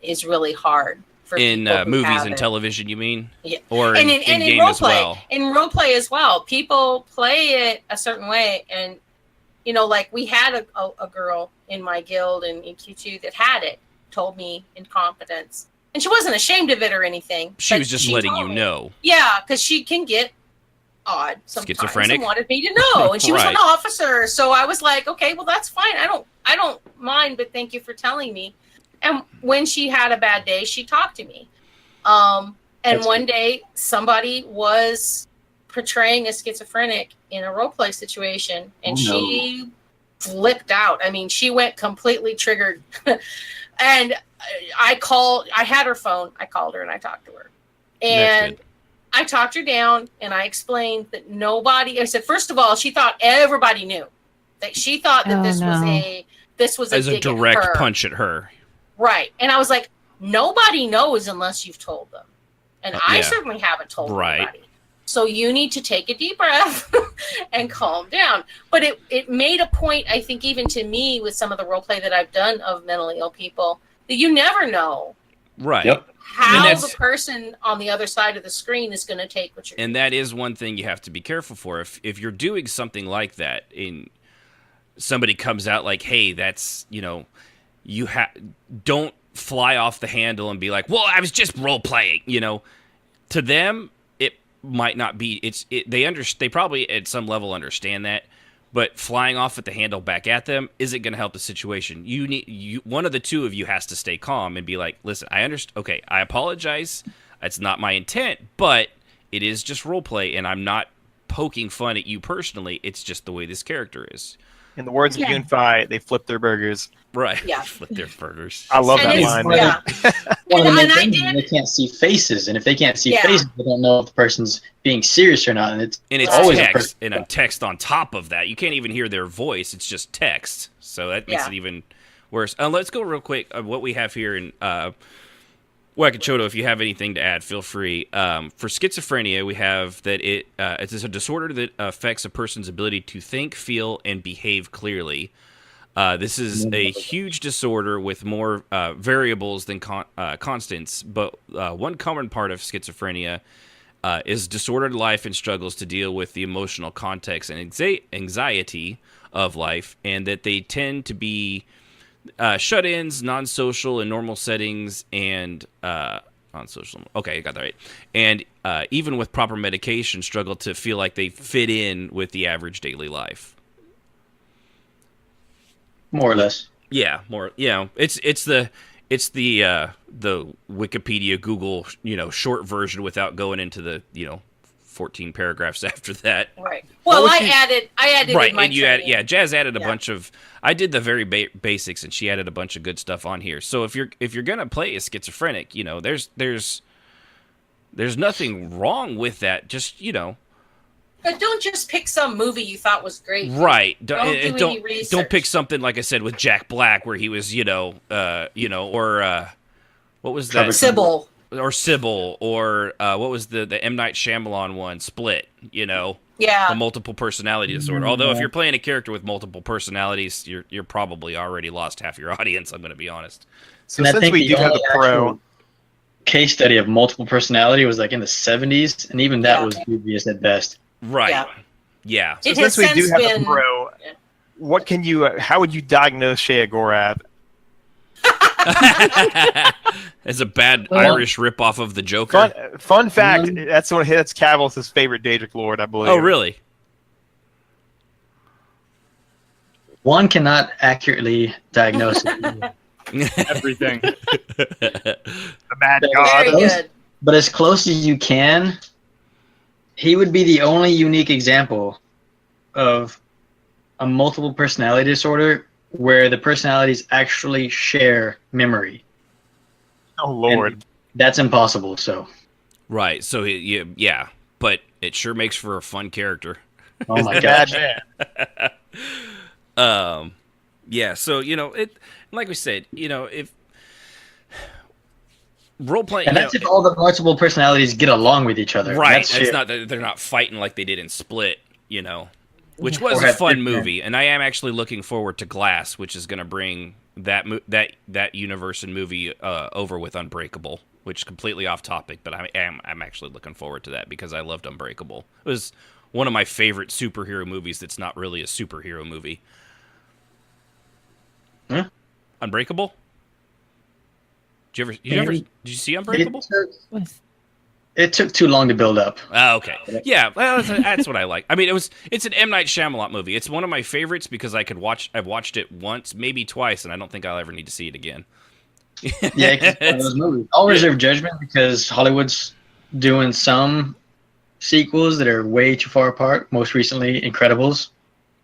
Speaker 7: is really hard for
Speaker 1: in
Speaker 7: people who
Speaker 1: movies
Speaker 7: have
Speaker 1: and
Speaker 7: it.
Speaker 1: television, you mean?
Speaker 7: Yeah.
Speaker 1: Or
Speaker 7: And
Speaker 1: in
Speaker 7: in
Speaker 1: game
Speaker 7: role
Speaker 1: as
Speaker 7: play,
Speaker 1: well.
Speaker 7: in role play as well, people play it a certain way, and like we had a girl in my guild in Q2 that had it, told me in confidence, and she wasn't ashamed of it or anything.
Speaker 1: She
Speaker 7: but
Speaker 1: was just letting
Speaker 7: told
Speaker 1: you
Speaker 7: me.
Speaker 1: know.
Speaker 7: Yeah, because she can get odd sometimes
Speaker 1: Schizophrenic?
Speaker 7: and wanted me to know, and she was
Speaker 1: Right.
Speaker 7: an officer, so I was like, okay, well that's fine. I don't mind, but thank you for telling me. And when she had a bad day, she talked to me. And
Speaker 8: That's
Speaker 7: one day somebody was portraying a schizophrenic in a roleplay situation, and she flipped out. I mean, she went completely triggered. And I had her phone. I called her and I talked to her. And
Speaker 1: good.
Speaker 7: I talked her down and I explained that I said, first of all, she thought everybody knew. That she thought that
Speaker 6: Oh,
Speaker 7: this was
Speaker 6: no.
Speaker 1: As a
Speaker 7: dig at
Speaker 1: direct
Speaker 7: her.
Speaker 1: punch at her.
Speaker 7: Right. And I was like, nobody knows unless you've told them. And I
Speaker 1: Yeah.
Speaker 7: certainly haven't told
Speaker 1: Right.
Speaker 7: anybody. So you need to take a deep breath and calm down. But it made a point, I think, even to me with some of the role play that I've done of mentally ill people, that you never know
Speaker 1: Right.
Speaker 8: Yep.
Speaker 7: how
Speaker 1: And
Speaker 7: the person on the other side of the screen is going to take what you're
Speaker 1: And that is one thing you have to be careful for. If you're doing something like that, and somebody comes out like, "Hey, that's don't fly off the handle and be like, well, I was just role playing." To them, it might not be. They probably at some level understand that, but flying off at the handle back at them isn't going to help the situation. One of the two of you has to stay calm and be like, "Listen, I understand. Okay, I apologize. It's not my intent, but it is just role play, and I'm not poking fun at you personally. It's just the way this character is."
Speaker 5: In the words of Unify, they flip their burgers.
Speaker 1: Right.
Speaker 7: Yeah.
Speaker 1: Flip their burgers.
Speaker 5: I love
Speaker 7: And
Speaker 5: that
Speaker 7: it's-
Speaker 5: line.
Speaker 7: yeah.
Speaker 8: One of the main
Speaker 7: And I
Speaker 8: things is
Speaker 7: did-
Speaker 8: they can't see faces, and if they can't see
Speaker 7: Yeah.
Speaker 8: faces, they don't know if the person's being serious or not. And it's
Speaker 1: And it's
Speaker 8: always a
Speaker 1: text, and a text on top of that. You can't even hear their voice. It's just text. So that makes
Speaker 7: Yeah.
Speaker 1: it even worse. Let's go real quick. What we have here in Wakachoto, if you have anything to add, feel free. For schizophrenia, we have that it's a disorder that affects a person's ability to think, feel, and behave clearly. This is a huge disorder with more variables than constants, but one common part of schizophrenia is disordered life and struggles to deal with the emotional context and anxiety of life, and that they tend to be shut-ins, non-social in normal settings, and non-social. Okay, I got that right. And even with proper medication, struggle to feel like they fit in with the average daily life.
Speaker 8: more or less.
Speaker 1: Yeah, more. It's the Wikipedia, Google, short version without going into the 14 paragraphs after that.
Speaker 7: Right. Well,
Speaker 5: would
Speaker 7: I
Speaker 5: you-
Speaker 7: added
Speaker 1: Right,
Speaker 7: in my
Speaker 1: and
Speaker 7: training.
Speaker 1: Jazz added a
Speaker 7: Yeah.
Speaker 1: bunch of. I did the very basics, and she added a bunch of good stuff on here. So if you're gonna play a schizophrenic, there's nothing wrong with that. Just
Speaker 7: But don't just pick some movie you thought was great.
Speaker 1: right.
Speaker 7: Don't do any
Speaker 1: Don't
Speaker 7: research.
Speaker 1: pick something like I said with Jack Black, where he was or what was that?
Speaker 7: Sybil.
Speaker 1: Or Sybil, or what was the M. Night Shyamalan one, Split, the
Speaker 7: Yeah.
Speaker 1: multiple personality disorder. Although if you're playing a character with multiple personalities, you're probably already lost half your audience, I'm going to be honest.
Speaker 5: So
Speaker 8: And I
Speaker 5: since
Speaker 8: think
Speaker 5: we do have
Speaker 8: only
Speaker 5: the pro,
Speaker 8: actual case study of multiple personality was like in the 70s, and even that
Speaker 7: Yeah.
Speaker 8: was dubious at best.
Speaker 1: Right.
Speaker 7: Yeah.
Speaker 1: Yeah.
Speaker 5: so
Speaker 7: It has
Speaker 5: since we do
Speaker 7: since
Speaker 5: have
Speaker 7: been-
Speaker 5: the pro,
Speaker 7: Yeah.
Speaker 5: what can you? How would you diagnose Shea Gorath?
Speaker 1: As a bad
Speaker 6: Well-
Speaker 1: Irish ripoff of the Joker.
Speaker 5: Fun fact:
Speaker 8: Mm.
Speaker 5: that's Cavill's favorite Daedric Lord, I believe.
Speaker 1: Oh, really?
Speaker 8: One cannot accurately diagnose it.
Speaker 9: everything.
Speaker 5: The Mad
Speaker 8: Very
Speaker 5: God.
Speaker 7: Very good.
Speaker 8: But as close as you can, he would be the only unique example of a multiple personality disorder where the personalities actually share memory.
Speaker 5: Oh Lord.
Speaker 8: And that's impossible. So,
Speaker 1: Right. So yeah, but it sure makes for a fun character.
Speaker 8: oh my
Speaker 5: Bad
Speaker 8: gosh.
Speaker 5: man.
Speaker 1: Yeah. So it, like we said, if role playing,
Speaker 8: And that's if all the multiple personalities get along with each other.
Speaker 1: right?
Speaker 8: That's
Speaker 1: It's
Speaker 8: shit.
Speaker 1: not that they're not fighting like they did in Split, which was
Speaker 8: Or
Speaker 1: a
Speaker 8: have
Speaker 1: fun
Speaker 8: different-
Speaker 1: movie, and I am actually looking forward to Glass, which is going to bring that universe and movie over with Unbreakable, which is completely off topic, but I'm actually looking forward to that because I loved Unbreakable. It was one of my favorite superhero movies that's not really a superhero movie.
Speaker 8: Huh?
Speaker 1: Unbreakable? Did you see Unbreakable?
Speaker 8: It took too long to build up.
Speaker 1: Oh, okay. Yeah, well, that's what I like. I mean, it's an M. Night Shyamalan movie. It's one of my favorites because I've watched it once, maybe twice, and I don't think I'll ever need to see it again.
Speaker 8: Yeah, 'cause it's one of those movies. I'll reserve judgment because Hollywood's doing some sequels that are way too far apart. Most recently, Incredibles.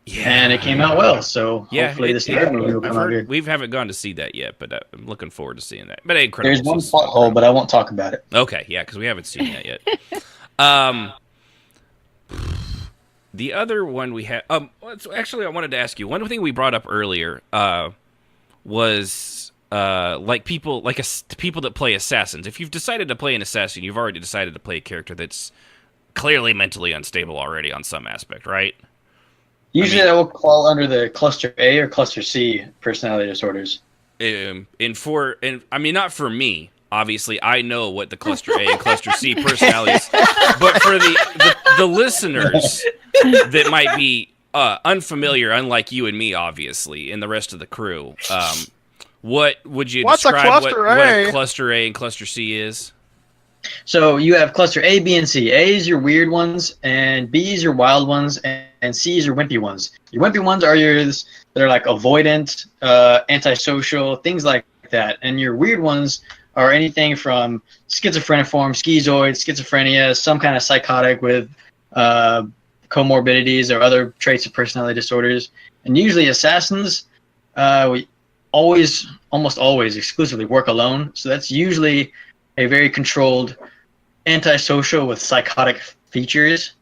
Speaker 1: Yeah.
Speaker 8: And it came out well, so hopefully this third movie will
Speaker 1: I've
Speaker 8: come out
Speaker 1: heard,
Speaker 8: good.
Speaker 1: we haven't gone to see that yet, but I'm looking forward to seeing that. But Incredibles.
Speaker 8: There's one
Speaker 1: is
Speaker 8: plot hole, but I won't talk about it.
Speaker 1: Okay, yeah, because we haven't seen that yet. The other one we had. Actually, I wanted to ask you one thing we brought up earlier. Was people people that play assassins. If you've decided to play an assassin, you've already decided to play a character that's clearly mentally unstable already on some aspect, right?
Speaker 8: Usually that will fall under the cluster A or cluster C personality disorders.
Speaker 1: Not for me. Obviously, I know what the cluster A and cluster C personalities, but for the listeners that might be unfamiliar, unlike you and me, obviously, and the rest of the crew, what would you describe what a cluster A and cluster C is?
Speaker 8: So you have cluster A, B, and C. A is your weird ones, and B is your wild ones, and C is your wimpy ones. Your wimpy ones are yours that are like avoidant, antisocial, things like that. And your weird ones are anything from schizophreniform, schizoid, schizophrenia, some kind of psychotic with comorbidities or other traits of personality disorders. And usually assassins, we almost always exclusively work alone. So that's usually a very controlled antisocial with psychotic features,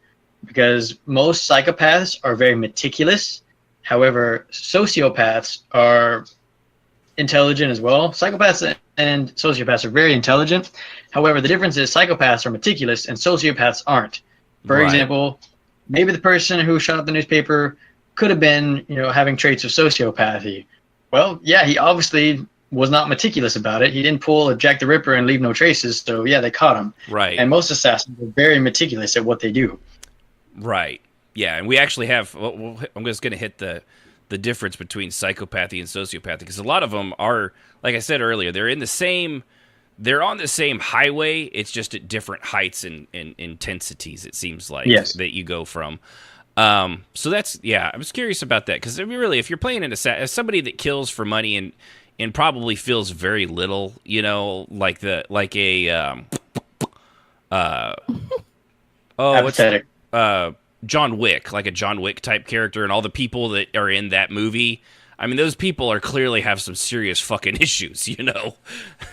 Speaker 8: because most psychopaths are very meticulous. However, sociopaths are intelligent as well. Psychopaths and sociopaths are very intelligent. However, the difference is psychopaths are meticulous and sociopaths aren't. For example, maybe the person who shot up the newspaper could have been, having traits of sociopathy. Well, yeah, he obviously was not meticulous about it. He didn't pull a Jack the Ripper and leave no traces, so yeah, they caught him.
Speaker 1: Right.
Speaker 8: And most assassins are very meticulous at what they do.
Speaker 1: Right. Yeah, and we actually have. I'm just going to hit the difference between psychopathy and sociopathy, because a lot of them are, like I said earlier, they're on the same highway. It's just at different heights and intensities. It seems like that you go from. So that's I was curious about that, because really, if you're playing as somebody that kills for money and probably feels very little, John Wick, like a John Wick type character, and all the people that are in that movie. I mean, those people clearly have some serious fucking issues,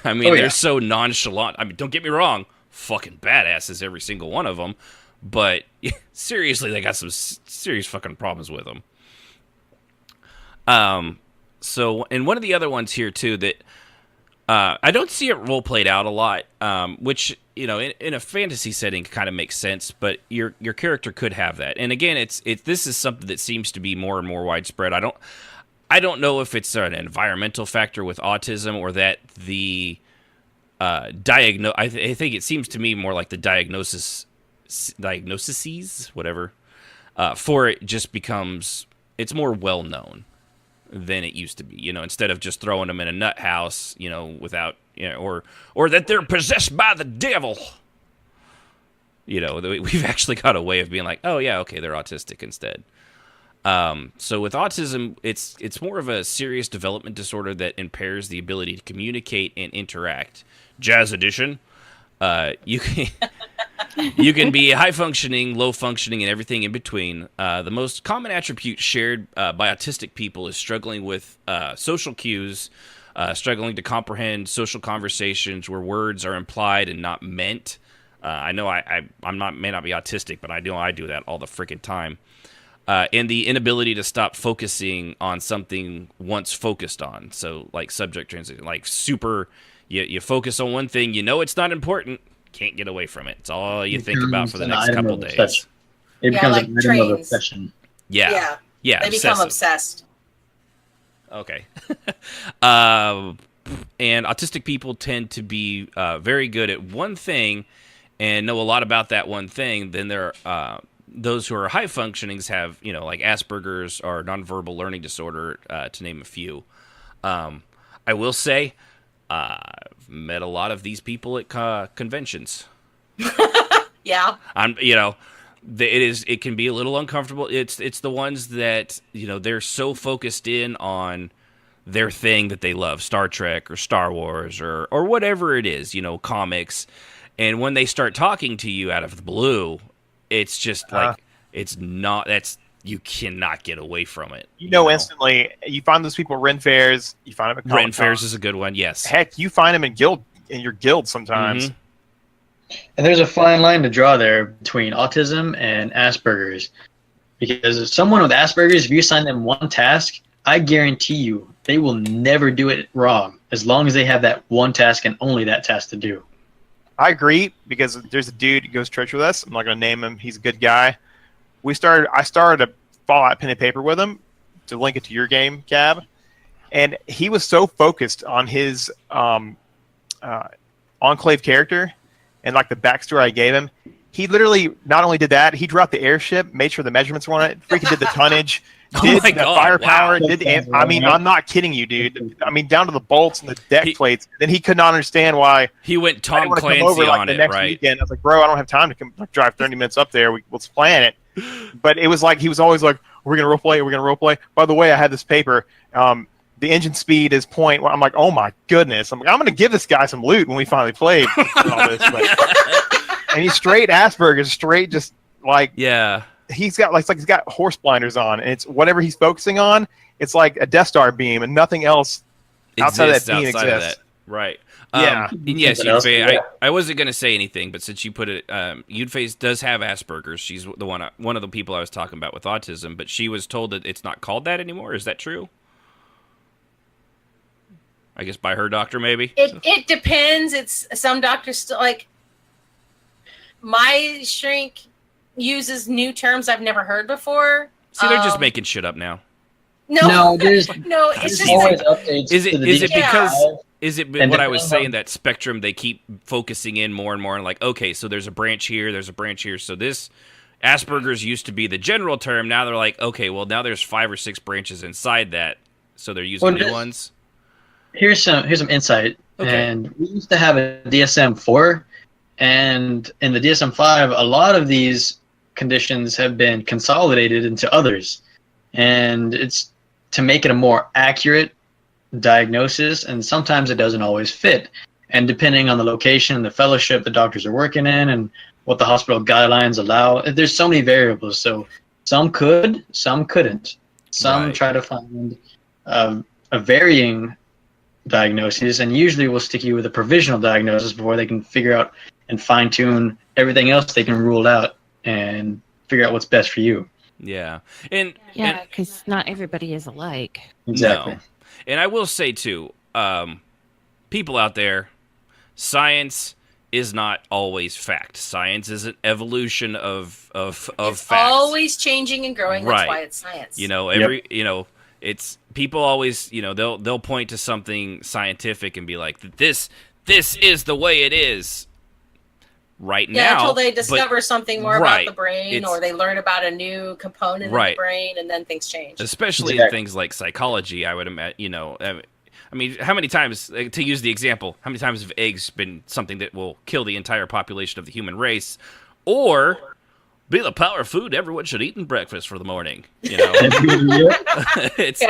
Speaker 1: I mean, they're so nonchalant. I mean, don't get me wrong, fucking badasses, every single one of them. But seriously, they got some serious fucking problems with them. So, and one of the other ones here too that I don't see it role played out a lot, which in a fantasy setting kind of makes sense, but your character could have that. And again, this is something that seems to be more and more widespread. I don't know if it's an environmental factor with autism, or that the I think it seems to me more like the diagnoses, whatever, for it just becomes, it's more well known than it used to be, instead of just throwing them in a nut house, without, or that they're possessed by the devil. We've actually got a way of being like, oh yeah, okay, they're autistic instead. So with autism, it's more of a serious development disorder that impairs the ability to communicate and interact. Jazz edition. You can you can be high functioning, low functioning, and everything in between. The most common attribute shared by autistic people is struggling with social cues, struggling to comprehend social conversations where words are implied and not meant. I know may not be autistic, but I know I do that all the freaking time. And the inability to stop focusing on something once focused on. So like subject transition, like super, you focus on one thing, you know it's not important, can't get away from it. It's all you think about for the next couple days.
Speaker 8: It becomes
Speaker 7: like
Speaker 8: an item of
Speaker 7: trains.
Speaker 8: obsession.
Speaker 1: Yeah.
Speaker 7: They become obsessed.
Speaker 1: Okay. And autistic people tend to be very good at one thing and know a lot about that one thing. Then there are those who are high functionings have, like Asperger's or nonverbal learning disorder, to name a few. I will say, I've met a lot of these people at conventions.
Speaker 7: Yeah.
Speaker 1: It can be a little uncomfortable. It's the ones that, they're so focused in on their thing that they love, Star Trek or Star Wars or whatever it is, comics. And when they start talking to you out of the blue, it's just like, you cannot get away from it.
Speaker 5: Instantly. You find those people at Ren fairs. You find them at Comic-Con.
Speaker 1: Ren fairs is a good one, yes.
Speaker 5: Heck, you find them in your guild sometimes.
Speaker 1: Mm-hmm.
Speaker 8: And there's a fine line to draw there between autism and Asperger's. Because someone with Asperger's, if you assign them one task, I guarantee you they will never do it wrong as long as they have that one task and only that task to do.
Speaker 5: I agree, because there's a dude who goes to church with us. I'm not going to name him. He's a good guy. I started a Fallout pen and paper with him to link it to your game, Cab. And he was so focused on his Enclave character and like the backstory I gave him. He literally not only did that, he drew out the airship, made sure the measurements were on it, freaking did the tonnage, did the firepower, I'm not kidding you, dude. I mean, down to the bolts and the deck plates. Then he could not understand why
Speaker 1: he went Tom Clancy
Speaker 5: come over,
Speaker 1: on
Speaker 5: the
Speaker 1: it,
Speaker 5: next
Speaker 1: right?
Speaker 5: Weekend. I was like, bro, I don't have time to drive 30 minutes up there. Let's plan it. But it was like he was always like, "We're gonna roleplay. We're gonna roleplay." By the way, I had this paper. The engine speed is point. I'm like, oh my goodness. I'm gonna give this guy some loot when we finally played. All this, and he's straight Asperger's, straight just like he's got he's got horse blinders on, and it's whatever he's focusing on. It's like a Death Star beam, and nothing else outside of that beam exists.
Speaker 1: Right.
Speaker 5: Yeah.
Speaker 1: And yes, Yudface, I wasn't going to say anything, but since you put it, Yudface does have Asperger's. She's the one of the people I was talking about with autism, but she was told that it's not called that anymore. Is that true? I guess by her doctor, maybe?
Speaker 7: It depends. It's some doctors still, like, my shrink uses new terms I've never heard before.
Speaker 1: See, they're just making shit up now.
Speaker 7: No,
Speaker 8: there's
Speaker 7: it's just
Speaker 8: always
Speaker 7: like,
Speaker 8: updates.
Speaker 1: Is it because... Is it
Speaker 8: And
Speaker 1: what I was saying, that spectrum, they keep focusing in more and more, and like, okay, so there's a branch here, there's a branch here. So this Asperger's used to be the general term. Now they're like, okay, well, now there's 5 or 6 branches inside that. So they're using new ones.
Speaker 8: Here's some insight.
Speaker 1: Okay.
Speaker 8: And we used to have a DSM-4, and in the DSM-5, a lot of these conditions have been consolidated into others. And it's to make it a more accurate diagnosis, and sometimes it doesn't always fit, and depending on the location, the fellowship the doctors are working in, and what the hospital guidelines allow, there's so many variables. So some could, some couldn't. Some try to find a varying diagnosis, and usually will stick you with a provisional diagnosis before they can figure out and fine-tune everything else they can rule out and figure out what's best for you.
Speaker 6: Because not everybody is alike.
Speaker 8: Exactly.
Speaker 1: No. And I will say, too, people out there, science is not always fact. Science is an evolution of
Speaker 7: it's
Speaker 1: facts.
Speaker 7: always changing and growing. That's why it's science.
Speaker 1: It's people always, they'll point to something scientific and be like, this is the way it is right now.
Speaker 7: Until they discover something more about the brain, or they learn about a new component of the brain, and then things change.
Speaker 1: Especially in things like psychology, I would imagine, I mean, how many times, to use the example, how many times have eggs been something that will kill the entire population of the human race? Or be the power of food everyone should eat in breakfast for the morning. You know, it's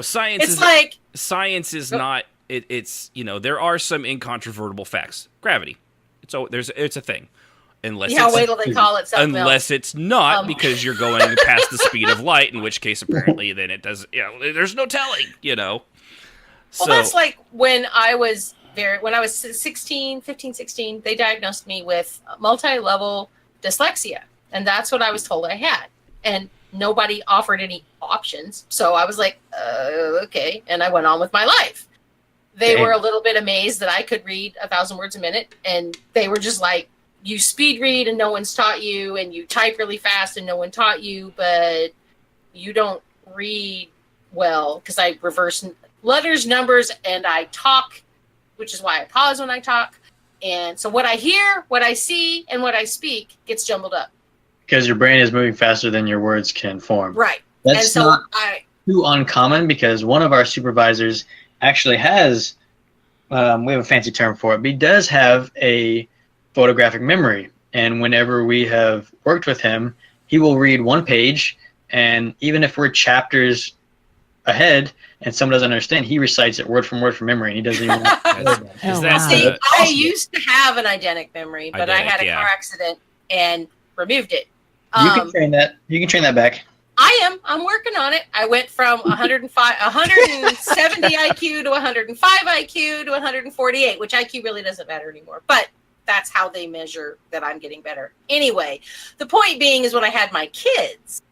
Speaker 1: science.
Speaker 7: It's like
Speaker 1: science is not. It's there are some incontrovertible facts. Gravity. It's a thing. Unless
Speaker 7: wait till they call it something
Speaker 1: unless
Speaker 7: else.
Speaker 1: it's not because you're going past the speed of light, in which case apparently then it does. There's no telling.
Speaker 7: Well, that's like when I was 16, they diagnosed me with multi-level dyslexia. And that's what I was told I had. And nobody offered any options. So I was like, okay. And I went on with my life. They were a little bit amazed that I could read 1,000 words a minute. And they were just like, you speed read and no one's taught you. And you type really fast and no one taught you. But you don't read well because I reverse letters, numbers, and I talk, which is why I pause when I talk. And so what I hear, what I see, and what I speak gets jumbled up.
Speaker 8: Because your brain is moving faster than your words can form.
Speaker 7: Right.
Speaker 8: That's
Speaker 7: and so
Speaker 8: not too uncommon because one of our supervisors actually has, we have a fancy term for it, but he does have a photographic memory. And whenever we have worked with him, he will read one page, and even if we're chapters ahead and someone doesn't understand, he recites it word from memory, and he doesn't even
Speaker 7: See, I used to have an eidetic memory, but I had a car accident and removed it.
Speaker 8: You can train that. You can train that back.
Speaker 7: I'm working on it. I went from 170 IQ to 105 IQ to 148, which IQ really doesn't matter anymore. But that's how they measure that I'm getting better. Anyway, the point being is when I had my kids,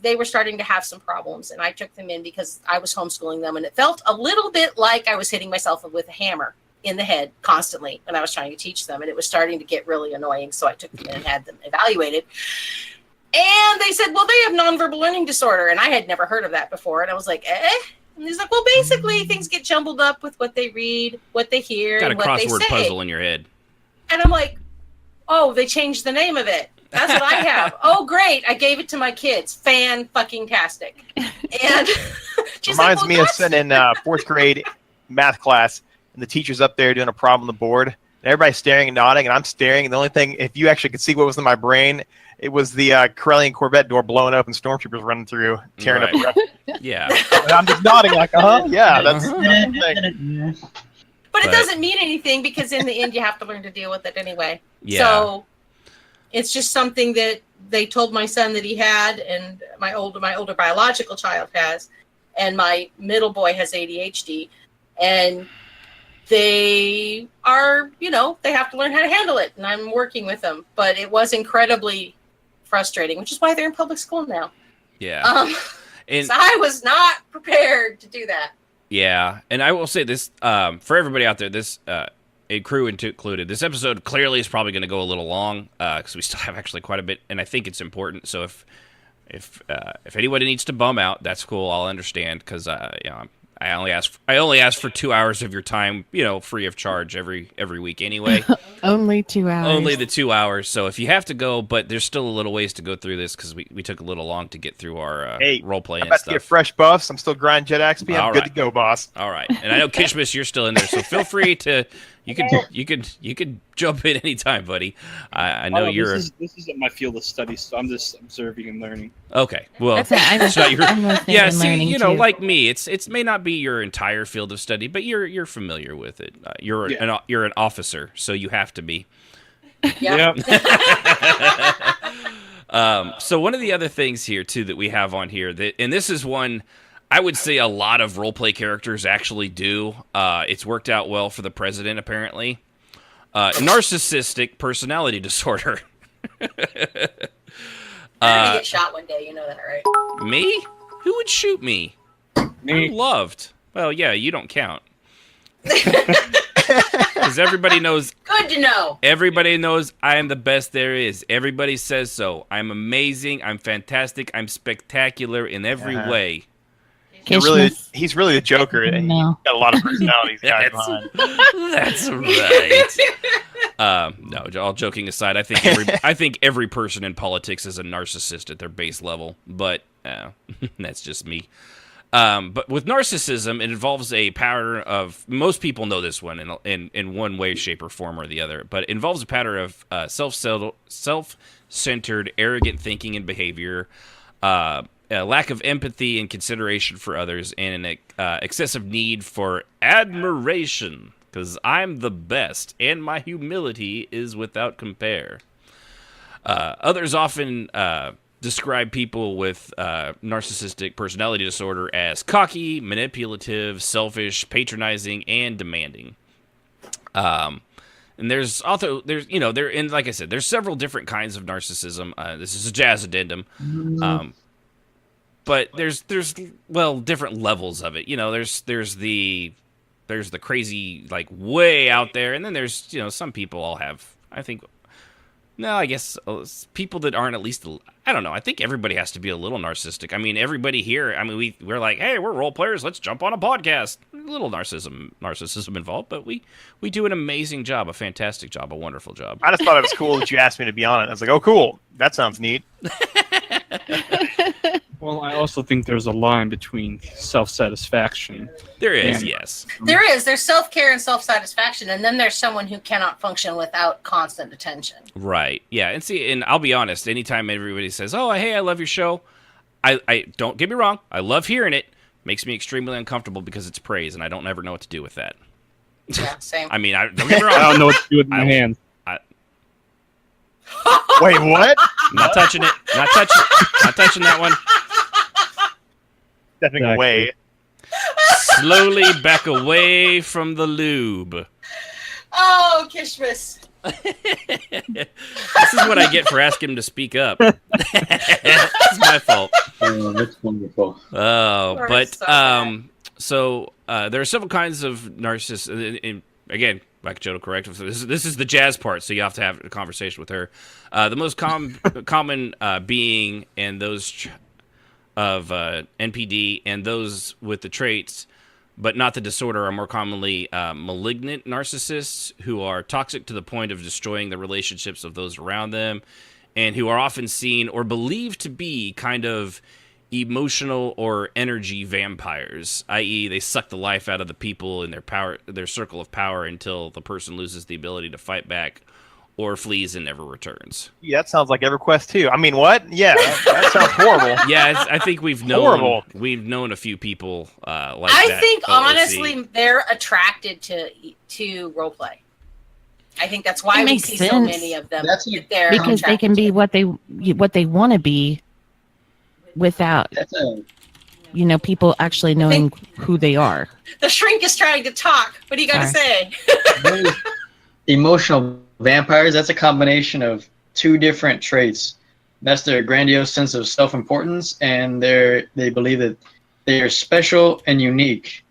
Speaker 7: they were starting to have some problems, and I took them in because I was homeschooling them, and it felt a little bit like I was hitting myself with a hammer in the head constantly when I was trying to teach them, and it was starting to get really annoying. So I took them in and had them evaluated. And they said, well, they have nonverbal learning disorder. And I had never heard of that before. And I was like, And he's like, well, basically things get jumbled up with what they read, what they hear,
Speaker 1: got
Speaker 7: and
Speaker 1: a
Speaker 7: what they say.
Speaker 1: crossword puzzle in your head.
Speaker 7: And I'm like, oh, they changed the name of it. That's what I have. Oh, great. I gave it to my kids. Fan-fucking-tastic. And she's
Speaker 5: reminds
Speaker 7: like,
Speaker 5: me of sitting in fourth grade math class, and the teacher's up there doing a problem on the board, and everybody's staring and nodding, and I'm staring, and the only thing, if you actually could see what was in my brain, it was the Corellian Corvette door blowing up and stormtroopers running through, tearing up the rest.
Speaker 1: Yeah.
Speaker 5: And I'm just nodding like, yeah, that's the thing.
Speaker 7: But it doesn't mean anything because in the end you have to learn to deal with it anyway.
Speaker 1: Yeah.
Speaker 7: So it's just something that they told my son that he had, and my older biological child has, and my middle boy has ADHD, and they are, they have to learn how to handle it, and I'm working with them. But it was incredibly frustrating, which is why they're in public school now.
Speaker 1: Yeah.
Speaker 7: So I was not prepared to do that.
Speaker 1: Yeah, and I will say this for everybody out there, this a crew included. This episode clearly is probably going to go a little long because we still have actually quite a bit, and I think it's important. So if anybody needs to bum out, that's cool. I'll understand because I only ask for 2 hours of your time, free of charge every week anyway.
Speaker 6: Only 2 hours.
Speaker 1: Only the 2 hours. So if you have to go, but there's still a little ways to go through this because we took a little long to get through our role playing and
Speaker 5: about
Speaker 1: stuff.
Speaker 5: to get fresh buffs. I'm still grinding Jet XP. I'm good to go, boss.
Speaker 1: All right, and I know Kishmas, you're still in there, so feel free to you could jump in anytime, buddy. I know you're.
Speaker 9: This isn't my field of study, so I'm just observing and learning.
Speaker 1: Okay, well,
Speaker 6: I'm
Speaker 1: see,
Speaker 6: too.
Speaker 1: like me, it may not be your entire field of study, but you're familiar with it. You're an officer, so you have to be.
Speaker 7: Yeah.
Speaker 1: So one of the other things here too that we have on here and this is one I would say a lot of roleplay characters actually do. It's worked out well for the president apparently. Narcissistic personality disorder.
Speaker 7: I'm gonna get shot one day, you know that, right?
Speaker 1: Me? Who would shoot me?
Speaker 9: Me.
Speaker 1: I'm loved. Well, yeah, you don't count. Because everybody knows.
Speaker 7: Good to know.
Speaker 1: Everybody knows I am the best there is. Everybody says so. I'm amazing. I'm fantastic. I'm spectacular in every way.
Speaker 5: He's really the Joker. And he's got a lot of personalities.
Speaker 1: That's right. No, all joking aside, I think every person in politics is a narcissist at their base level. But that's just me. But with narcissism, it involves a pattern of, most people know this one in one way, shape, or form or the other, but it involves a pattern of self-centered, arrogant thinking and behavior, a lack of empathy and consideration for others, and an excessive need for admiration, because I'm the best, and my humility is without compare. Others often describe people with narcissistic personality disorder as cocky, manipulative, selfish, patronizing, and demanding. And there's like I said, there's several different kinds of narcissism. This is a jazz addendum. But there's different levels of it. There's the crazy, like, way out there, and then there's, some people all have, I think. No, I guess people that aren't at least, I don't know. I think everybody has to be a little narcissistic. I mean, everybody here, we're like, hey, we're role players. Let's jump on a podcast. A little narcissism involved, but we do an amazing job, a fantastic job, a wonderful job.
Speaker 5: I just thought it was cool that you asked me to be on it. I was like, oh, cool. That sounds neat.
Speaker 9: Well, I also think there's a line between self-satisfaction.
Speaker 1: There is, yes.
Speaker 7: There is. There's self-care and self-satisfaction, and then there's someone who cannot function without constant attention.
Speaker 1: Right. Yeah. And I'll be honest, anytime everybody says, oh, hey, I love your show, I don't get me wrong, I love hearing it. Makes me extremely uncomfortable because it's praise, and I don't ever know what to do with that.
Speaker 7: Yeah, same.
Speaker 1: Don't get me wrong.
Speaker 9: I don't know what to do with my hands.
Speaker 5: Wait, what?
Speaker 1: Not touching it. Not touching that one.
Speaker 5: Stepping away.
Speaker 1: Slowly back away from the lube.
Speaker 7: Oh, Kishmas.
Speaker 1: This is what I get for asking him to speak up. It's my fault.
Speaker 8: Oh, that's wonderful.
Speaker 1: Oh, but so there are several kinds of narcissists. And again, like Jodo correct. This is the jazz part, so you have to have a conversation with her. The most common being, and those of NPD, and those with the traits, but not the disorder, are more commonly malignant narcissists who are toxic to the point of destroying the relationships of those around them, and who are often seen or believed to be kind of emotional or energy vampires, i.e. they suck the life out of the people in their circle of power until the person loses the ability to fight back or flees and never returns.
Speaker 5: Yeah, that sounds like EverQuest 2. I mean, what? Yeah, that sounds horrible.
Speaker 1: Yeah, I think we've known a few people like that.
Speaker 7: I think honestly they're attracted to roleplay. I think that's why we see so many of them.
Speaker 6: Because they can be what they want to be without people actually knowing who they are.
Speaker 7: The shrink is trying to talk. What do you got to say?
Speaker 8: Emotional vampires, that's a combination of two different traits. That's their grandiose sense of self-importance, and they believe that they are special and unique.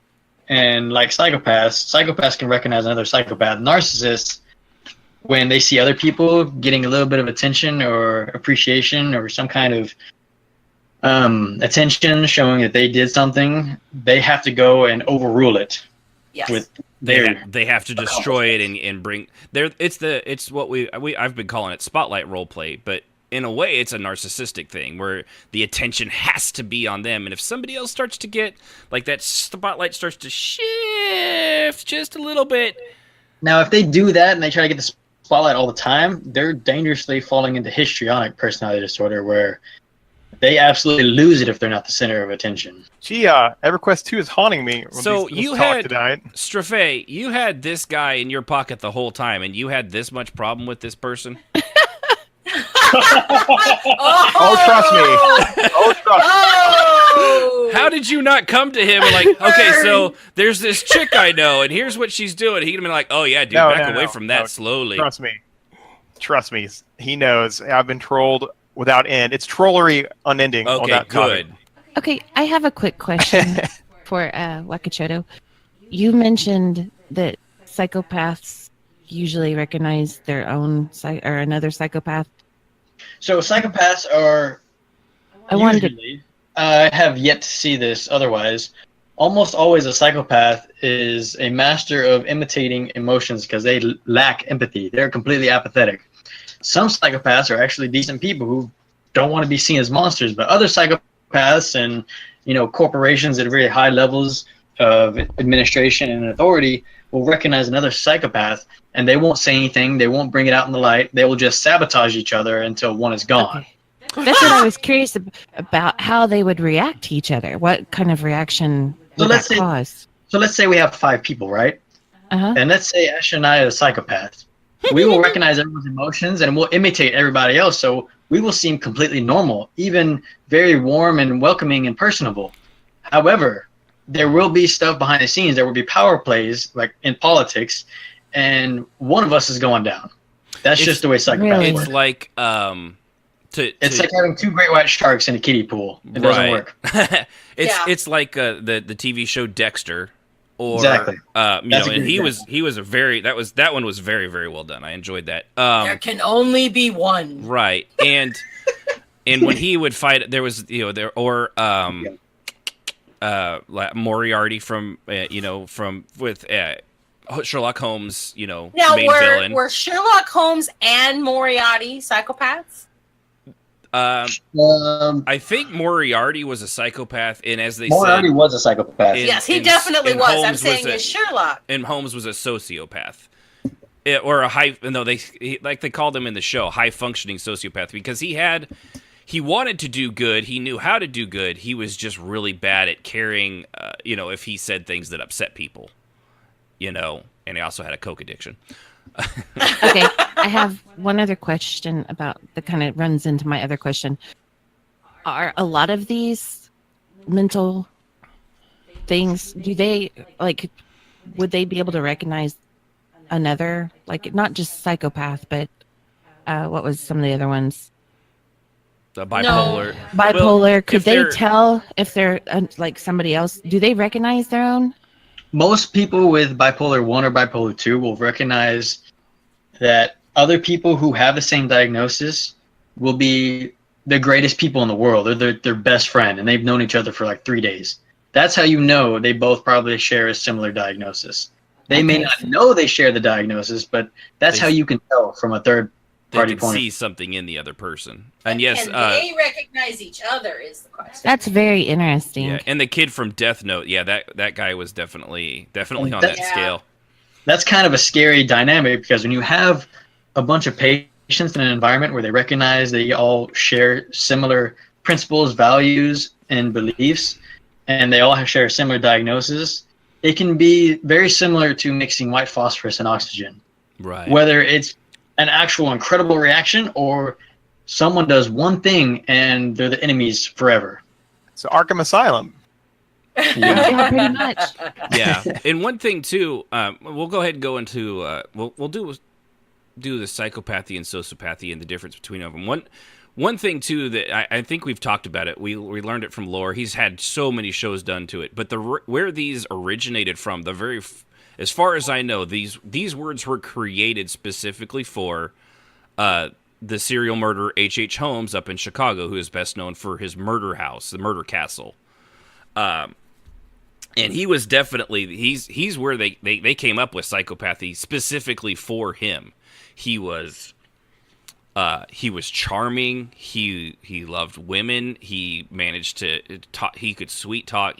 Speaker 8: And like psychopaths can recognize another psychopath. Narcissists, when they see other people getting a little bit of attention or appreciation or some kind of attention showing that they did something, they have to go and overrule it.
Speaker 7: Yes.
Speaker 1: They have to destroy it and bring there. It's what I've been calling it spotlight role play, but in a way it's a narcissistic thing where the attention has to be on them, and if somebody else starts to get like that spotlight starts to shift just a little bit.
Speaker 8: Now, if they do that and they try to get the spotlight all the time, they're dangerously falling into histrionic personality disorder where they absolutely lose it if they're not the center of attention.
Speaker 5: Gee, EverQuest 2 is haunting me.
Speaker 1: So you had Strafe, you had this guy in your pocket the whole time, and you had this much problem with this person?
Speaker 5: Oh, trust me.
Speaker 1: How did you not come to him and like, okay, so there's this chick I know, and here's what she's doing. He'd have been like, oh yeah, dude, back away from that slowly.
Speaker 5: Trust me. He knows. I've been trolled without end. It's trollery unending.
Speaker 1: Okay,
Speaker 5: on that
Speaker 1: good.
Speaker 5: Topic.
Speaker 6: Okay, I have a quick question for Wakachodo. You mentioned that psychopaths usually recognize their own or another psychopath.
Speaker 8: So psychopaths are I have yet to see this otherwise. Almost always a psychopath is a master of imitating emotions because they lack empathy. They're completely apathetic. Some psychopaths are actually decent people who don't want to be seen as monsters, but other psychopaths and corporations at very high levels of administration and authority will recognize another psychopath, and they won't say anything. They won't bring it out in the light. They will just sabotage each other until one is gone.
Speaker 6: Okay. That's what I was curious about, how they would react to each other. What kind of reaction would that cause?
Speaker 8: So let's say we have 5 people, right?
Speaker 6: Uh-huh.
Speaker 8: And let's say Ash and I are the psychopaths. We will recognize everyone's emotions and we'll imitate everybody else. So we will seem completely normal, even very warm and welcoming and personable. However, there will be stuff behind the scenes. There will be power plays, like in politics, and one of us is going down. That's just the way psychopaths work.
Speaker 1: It's like
Speaker 8: it's like having 2 great white sharks in a kiddie pool. It doesn't work.
Speaker 1: It's like the TV show Dexter. Or,
Speaker 8: exactly.
Speaker 1: And he was a very that one was very, very well done. I enjoyed that.
Speaker 7: There can only be one.
Speaker 1: Right, and when he would fight, there was Moriarty from Sherlock Holmes. Now
Speaker 7: main
Speaker 1: villain.
Speaker 7: Were Sherlock Holmes and Moriarty psychopaths?
Speaker 1: I think Moriarty was a psychopath, and as they
Speaker 8: Moriarty
Speaker 1: said,
Speaker 8: was a psychopath.
Speaker 7: Yes, he definitely was. I'm saying is Sherlock.
Speaker 1: And Holmes was a sociopath, or a high. No, they called him in the show, high functioning sociopath, because he wanted to do good. He knew how to do good. He was just really bad at caring. If he said things that upset people, and he also had a coke addiction.
Speaker 6: Okay, I have one other question that kind of runs into my other question. Are a lot of these mental things, would they be able to recognize another, like not just psychopath, but what was some of the other ones?
Speaker 1: The bipolar.
Speaker 6: No. Bipolar. Well, could they tell if they're like somebody else? Do they recognize their own?
Speaker 8: Most people with bipolar 1 or bipolar 2 will recognize that other people who have the same diagnosis will be the greatest people in the world. They're their best friend, and they've known each other for like 3 days. That's how you know they both probably share a similar diagnosis. They may not know they share the diagnosis, but that's how you can tell from a third party point.
Speaker 1: They can see something in the other person. And yes,
Speaker 7: can they recognize each other is the question.
Speaker 6: That's very interesting.
Speaker 1: Yeah, and the kid from Death Note, that guy was definitely on that scale.
Speaker 8: That's kind of a scary dynamic, because when you have a bunch of patients in an environment where they recognize they all share similar principles, values, and beliefs, and they all share a similar diagnosis, it can be very similar to mixing white phosphorus and oxygen.
Speaker 1: Right.
Speaker 8: Whether it's an actual incredible reaction or someone does one thing and they're the enemies forever.
Speaker 5: So Arkham Asylum.
Speaker 6: Yeah, pretty much.
Speaker 1: Yeah, and one thing too, we'll go ahead and go into we'll do the psychopathy and sociopathy and the difference between them. One thing too that I think we've talked about it. We learned it from Lore. He's had so many shows done to it, but where these originated from, as far as I know, these words were created specifically for the serial murderer H.H. Holmes up in Chicago, who is best known for his murder house, the Murder Castle. And he was definitely he's where they came up with psychopathy specifically for him. He was charming. He loved women. He managed to talk. He could sweet talk.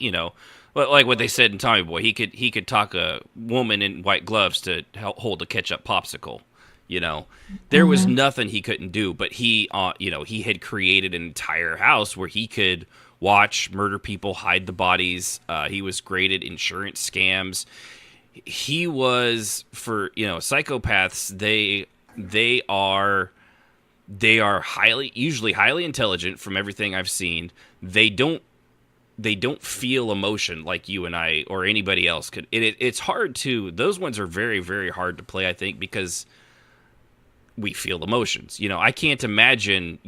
Speaker 1: Like what they said in Tommy Boy. He could talk a woman in white gloves to hold a ketchup popsicle. There was nothing he couldn't do. But he had created an entire house where he could watch murder people, hide the bodies. He was great at insurance scams. He was, for psychopaths, they are usually highly intelligent from everything I've seen. They don't feel emotion like you and I or anybody else could. It's hard to, those ones are very, very hard to play, I think, because we feel emotions. I can't imagine,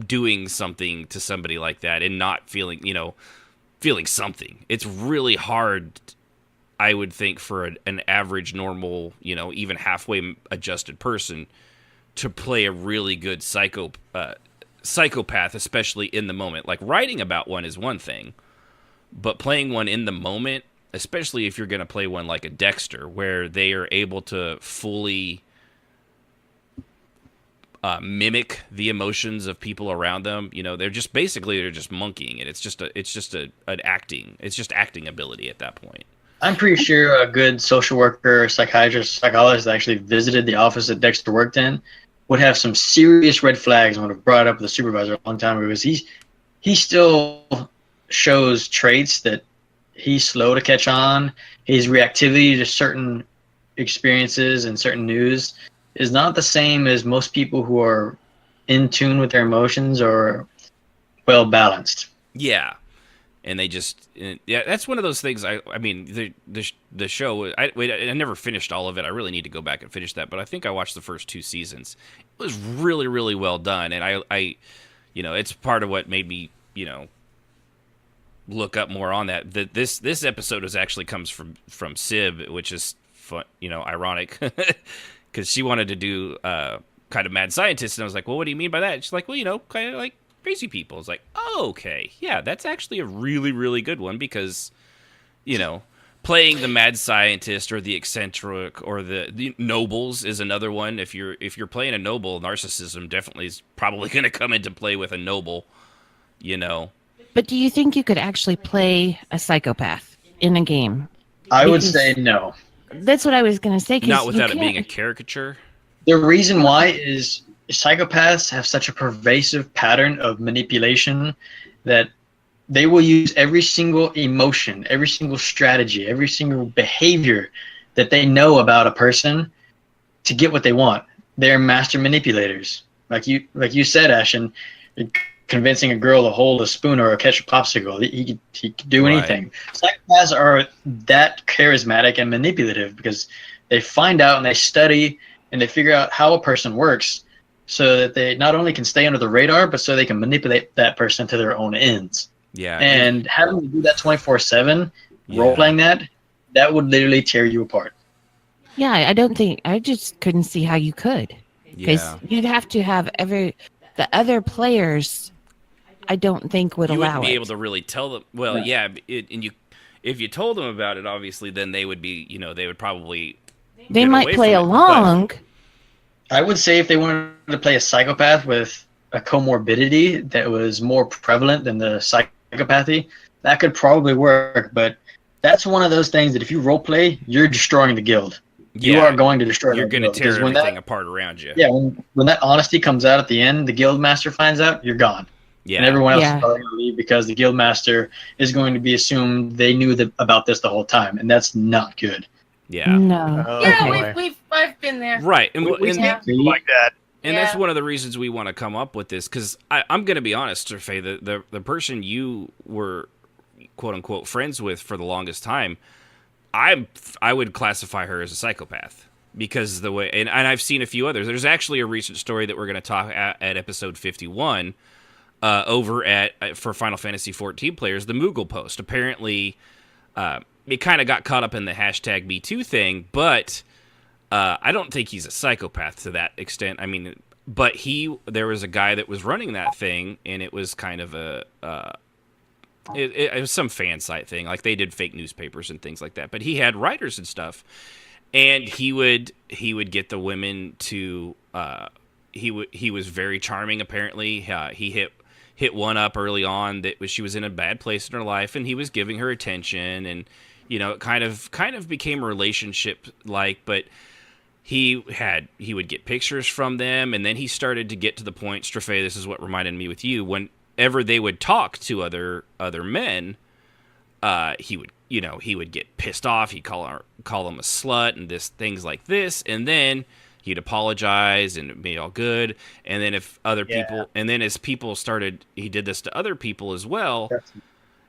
Speaker 1: doing something to somebody like that and not feeling something. It's really hard, I would think, for an average, normal, even halfway adjusted person to play a really good psychopath, especially in the moment. Like, writing about one is one thing, but playing one in the moment, especially if you're going to play one like a Dexter, where they are able to fully mimic the emotions of people around them. You know, they're just monkeying it. It's just acting ability at that point.
Speaker 8: I'm pretty sure a good social worker, psychiatrist, psychologist that actually visited the office that Dexter worked in would have some serious red flags and would have brought it up with the supervisor a long time ago, because he still shows traits that he's slow to catch on. His reactivity to certain experiences and certain news is not the same as most people who are in tune with their emotions or well balanced.
Speaker 1: Yeah. And they just, that's one of those things. I mean, the show. I never finished all of it. I really need to go back and finish that. But I think I watched the first 2 seasons. It was really, really well done, and I it's part of what made me, look up more on that. This episode comes from Sib, which is fun, ironic, because she wanted to do kind of mad scientist, and I was like, well, what do you mean by that? And she's like, well, kind of like crazy people. It's like, oh, okay, yeah, that's actually a really, really good one, because, playing the mad scientist or the eccentric or the nobles is another one. If you're playing a noble, narcissism definitely is probably going to come into play with a noble,
Speaker 6: But do you think you could actually play a psychopath in a game?
Speaker 8: I would say no.
Speaker 6: That's what I was going to say.
Speaker 1: Not without it being a caricature.
Speaker 8: The reason why is psychopaths have such a pervasive pattern of manipulation that they will use every single emotion, every single strategy, every single behavior that they know about a person to get what they want. They're master manipulators. Like you said, Ashton, convincing a girl to hold a spoon or catch a popsicle. He could do anything. Right. Psychopaths are that charismatic and manipulative because they find out and they study and they figure out how a person works, so that they not only can stay under the radar, but so they can manipulate that person to their own ends.
Speaker 1: Yeah.
Speaker 8: And having to do that 24/7, role-playing that would literally tear you apart.
Speaker 6: Yeah, I just couldn't see how you could. Because you'd have to have the other players, I don't think would allow it.
Speaker 1: You wouldn't be able to really tell them. Well, if you told them about it, obviously, then they would be, they would probably.
Speaker 6: They might play along.
Speaker 8: I would say if they wanted to play a psychopath with a comorbidity that was more prevalent than the psychopathy, that could probably work. But that's one of those things that if you role play, you're destroying the guild. You are going to destroy.
Speaker 1: You're going to tear everything apart around you.
Speaker 8: Yeah, when that honesty comes out at the end, the guild master finds out, you're gone. Yeah, and everyone else is probably going to leave because the guild master is going to be assumed they knew about this the whole time, and that's not good.
Speaker 1: Yeah.
Speaker 6: No.
Speaker 7: I've been there.
Speaker 1: Right, and
Speaker 5: we like that.
Speaker 1: And that's one of the reasons we want to come up with this, because I'm going to be honest, Faye, the person you were quote unquote friends with for the longest time, I would classify her as a psychopath, because the way, and I've seen a few others. There's actually a recent story that we're going to talk at episode 51 over at for Final Fantasy XIV players, the Moogle post. Apparently, it kind of got caught up in the hashtag #MeToo thing, but I don't think he's a psychopath to that extent. I mean, but there was a guy that was running that thing, and it was kind of it was some fan site thing. Like, they did fake newspapers and things like that. But he had writers and stuff, and he would get the women to. He was very charming. Apparently, he hit one up early on that she was in a bad place in her life, and he was giving her attention, and it kind of became a relationship like. But he would get pictures from them, and then he started to get to the point. Strafe, this is what reminded me with you. Whenever they would talk to other men, he would get pissed off. He'd call them a slut and things like this, and then he'd apologize and it'd be all good. And then if other people, and then as people started, he did this to other people as well.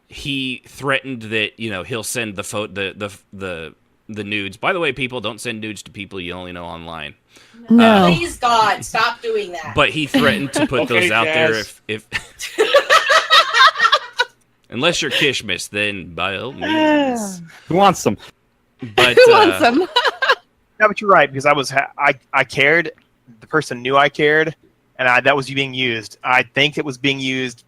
Speaker 1: He threatened that he'll send the nudes. By the way, people, don't send nudes to people you only know online.
Speaker 6: No.
Speaker 7: Please, God, stop doing that.
Speaker 1: But he threatened to put those out there if unless you're Kishmis, then by all means.
Speaker 9: Who wants them?
Speaker 1: But
Speaker 6: Who wants them?
Speaker 5: No, but you're right, because I cared. The person knew I cared, and that was being used. I think it was being used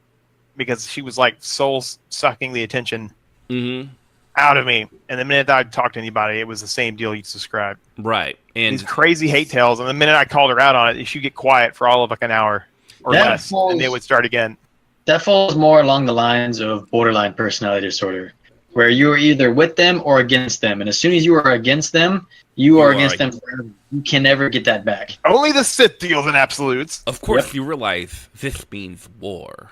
Speaker 5: because she was like soul sucking the attention.
Speaker 1: Mm-hmm.
Speaker 5: out of me. And the minute I talked to anybody, it was the same deal you described.
Speaker 1: Right. And
Speaker 5: these crazy hate tales. And the minute I called her out on it, she'd get quiet for all of like an hour or less, and they would start again.
Speaker 8: That falls more along the lines of borderline personality disorder, where you are either with them or against them. And as soon as you are against them, you are against them forever. You can never get that back.
Speaker 5: Only the Sith deals in absolutes.
Speaker 1: Of course, you realize this means war.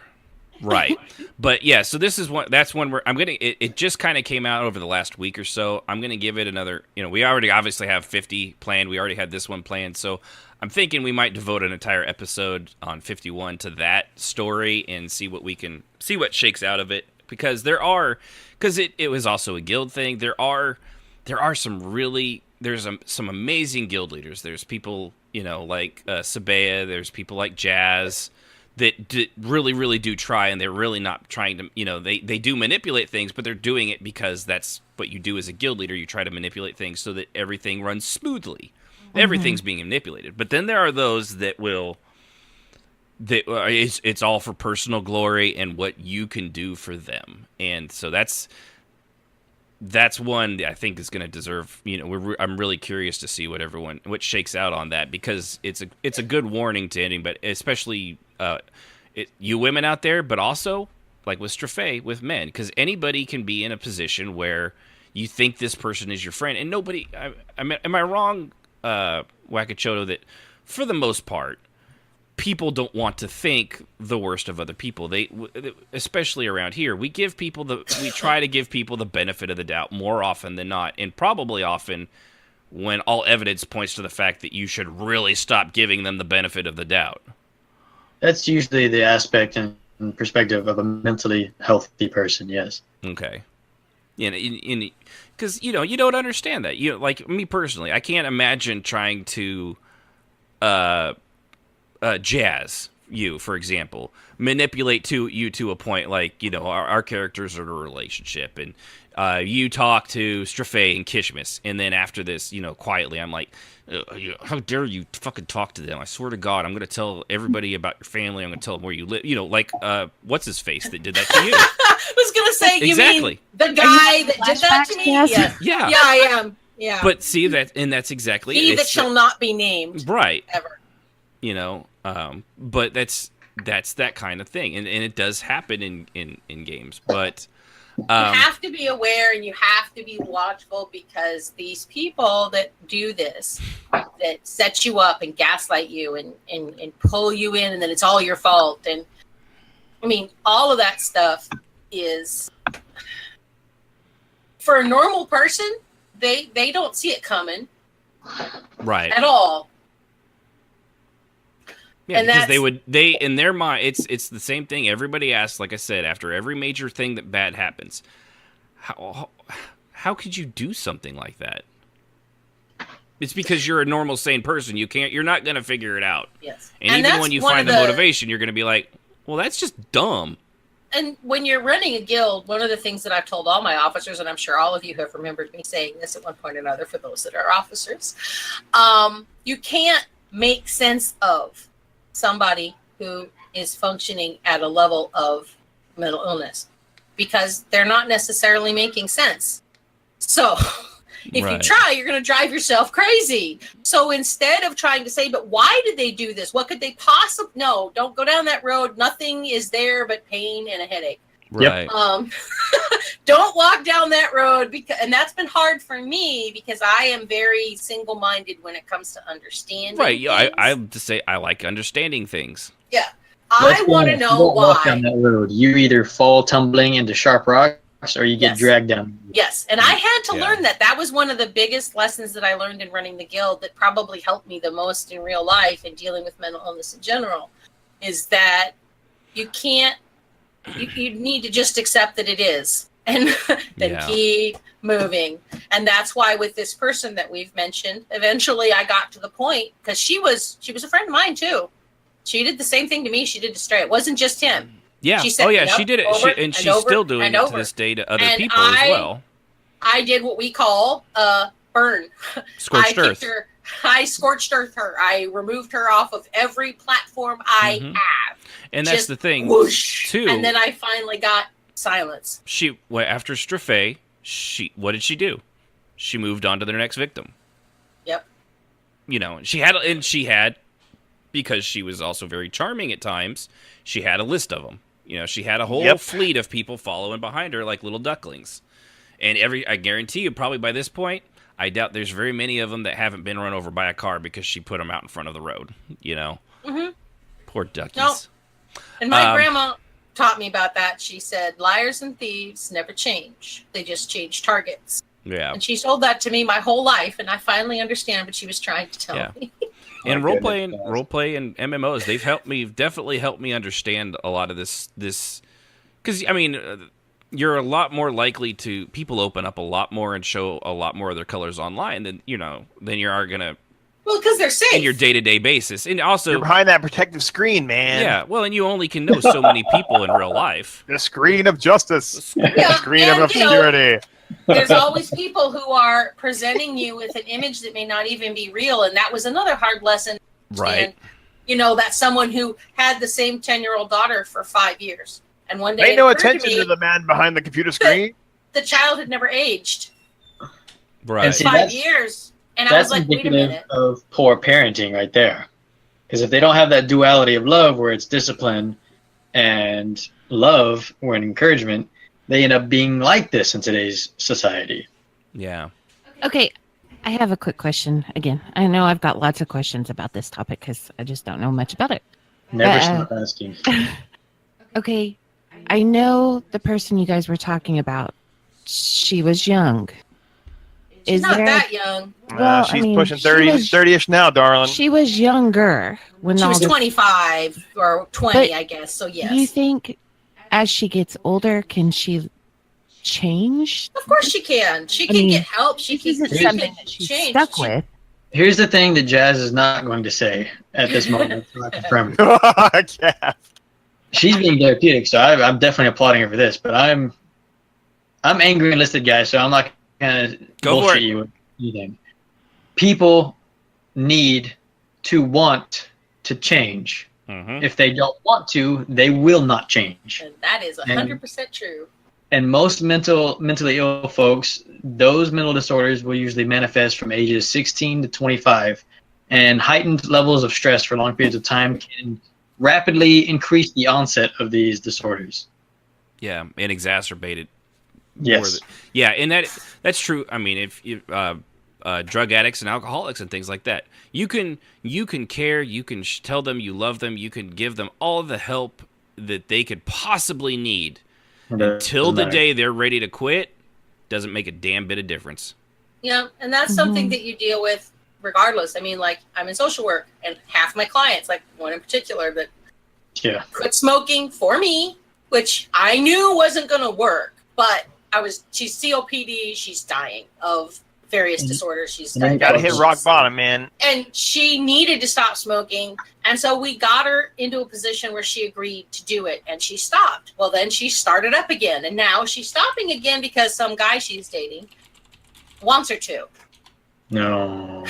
Speaker 1: Right. But yeah, so this is one, that's one where I'm going to, it just kind of came out over the last week or so. I'm going to give it another, we already obviously have 50 planned. We already had this one planned. So I'm thinking we might devote an entire episode on 51 to that story and see what shakes out of it. Because it was also a guild thing. There are some amazing guild leaders. There's people, like Sabea. There's people like Jazz that really, really do try, and they're really not trying to, they do manipulate things, but they're doing it because that's what you do as a guild leader. You try to manipulate things so that everything runs smoothly. Mm-hmm. Everything's being manipulated. But then there are those that it's all for personal glory and what you can do for them. And so that's one that I think is going to deserve, I'm really curious to see what shakes out on that, because it's a good warning to ending, but especially you women out there, but also like with Strafe, with men, because anybody can be in a position where you think this person is your friend, and nobody. Am I wrong, Wakachoto, that for the most part, people don't want to think the worst of other people. They, especially around here, we try to give people the benefit of the doubt more often than not, and probably often when all evidence points to the fact that you should really stop giving them the benefit of the doubt. That's
Speaker 8: usually the aspect and perspective of a mentally healthy person. Yes.
Speaker 1: Okay. Because you don't understand that. Like me personally, I can't imagine trying to Jazz you, for example, manipulate you to a point like, our characters are in a relationship, and you talk to Strafe and Kishmis, and then after this, quietly, I'm like, how dare you fucking talk to them? I swear to God, I'm going to tell everybody about your family. I'm going to tell them where you live. Like, what's his face that did that to you?
Speaker 7: I was going to say,
Speaker 1: exactly.
Speaker 7: You mean the guy that did that to me?
Speaker 6: Yes.
Speaker 1: Yeah.
Speaker 7: Yeah, I am. Yeah.
Speaker 1: But see, that's exactly
Speaker 7: He
Speaker 1: it.
Speaker 7: that shall not be named.
Speaker 1: Right.
Speaker 7: Ever.
Speaker 1: But that's that kind of thing, and it does happen in games, but
Speaker 7: you have to be aware and you have to be watchful, because these people that do this, that set you up and gaslight you and pull you in, and then it's all your fault, and all of that stuff is, for a normal person, they don't see it coming,
Speaker 1: right,
Speaker 7: at all.
Speaker 1: Yeah, and because they in their mind, it's the same thing. Everybody asks, like I said, after every major thing that bad happens, how could you do something like that? It's because you're a normal, sane person. You're not going to figure it out.
Speaker 7: Yes.
Speaker 1: And even when you find the motivation, you're going to be like, well, that's just dumb.
Speaker 7: And when you're running a guild, one of the things that I've told all my officers, and I'm sure all of you have remembered me saying this at one point or another, for those that are officers, you can't make sense of somebody who is functioning at a level of mental illness, because they're not necessarily making sense. So if you try, you're going to drive yourself crazy. So instead of trying to say, but why did they do this? What could they possibly? No, don't go down that road. Nothing is there but pain and a headache.
Speaker 1: Right.
Speaker 7: Don't walk down that road, and that's been hard for me, because I am very single-minded when it comes to understanding.
Speaker 1: Right. Yeah. I just say I like understanding things.
Speaker 7: Yeah. I want to know why.
Speaker 8: Walk down that road. You either fall tumbling into sharp rocks, or you get dragged down.
Speaker 7: Yes, and I had to learn that. That was one of the biggest lessons that I learned in running the guild, that probably helped me the most in real life and dealing with mental illness in general, is that you can't. You need to just accept that it is, and then keep moving. And that's why with this person that we've mentioned, eventually I got to the point, because she was a friend of mine too. She did the same thing to me. She did to Stray. It wasn't just him.
Speaker 1: Yeah. She did it. She's still doing it to this day to other people as well.
Speaker 7: I did what we call burn.
Speaker 1: Scorched earth.
Speaker 7: I scorched earth her. I removed her off of every platform I have.
Speaker 1: And that's the thing,
Speaker 7: whoosh,
Speaker 1: too.
Speaker 7: And then I finally got silence.
Speaker 1: After Strafe, what did she do? She moved on to their next victim.
Speaker 7: Yep.
Speaker 1: You know, she had, because she was also very charming at times, she had a list of them. You know, she had a whole fleet of people following behind her like little ducklings. And I guarantee you, probably by this point, I doubt there's very many of them that haven't been run over by a car because she put them out in front of the road, you know? Mm-hmm. Poor duckies.
Speaker 7: Nope. And my grandma taught me about that. She said, liars and thieves never change. They just change targets.
Speaker 1: Yeah.
Speaker 7: And she told that to me my whole life, and I finally understand what she was trying to tell me.
Speaker 1: And role-play and MMOs, they've definitely helped me understand a lot of this, because, I mean, you're a lot more likely to, people open up a lot more and show a lot more of their colors online than you are going to.
Speaker 7: Well, because they're safe.
Speaker 1: In your day-to-day basis. And also,
Speaker 5: you're behind that protective screen, man.
Speaker 1: Yeah, well, and you only can know so many people in real life.
Speaker 5: The screen of justice.
Speaker 7: Yeah,
Speaker 5: the screen of obscurity.
Speaker 7: There's always people who are presenting you with an image that may not even be real, and that was another hard lesson.
Speaker 1: Right.
Speaker 7: And, that's someone who had the same 10-year-old daughter for 5 years. And one day
Speaker 5: pay no attention to the man behind the computer screen.
Speaker 7: The child had never aged.
Speaker 1: Right.
Speaker 8: And see,
Speaker 7: 5 years. And I was like, wait a minute.
Speaker 8: Of poor parenting right there. Because if they don't have that duality of love where it's discipline and love or an encouragement, they end up being like this in today's society.
Speaker 1: Yeah.
Speaker 6: Okay, I have a quick question. Again, I know I've got lots of questions about this topic because I just don't know much about it.
Speaker 8: Never stop asking.
Speaker 6: Okay, I know the person you guys were talking about. She was young.
Speaker 7: She's not that young.
Speaker 6: Well,
Speaker 5: she's pushing 30-ish now, darling.
Speaker 6: She was younger when
Speaker 7: she was 25 or 20, I guess. So yes.
Speaker 6: Do you think, as she gets older, can she change?
Speaker 7: Of course she can. She can get help. She can
Speaker 6: something that she's stuck with.
Speaker 8: Here's the thing that Jazz is not going to say at this moment. She's being therapeutic, so I'm definitely applauding her for this. But I'm angry enlisted guy, so I'm not gonna bullshit you with anything. People need to want to change. Mm-hmm. If they don't want to, they will not change.
Speaker 7: And that is 100% true.
Speaker 8: And most mentally ill folks, those mental disorders will usually manifest from ages 16 to 25, and heightened levels of stress for long periods of time can rapidly increase the onset of these disorders.
Speaker 1: Yeah, and exacerbate it.
Speaker 8: Yes.
Speaker 1: Yeah, and that's true. I mean, if you drug addicts and alcoholics and things like that, you can care, you can tell them you love them, you can give them all the help that they could possibly need. Until the day they're ready to quit, doesn't make a damn bit of difference.
Speaker 7: Yeah, and that's something that you deal with regardless. I mean, like, I'm in social work, and half my clients, like one in particular, that quit smoking for me, which I knew wasn't going to work, but she's COPD, she's dying of various disorders. She's
Speaker 5: got to hit rock bottom, man.
Speaker 7: And she needed to stop smoking. And so we got her into a position where she agreed to do it, and she stopped. Well, then she started up again, and now she's stopping again because some guy she's dating wants her to.
Speaker 8: No.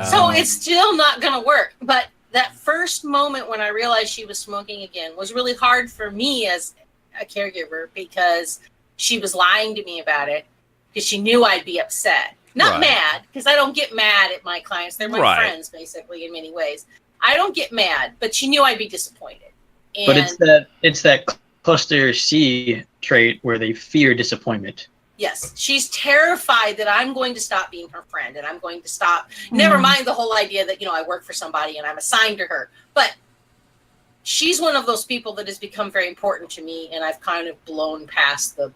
Speaker 7: So it's still not going to work. But that first moment when I realized she was smoking again was really hard for me as a caregiver, because she was lying to me about it because she knew I'd be upset. Not mad, because I don't get mad at my clients. They're my friends, basically, in many ways. I don't get mad, but she knew I'd be disappointed. And
Speaker 8: but it's that cluster C trait where they fear disappointment.
Speaker 7: Yes, she's terrified that I'm going to stop being her friend, and I'm going to stop. Never mind the whole idea that, I work for somebody and I'm assigned to her. But she's one of those people that has become very important to me, and I've kind of blown past the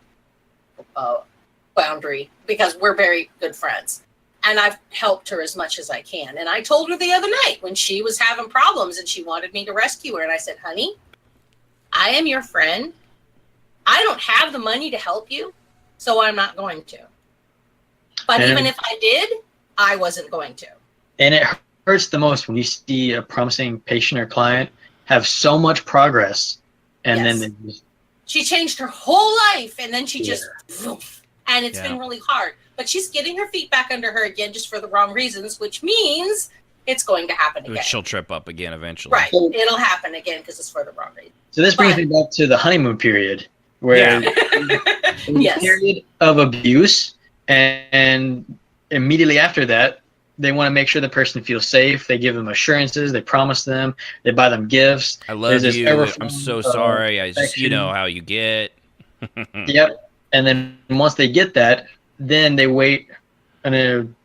Speaker 7: boundary because we're very good friends, and I've helped her as much as I can. And I told her the other night when she was having problems and she wanted me to rescue her, and I said, honey, I am your friend. I don't have the money to help you, so I'm not going to. But even if I did, I wasn't going to.
Speaker 8: And it hurts the most when you see a promising patient or client have so much progress, and then they just...
Speaker 7: She changed her whole life, and then she just... And it's been really hard. But she's getting her feet back under her again, just for the wrong reasons, which means it's going to happen again.
Speaker 1: She'll trip up again eventually.
Speaker 7: Right. It'll happen again because it's for the wrong reason.
Speaker 8: So this brings me back to the honeymoon period, where in
Speaker 7: Yes.
Speaker 8: period of abuse, and immediately after that, they want to make sure the person feels safe. They give them assurances. They promise them. They buy them gifts.
Speaker 1: I love
Speaker 8: There's this
Speaker 1: you.
Speaker 8: ever
Speaker 1: I'm so
Speaker 8: flow of
Speaker 1: sorry. I just, you
Speaker 8: affection.
Speaker 1: know how you get.
Speaker 8: Yep. And then once they get that, then they wait an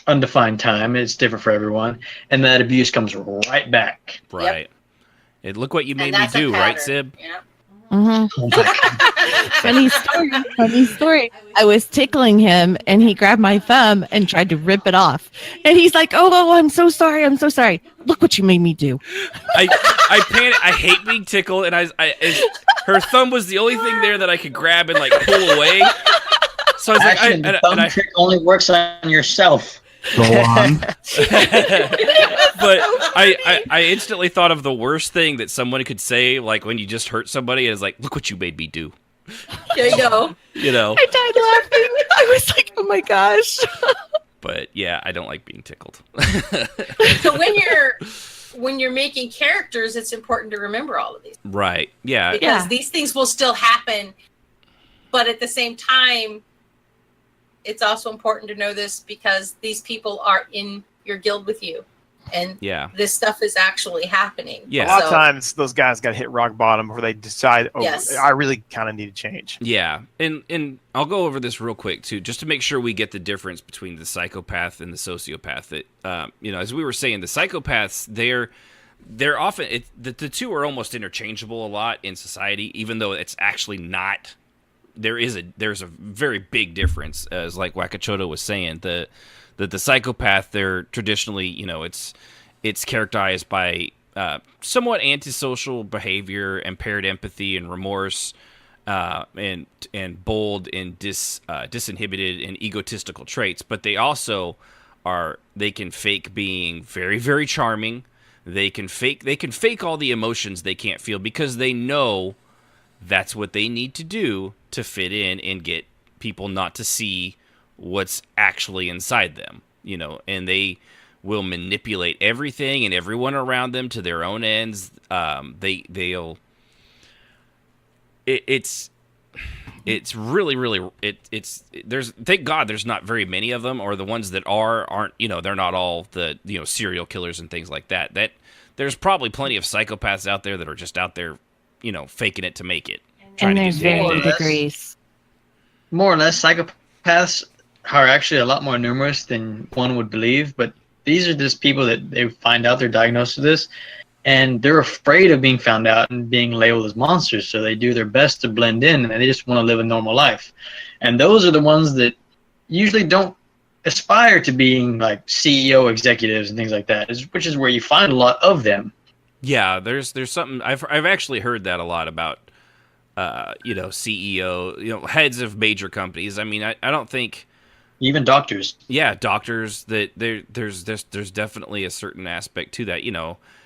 Speaker 8: undefined time. It's different for everyone, and that abuse comes right back.
Speaker 1: Right. And look what you made
Speaker 7: And
Speaker 1: me
Speaker 7: that's a
Speaker 1: do, right,
Speaker 7: pattern.
Speaker 1: Sib?
Speaker 7: Yeah.
Speaker 6: Mm-hmm.
Speaker 8: Oh my God.
Speaker 6: Funny story. Funny story. I was tickling him, and he grabbed my thumb and tried to rip it off. And he's like, "Oh, I'm so sorry. I'm so sorry. Look what you made me do."
Speaker 1: I panic. I hate being tickled, and her thumb was the only thing there that I could grab and like pull away. So I was
Speaker 8: Actually, the thumb trick only works on yourself.
Speaker 9: Go on.
Speaker 1: but I instantly thought of the worst thing that someone could say, like when you just hurt somebody, and it's like, "Look what you made me do."
Speaker 7: There you go.
Speaker 1: You know.
Speaker 6: I died laughing. I was like, "Oh my gosh."
Speaker 1: But yeah, I don't like being tickled.
Speaker 7: So when you're making characters, it's important to remember all of these
Speaker 1: Right. Yeah.
Speaker 7: because these things will still happen, but at the same time, it's also important to know this because these people are in your guild with you, and
Speaker 1: Yeah.
Speaker 7: this stuff is actually happening.
Speaker 1: Yeah.
Speaker 5: A lot of
Speaker 7: So-
Speaker 5: times, those guys got to hit rock bottom before they decide, "Oh,
Speaker 7: Yes.
Speaker 5: I really kind of need to change."
Speaker 1: Yeah, and I'll go over this real quick too, just to make sure we get the difference between the psychopath and the sociopath. That as we were saying, the psychopaths they're often the two are almost interchangeable a lot in society, even though it's actually not. There's a very big difference, as like Wakachoto was saying. The psychopath, they're traditionally, it's characterized by somewhat antisocial behavior, impaired empathy and remorse, and bold and disinhibited and egotistical traits. But they also they can fake being very, very charming. They can fake all the emotions they can't feel because they know that's what they need to do to fit in and get people not to see what's actually inside them, and they will manipulate everything and everyone around them to their own ends. It's really, really, there's, thank God there's not very many of them, or the ones that aren't, they're not all the, serial killers and things like that. That there's probably plenty of psychopaths out there that are just out there, faking it to make it.
Speaker 6: And there's
Speaker 1: to get
Speaker 6: varying
Speaker 8: less.
Speaker 6: degrees.
Speaker 8: More or less, psychopaths are actually a lot more numerous than one would believe, but these are just people that they find out they're diagnosed with this, and they're afraid of being found out and being labeled as monsters, so they do their best to blend in, and they just want to live a normal life. And those are the ones that usually don't aspire to being like CEO executives and things like that, which is where you find a lot of them.
Speaker 1: Yeah, there's something I've actually heard that a lot about, CEO, heads of major companies. I mean, I don't think.
Speaker 8: Even doctors.
Speaker 1: Yeah, doctors. That there's definitely a certain aspect to that,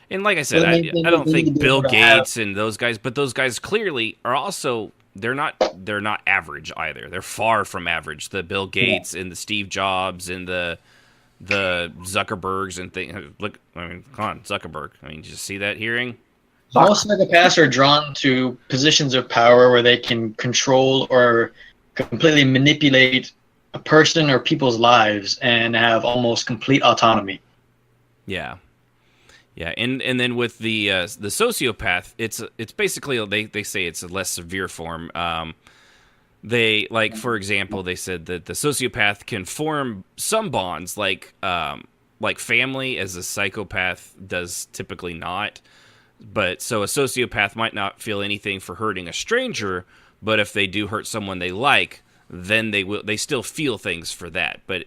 Speaker 1: And like I said,
Speaker 8: Well,
Speaker 1: I don't
Speaker 8: they need
Speaker 1: think
Speaker 8: to be
Speaker 1: Bill
Speaker 8: able to
Speaker 1: Gates and those guys, but those guys clearly are also they're not average either. They're far from average. The Bill Gates and the Steve Jobs and the Zuckerbergs and things. Look, I mean, come on, Zuckerberg. I mean, did you see that hearing?
Speaker 8: Most psychopaths are drawn to positions of power where they can control or completely manipulate a person or people's lives and have almost complete autonomy.
Speaker 1: Yeah, and then with the sociopath, it's basically they say it's a less severe form. They for example, they said that the sociopath can form some bonds like family, as a psychopath does typically not. But so a sociopath might not feel anything for hurting a stranger, but if they do hurt someone they like, then they still feel things for that. But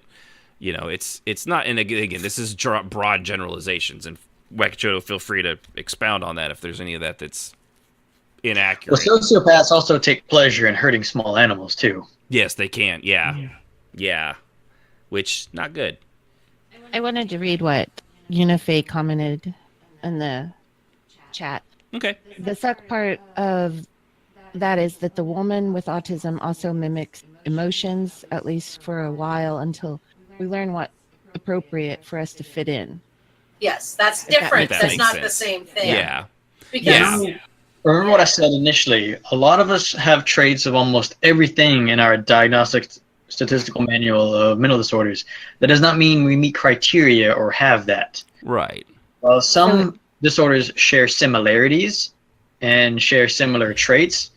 Speaker 1: it's not. And again, this is broad generalizations, and Wakachoto, feel free to expound on that if there's any of that that's inaccurate.
Speaker 8: Well, sociopaths also take pleasure in hurting small animals too.
Speaker 1: Yes, they can. Yeah. Which not good.
Speaker 6: I wanted to read what Unife commented in the chat.
Speaker 1: Okay.
Speaker 6: The suck part of that is that the woman with autism also mimics emotions, at least for a while, until we learn what's appropriate for us to fit in.
Speaker 7: Yes, that's
Speaker 6: If that
Speaker 7: different.
Speaker 6: makes
Speaker 7: That's
Speaker 1: sense.
Speaker 7: not the same thing.
Speaker 1: Yeah.
Speaker 7: Because
Speaker 1: Yeah.
Speaker 8: Remember what I said initially. A lot of us have traits of almost everything in our diagnostic statistical manual of mental disorders. That does not mean we meet criteria or have that.
Speaker 1: Right.
Speaker 8: While some disorders share similarities and share similar traits,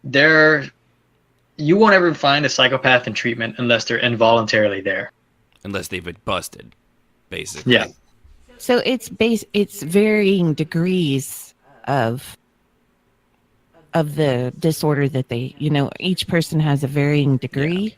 Speaker 8: you won't ever find a psychopath in treatment unless they're involuntarily there.
Speaker 1: Unless they've been busted, basically.
Speaker 8: Yeah.
Speaker 6: So it's varying degrees of the disorder that they, each person has a varying degree.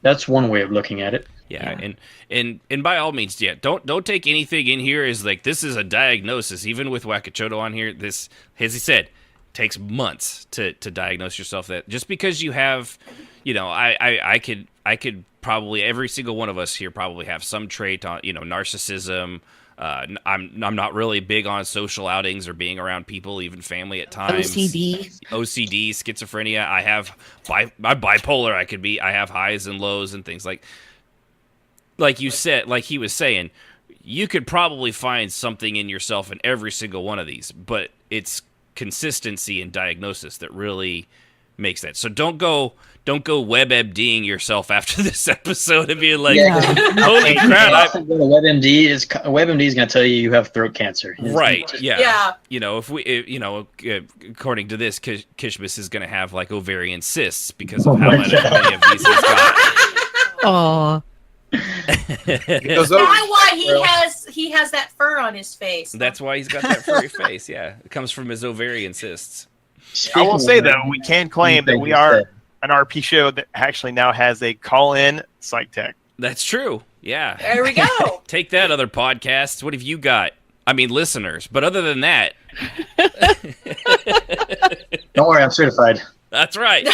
Speaker 8: That's one way of looking at it.
Speaker 1: Yeah. And by all means, don't take anything in here as like this is a diagnosis. Even with Wakachoto on here, this, as he said, takes months to diagnose yourself. That just because you have, I could probably, every single one of us here probably have some trait on, narcissism. I'm not really big on social outings or being around people, even family at times. OCD, schizophrenia. I have I'm bipolar. I have highs and lows and things like you said, like he was saying, you could probably find something in yourself in every single one of these, but it's consistency in diagnosis that really makes that. So don't go WebMDing yourself after this episode and be like, holy crap.
Speaker 8: Go to WebMD. WebMD is going to tell you have throat cancer.
Speaker 1: Right. Yeah.
Speaker 7: Yeah.
Speaker 1: According to this, Kishmas is going to have like ovarian cysts because of how many of these he's got.
Speaker 6: Oh.
Speaker 7: That's why he has that fur on his face.
Speaker 1: That's why he's got that furry face. Yeah, it comes from his ovarian cysts.
Speaker 5: I will say though, we can claim that we are an RP show that actually now has a call-in psych tech.
Speaker 1: That's true. Yeah.
Speaker 7: There we go.
Speaker 1: Take that, other podcasts. What have you got? I mean, listeners. But other than that,
Speaker 8: don't worry, I'm certified.
Speaker 1: That's right.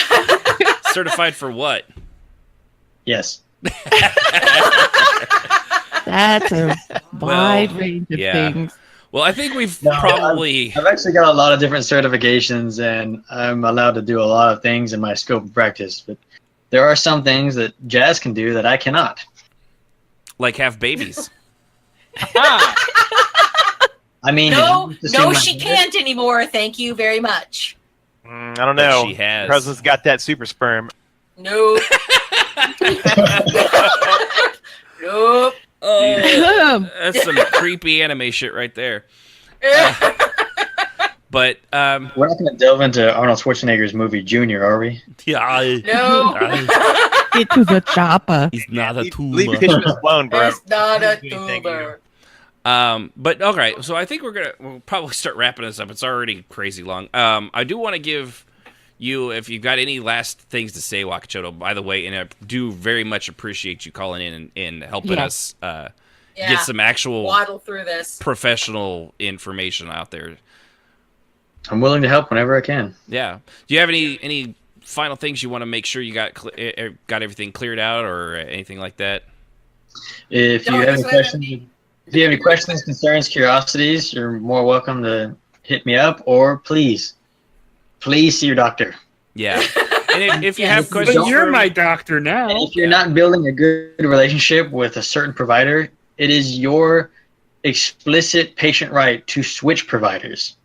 Speaker 1: Certified for what?
Speaker 8: Yes.
Speaker 6: That's a wide range of things.
Speaker 1: Well, I think I've
Speaker 8: actually got a lot of different certifications, and I'm allowed to do a lot of things in my scope of practice. But there are some things that Jazz can do that I cannot.
Speaker 1: Like have babies.
Speaker 8: I mean,
Speaker 7: no, she can't anymore. Thank you very much.
Speaker 5: I don't know.
Speaker 1: But she has.
Speaker 5: Her husband's got that super sperm.
Speaker 7: Nope. Nope.
Speaker 1: Oh, that's some creepy anime shit right there. But
Speaker 8: we're not going to delve into Arnold Schwarzenegger's movie Junior, are we?
Speaker 1: Yeah.
Speaker 7: No.
Speaker 6: Get to the chopper.
Speaker 1: He's not a tumor.
Speaker 5: Leave Kishmas alone, bro.
Speaker 7: It's not a tumor.
Speaker 1: But all right, so I think we'll probably start wrapping this up. It's already crazy long. I do want to give you, if you've got any last things to say, Wakachoto, by the way, and I do very much appreciate you calling in and helping us get some actual
Speaker 7: waddle through this
Speaker 1: professional information out there.
Speaker 8: I'm willing to help whenever I can.
Speaker 1: Yeah. Do you have any final things you want to make sure you got everything cleared out or anything like that?
Speaker 8: If you have any questions, concerns, curiosities, you're more welcome to hit me up, or please see your doctor.
Speaker 1: Yeah. And if you have questions,
Speaker 9: but you're my doctor now.
Speaker 8: And if you're not building a good relationship with a certain provider, it is your explicit patient right to switch providers.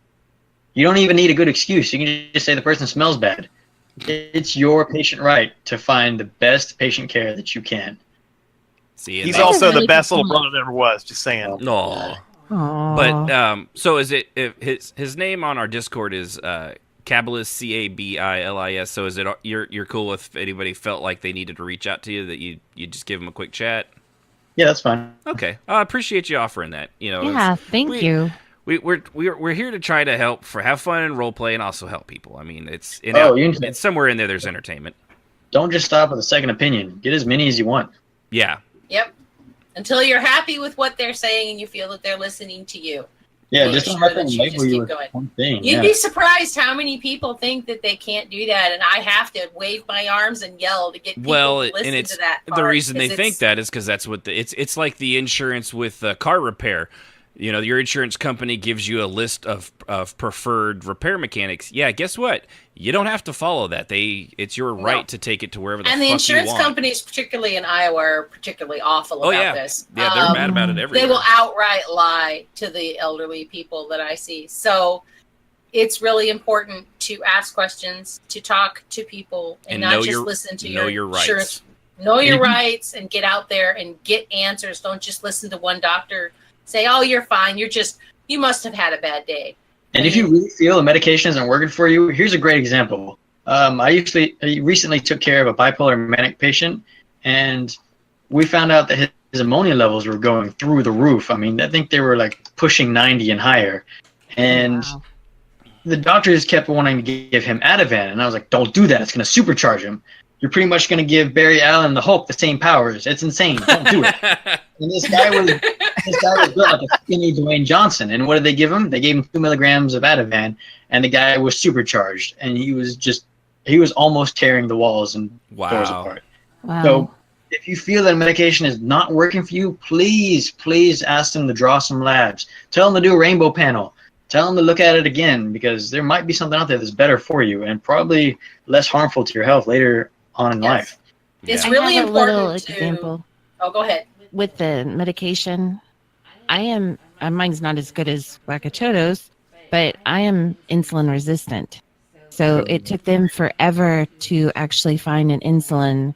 Speaker 8: You don't even need a good excuse. You can just say the person smells bad. It's your patient right to find the best patient care that you can.
Speaker 1: See,
Speaker 5: he's also the best little brother that ever was. Just saying.
Speaker 1: No. But so is it? If his name on our Discord is Cabilis, Cabilis. So is it? You're cool if anybody felt like they needed to reach out to you, that you just give them a quick chat?
Speaker 8: Yeah, that's fine.
Speaker 1: Okay, I appreciate you offering that.
Speaker 6: Yeah, thank you.
Speaker 1: We're here to try to have fun and role play and also help people. I mean, it's somewhere in there. There's entertainment.
Speaker 8: Don't just stop with a second opinion. Get as many as you want.
Speaker 1: Yeah.
Speaker 7: Yep. Until you're happy with what they're saying and you feel that they're listening to you.
Speaker 8: Yeah, just don't let them label you with one thing.
Speaker 7: You'd be surprised how many people think that they can't do that, and I have to wave my arms and yell to get people to listen to that part.
Speaker 1: The reason they think that is because that's what it's like the insurance with car repair. Your insurance company gives you a list of preferred repair mechanics. Yeah, guess what? You don't have to follow that. It's your right to take it to wherever the fuck you want.
Speaker 7: And the insurance companies, particularly in Iowa, are particularly awful about this.
Speaker 1: Yeah, they're mad about it everywhere.
Speaker 7: They will outright lie to the elderly people that I see. So it's really important to ask questions, to talk to people, and not just listen to
Speaker 1: your rights.
Speaker 7: insurance. Know your rights and get out there and get answers. Don't just listen to one doctor say, "Oh, you're fine. You must have had a bad day."
Speaker 8: And if you really feel the medication isn't working for you, here's a great example. I recently took care of a bipolar manic patient, and we found out that his ammonia levels were going through the roof. I mean, I think they were like pushing 90 and higher. And the doctors kept wanting to give him Ativan, and I was like, "Don't do that. It's going to supercharge him. You're pretty much going to give Barry Allen the Hulk the same powers. It's insane. Don't do it." And this guy was built like a skinny Dwayne Johnson. And what did they give him? They gave him 2 milligrams of Ativan, and the guy was supercharged. And he was almost tearing the walls and doors apart.
Speaker 6: Wow.
Speaker 8: So if you feel that medication is not working for you, please ask them to draw some labs. Tell them to do a rainbow panel. Tell them to look at it again, because there might be something out there that's better for you and probably less harmful to your health later on in life.
Speaker 7: It's
Speaker 6: I
Speaker 7: really
Speaker 6: have a
Speaker 7: important
Speaker 6: little
Speaker 7: to...
Speaker 6: example.
Speaker 7: Oh, go ahead.
Speaker 6: With the medication, mine's not as good as Wakachoto's, but I am insulin resistant. So it took them forever to actually find an insulin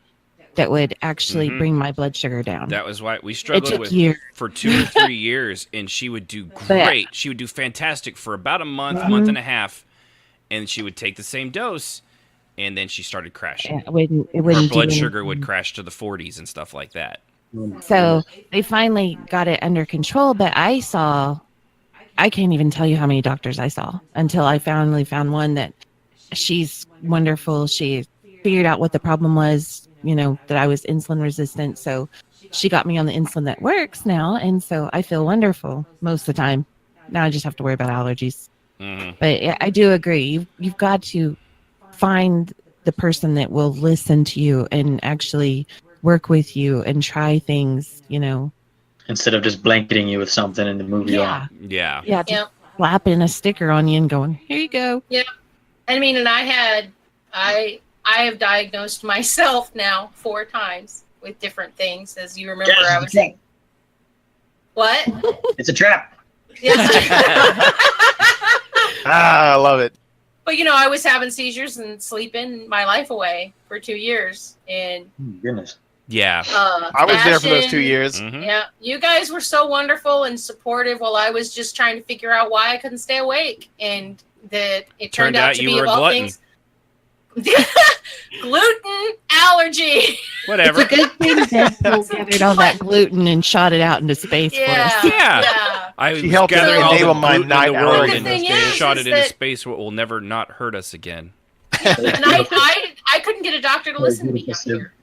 Speaker 6: that would actually bring my blood sugar down.
Speaker 1: That was why we struggled with
Speaker 6: years.
Speaker 1: for 2 or 3 years, and she would do great. She would do fantastic for about a month and a half, and she would take the same dose, and then she started crashing.
Speaker 6: It wouldn't
Speaker 1: Her blood
Speaker 6: do
Speaker 1: sugar would
Speaker 6: anything.
Speaker 1: crash to the 40s and stuff like that.
Speaker 6: So they finally got it under control, but I can't even tell you how many doctors I saw until I finally found one that she's wonderful. She figured out what the problem was, that I was insulin resistant. So she got me on the insulin that works now. And so I feel wonderful most of the time. Now I just have to worry about allergies. But yeah, I do agree. You've got to find the person that will listen to you and actually work with you and try things,
Speaker 8: Instead of just blanketing you with something and then move you on.
Speaker 1: Yeah.
Speaker 6: Yeah, just slapping a sticker on you and going, "Here you go."
Speaker 7: Yeah. I mean, and I have diagnosed myself now 4 times with different things. As you remember, I was saying, what?
Speaker 8: It's a trap.
Speaker 5: I love it.
Speaker 7: But I was having seizures and sleeping my life away for 2 years, and
Speaker 8: Goodness.
Speaker 1: Yeah.
Speaker 5: I was there for those 2 years.
Speaker 7: Yeah, you guys were so wonderful and supportive while I was just trying to figure out why I couldn't stay awake, and that it turned out to
Speaker 1: you
Speaker 7: be
Speaker 1: were
Speaker 7: of
Speaker 1: a
Speaker 7: all
Speaker 1: glutton.
Speaker 7: things. Gluten allergy.
Speaker 1: Whatever.
Speaker 6: It's a good thing Deadpool gathered all that gluten and shot it out into space for us.
Speaker 1: Yeah. I was
Speaker 5: She helped
Speaker 1: gathering all the
Speaker 5: enable my
Speaker 1: gluten in
Speaker 5: night
Speaker 1: the world
Speaker 5: allergy
Speaker 1: and
Speaker 5: those
Speaker 7: days.
Speaker 1: shot it
Speaker 7: Is
Speaker 1: into
Speaker 7: that-
Speaker 1: space where it will never not hurt us again.
Speaker 7: And I couldn't get a doctor to listen to me out here.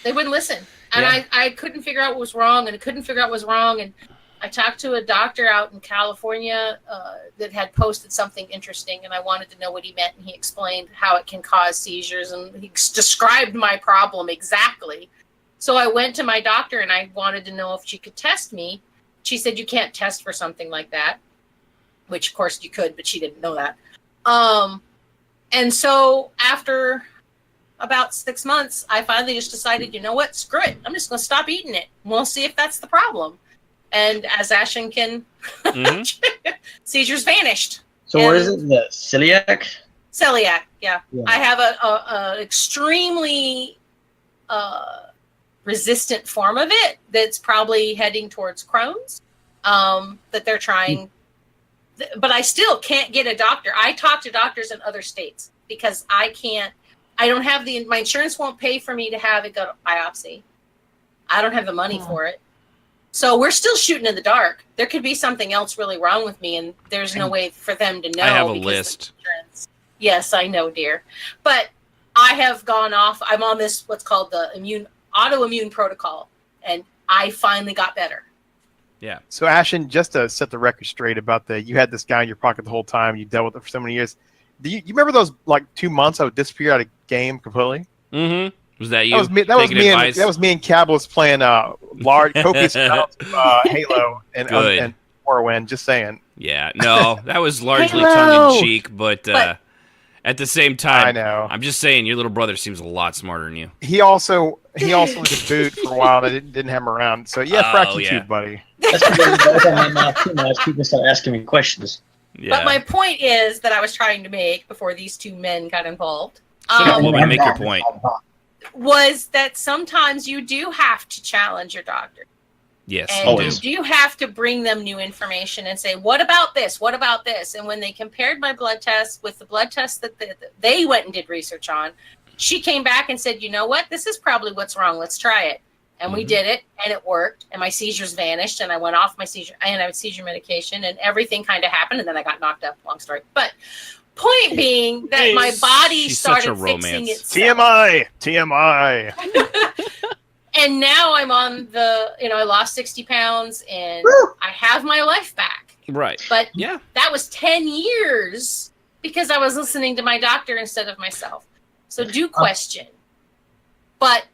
Speaker 7: They wouldn't listen. And I couldn't figure out what was wrong, and I couldn't figure out what was wrong. And I talked to a doctor out in California that had posted something interesting, and I wanted to know what he meant. And he explained how it can cause seizures, and he described my problem exactly. So I went to my doctor, and I wanted to know if she could test me. She said, "You can't test for something like that," which, of course, you could, but she didn't know that. And so after about 6 months, I finally just decided, you know what, screw it. I'm just going to stop eating it. We'll see if that's the problem. And as Ashen can, seizures vanished.
Speaker 8: So what is it? The celiac?
Speaker 7: Celiac, yeah. I have a extremely resistant form of it that's probably heading towards Crohn's, that they're trying. But I still can't get a doctor. I talk to doctors in other states because I don't have my insurance won't pay for me to have a gut biopsy. I don't have the money for it. So we're still shooting in the dark. There could be something else really wrong with me, and there's no way for them to know.
Speaker 1: I have a
Speaker 7: because
Speaker 1: list.
Speaker 7: Yes, I know, dear. But I have gone off. I'm on this, what's called the autoimmune protocol, and I finally got better.
Speaker 1: Yeah.
Speaker 5: So Ashen, just to set the record straight about you had this guy in your pocket the whole time. You dealt with it for so many years. Do you remember those 2 months I would disappear out of game completely?
Speaker 1: Mm-hmm. Was that you?
Speaker 5: That was me. That was me and Cabalus playing large copious amounts of Halo and Morrowind. Just saying.
Speaker 1: Yeah. No, that was largely
Speaker 6: Halo!
Speaker 1: tongue in cheek, but at the same time,
Speaker 5: I know.
Speaker 1: I'm just saying your little brother seems a lot smarter than you.
Speaker 5: He also was a boot for a while. And I didn't have him around. So frack you too, buddy.
Speaker 8: That's because I got my mouth too much. People start asking me questions.
Speaker 1: Yeah.
Speaker 7: But my point is that I was trying to make before these two men got involved.
Speaker 1: Woman, make your point.
Speaker 7: Was that sometimes you do have to challenge your doctor.
Speaker 1: Yes,
Speaker 7: And
Speaker 1: you
Speaker 7: you do have to bring them new information and say, what about this? What about this? And when they compared my blood test with the blood test that they went and did research on, she came back and said, you know what? This is probably what's wrong. Let's try it. And we did it, and it worked, and my seizures vanished, and I went off my seizure medication, and everything kind of happened, and then I got knocked up. Long story. But point being that my body started fixing itself.
Speaker 5: TMI.
Speaker 7: And now I'm on I lost 60 pounds, and I have my life back.
Speaker 1: Right.
Speaker 7: But
Speaker 1: yeah,
Speaker 7: that was 10 years because I was listening to my doctor instead of myself. So do question. But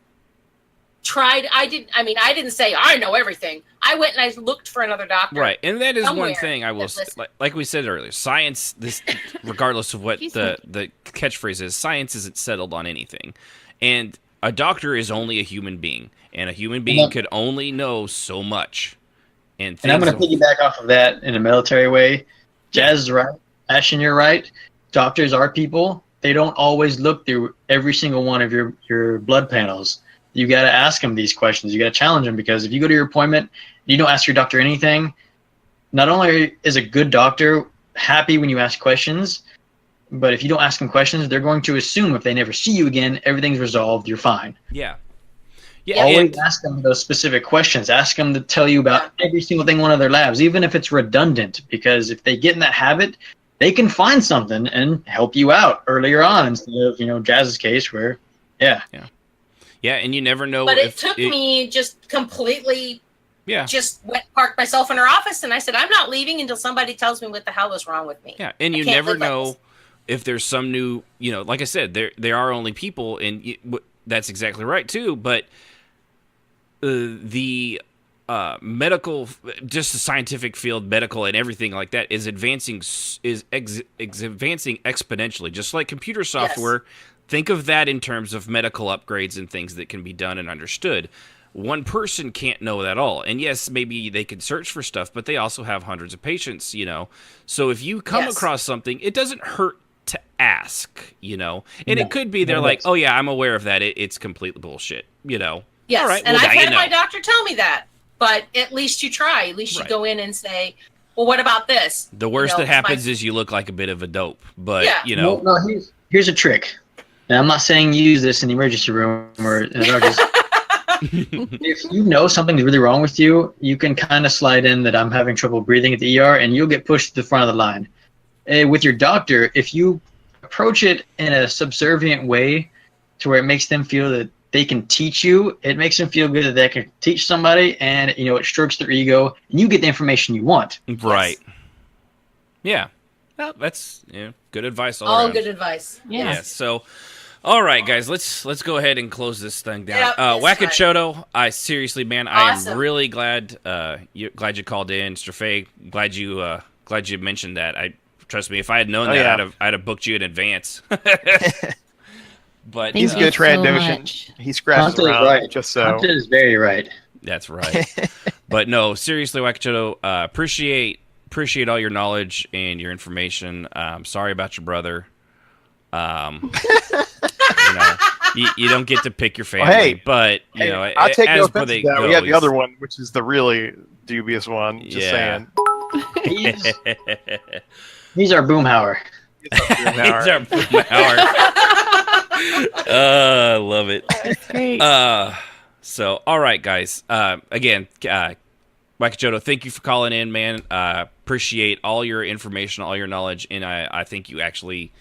Speaker 7: I didn't say I know everything. I went and I looked for another doctor.
Speaker 1: Right, and that is one thing I will like we said earlier. Science, this regardless of what the catchphrase is, science isn't settled on anything, and a doctor is only a human being, and a human being could only know so much. And
Speaker 8: I'm going to piggyback off of that in a military way. Jazz is right. Ashton, you're right. Doctors are people. They don't always look through every single one of your blood panels. You got to ask them these questions. You got to challenge them, because if you go to your appointment and you don't ask your doctor anything, not only is a good doctor happy when you ask questions, but if you don't ask them questions, they're going to assume if they never see you again, everything's resolved, you're fine.
Speaker 1: Yeah.
Speaker 8: Always ask them those specific questions. Ask them to tell you about every single thing in one of their labs, even if it's redundant, because if they get in that habit, they can find something and help you out earlier on instead of, Jazz's case where,
Speaker 1: Yeah, and you never know.
Speaker 7: But it took me just completely, just parked myself in her office, and I said, I'm not leaving until somebody tells me what the hell is wrong with me.
Speaker 1: Yeah, and you never know if there's some new, like I said, there are only people, and that's exactly right too. But the medical, just the scientific field, medical and everything like that is advancing exponentially, just like computer software. Yes. Think of that in terms of medical upgrades and things that can be done and understood. One person can't know that all. And yes, maybe they can search for stuff, but they also have hundreds of patients, So if you come across something, it doesn't hurt to ask, And it could be they're like, oh yeah, I'm aware of that. It's complete bullshit,
Speaker 7: Yes,
Speaker 1: all right,
Speaker 7: and I've had my doctor tell me that. But at least you try. At least you go in and say, well, what about this?
Speaker 1: The worst that happens is you look like a bit of a dope. But,
Speaker 8: No, here's a trick. And I'm not saying use this in the emergency room or in if you know something's really wrong with you, you can kind of slide in that I'm having trouble breathing at the ER, and you'll get pushed to the front of the line. With your doctor, if you approach it in a subservient way to where it makes them feel that they can teach you, it makes them feel good that they can teach somebody, and it strokes their ego, and you get the information you want.
Speaker 1: Right. Yeah. Well, that's good advice all
Speaker 7: around.
Speaker 1: All
Speaker 7: good advice.
Speaker 1: Yeah. So, all right, guys, let's go ahead and close this thing down. Wackachoto, I seriously, man, awesome. I am really glad you called in, Strafay. Glad you mentioned that. Trust me, if I had known I'd have booked you in advance. But
Speaker 5: he's good transition. He scratched around just so.
Speaker 8: Hunter is very right.
Speaker 1: That's right. But no, seriously, Wackachoto, appreciate all your knowledge and your information. Sorry about your brother. You don't get to pick your family, but
Speaker 5: I'll take no offense to that. We have the other one, which is the really dubious one. Just saying.
Speaker 8: He's our Boomhauer.
Speaker 1: He's our Boomhauer. I love it.
Speaker 6: That's great.
Speaker 1: So, all right, guys. Again, Wackachoto, thank you for calling in, man. Appreciate all your information, all your knowledge, and I think you actually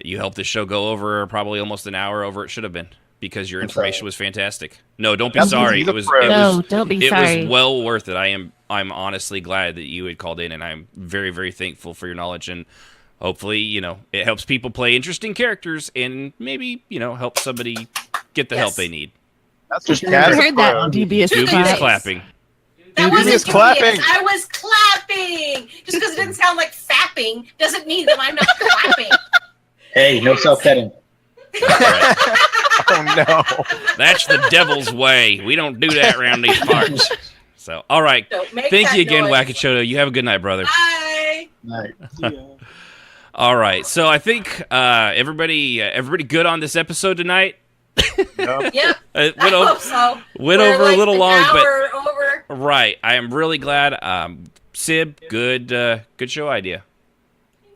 Speaker 1: you helped this show go over probably almost an hour over it should have been, because your information was fantastic. No, don't be sorry.
Speaker 6: Don't be sorry.
Speaker 1: It was well worth it. I'm honestly glad that you had called in, and I'm very, very thankful for your knowledge, and hopefully, it helps people play interesting characters and maybe, help somebody get the help they need.
Speaker 5: That's just
Speaker 6: heard that dubious
Speaker 1: clapping.
Speaker 7: That wasn't clapping. I was clapping. Just because it didn't sound like fapping doesn't mean that I'm not clapping.
Speaker 8: Hey, no self-petting.
Speaker 5: Oh, no.
Speaker 1: That's the devil's way. We don't do that around these parts. So, all right. Thank you again, Wackachoto. You have a good night, brother.
Speaker 7: Bye.
Speaker 8: Night.
Speaker 1: All right, so I think everybody good on this episode tonight.
Speaker 7: Yep.
Speaker 1: It
Speaker 7: I hope so.
Speaker 1: went
Speaker 7: We're
Speaker 1: over
Speaker 7: like
Speaker 1: a little
Speaker 7: an
Speaker 1: long, but
Speaker 7: hour over.
Speaker 1: right. I am really glad. Sib, good show idea.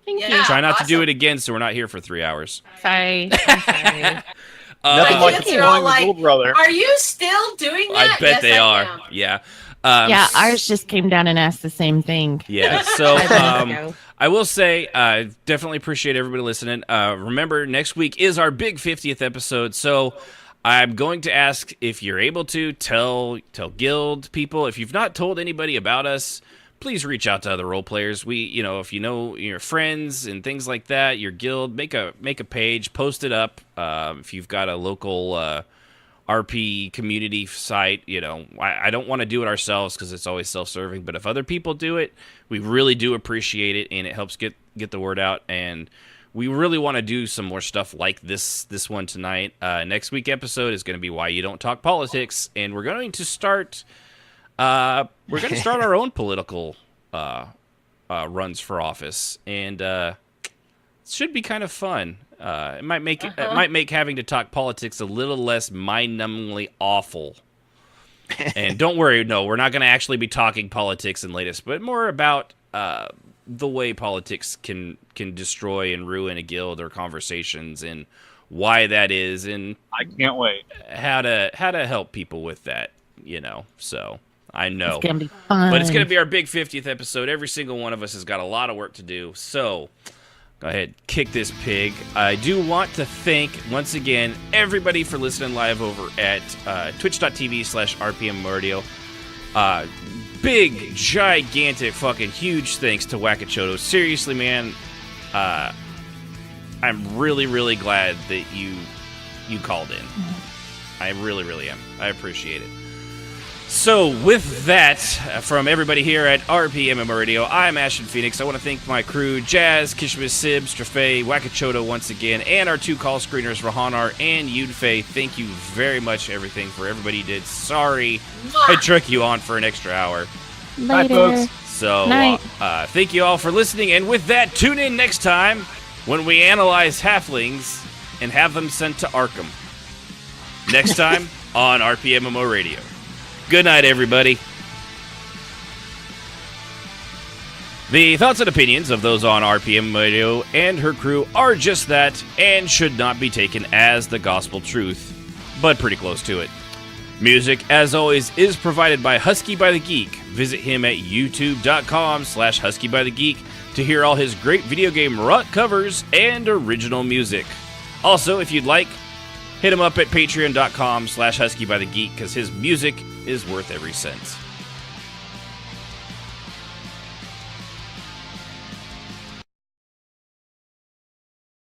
Speaker 6: Thank
Speaker 7: Yeah.
Speaker 6: you.
Speaker 1: Try not to do
Speaker 7: awesome.
Speaker 1: it again, so we're not here for 3 hours.
Speaker 6: Sorry. I'm sorry.
Speaker 5: Nothing
Speaker 7: My
Speaker 5: like
Speaker 7: kids are
Speaker 5: a
Speaker 7: all
Speaker 5: with
Speaker 7: like,
Speaker 5: little brother.
Speaker 7: Are you still doing that?
Speaker 1: I bet
Speaker 7: Yes,
Speaker 1: they
Speaker 7: I
Speaker 1: are.
Speaker 7: am.
Speaker 1: Yeah.
Speaker 6: Yeah, ours just came down and asked the same thing.
Speaker 1: Yeah. So
Speaker 6: 5 minutes ago.
Speaker 1: I will say, definitely appreciate everybody listening. Remember, next week is our big 50th episode, so I'm going to ask if you're able to tell guild people. If you've not told anybody about us, please reach out to other role players. If you know your friends and things like that, your guild, make a page, post it up. If you've got a local RP community site, I don't want to do it ourselves because it's always self-serving. But if other people do it, we really do appreciate it, and it helps get the word out. And we really want to do some more stuff like this one tonight. Next week episode is going to be Why You Don't Talk Politics, and we're going to start our own political runs for office, and it should be kind of fun. It might make having to talk politics a little less mind-numbingly awful. And don't worry, no, we're not going to actually be talking politics in latest, but more about the way politics can destroy and ruin a guild or conversations, and why that is, and
Speaker 9: I can't wait.
Speaker 1: how to help people with that. So I know
Speaker 6: It's gonna be fun.
Speaker 1: but it's going to be our big 50th episode. Every single one of us has got a lot of work to do. So go ahead, kick this pig. I do want to thank, once again, everybody for listening live over at twitch.tv/RPM Radio. Big, gigantic, fucking huge thanks to Wakachoto. Seriously, man, I'm really, really glad that you called in. I really, really am. I appreciate it. So, with that, from everybody here at RPMM Radio, I'm Ashton Phoenix. I want to thank my crew, Jazz, Kishma, Sib, Strafe, Wakachoto once again, and our two call screeners, Rahanar and Yudfei. Thank you very much, for everybody did. Sorry I took you on for an extra hour.
Speaker 6: Later.
Speaker 5: folks.
Speaker 1: So,
Speaker 6: Night.
Speaker 1: thank you all for listening, and with that, tune in next time when we analyze halflings and have them sent to Arkham. Next time on RPMMO Radio. Good night, everybody. The thoughts and opinions of those on RPM Radio and her crew are just that and should not be taken as the gospel truth, but pretty close to it. Music, as always, is provided by Husky by the Geek. Visit him at youtube.com/Husky by the Geek to hear all his great video game rock covers and original music. Also, if you'd like, hit him up at patreon.com/Husky by the Geek because his music is worth every cent.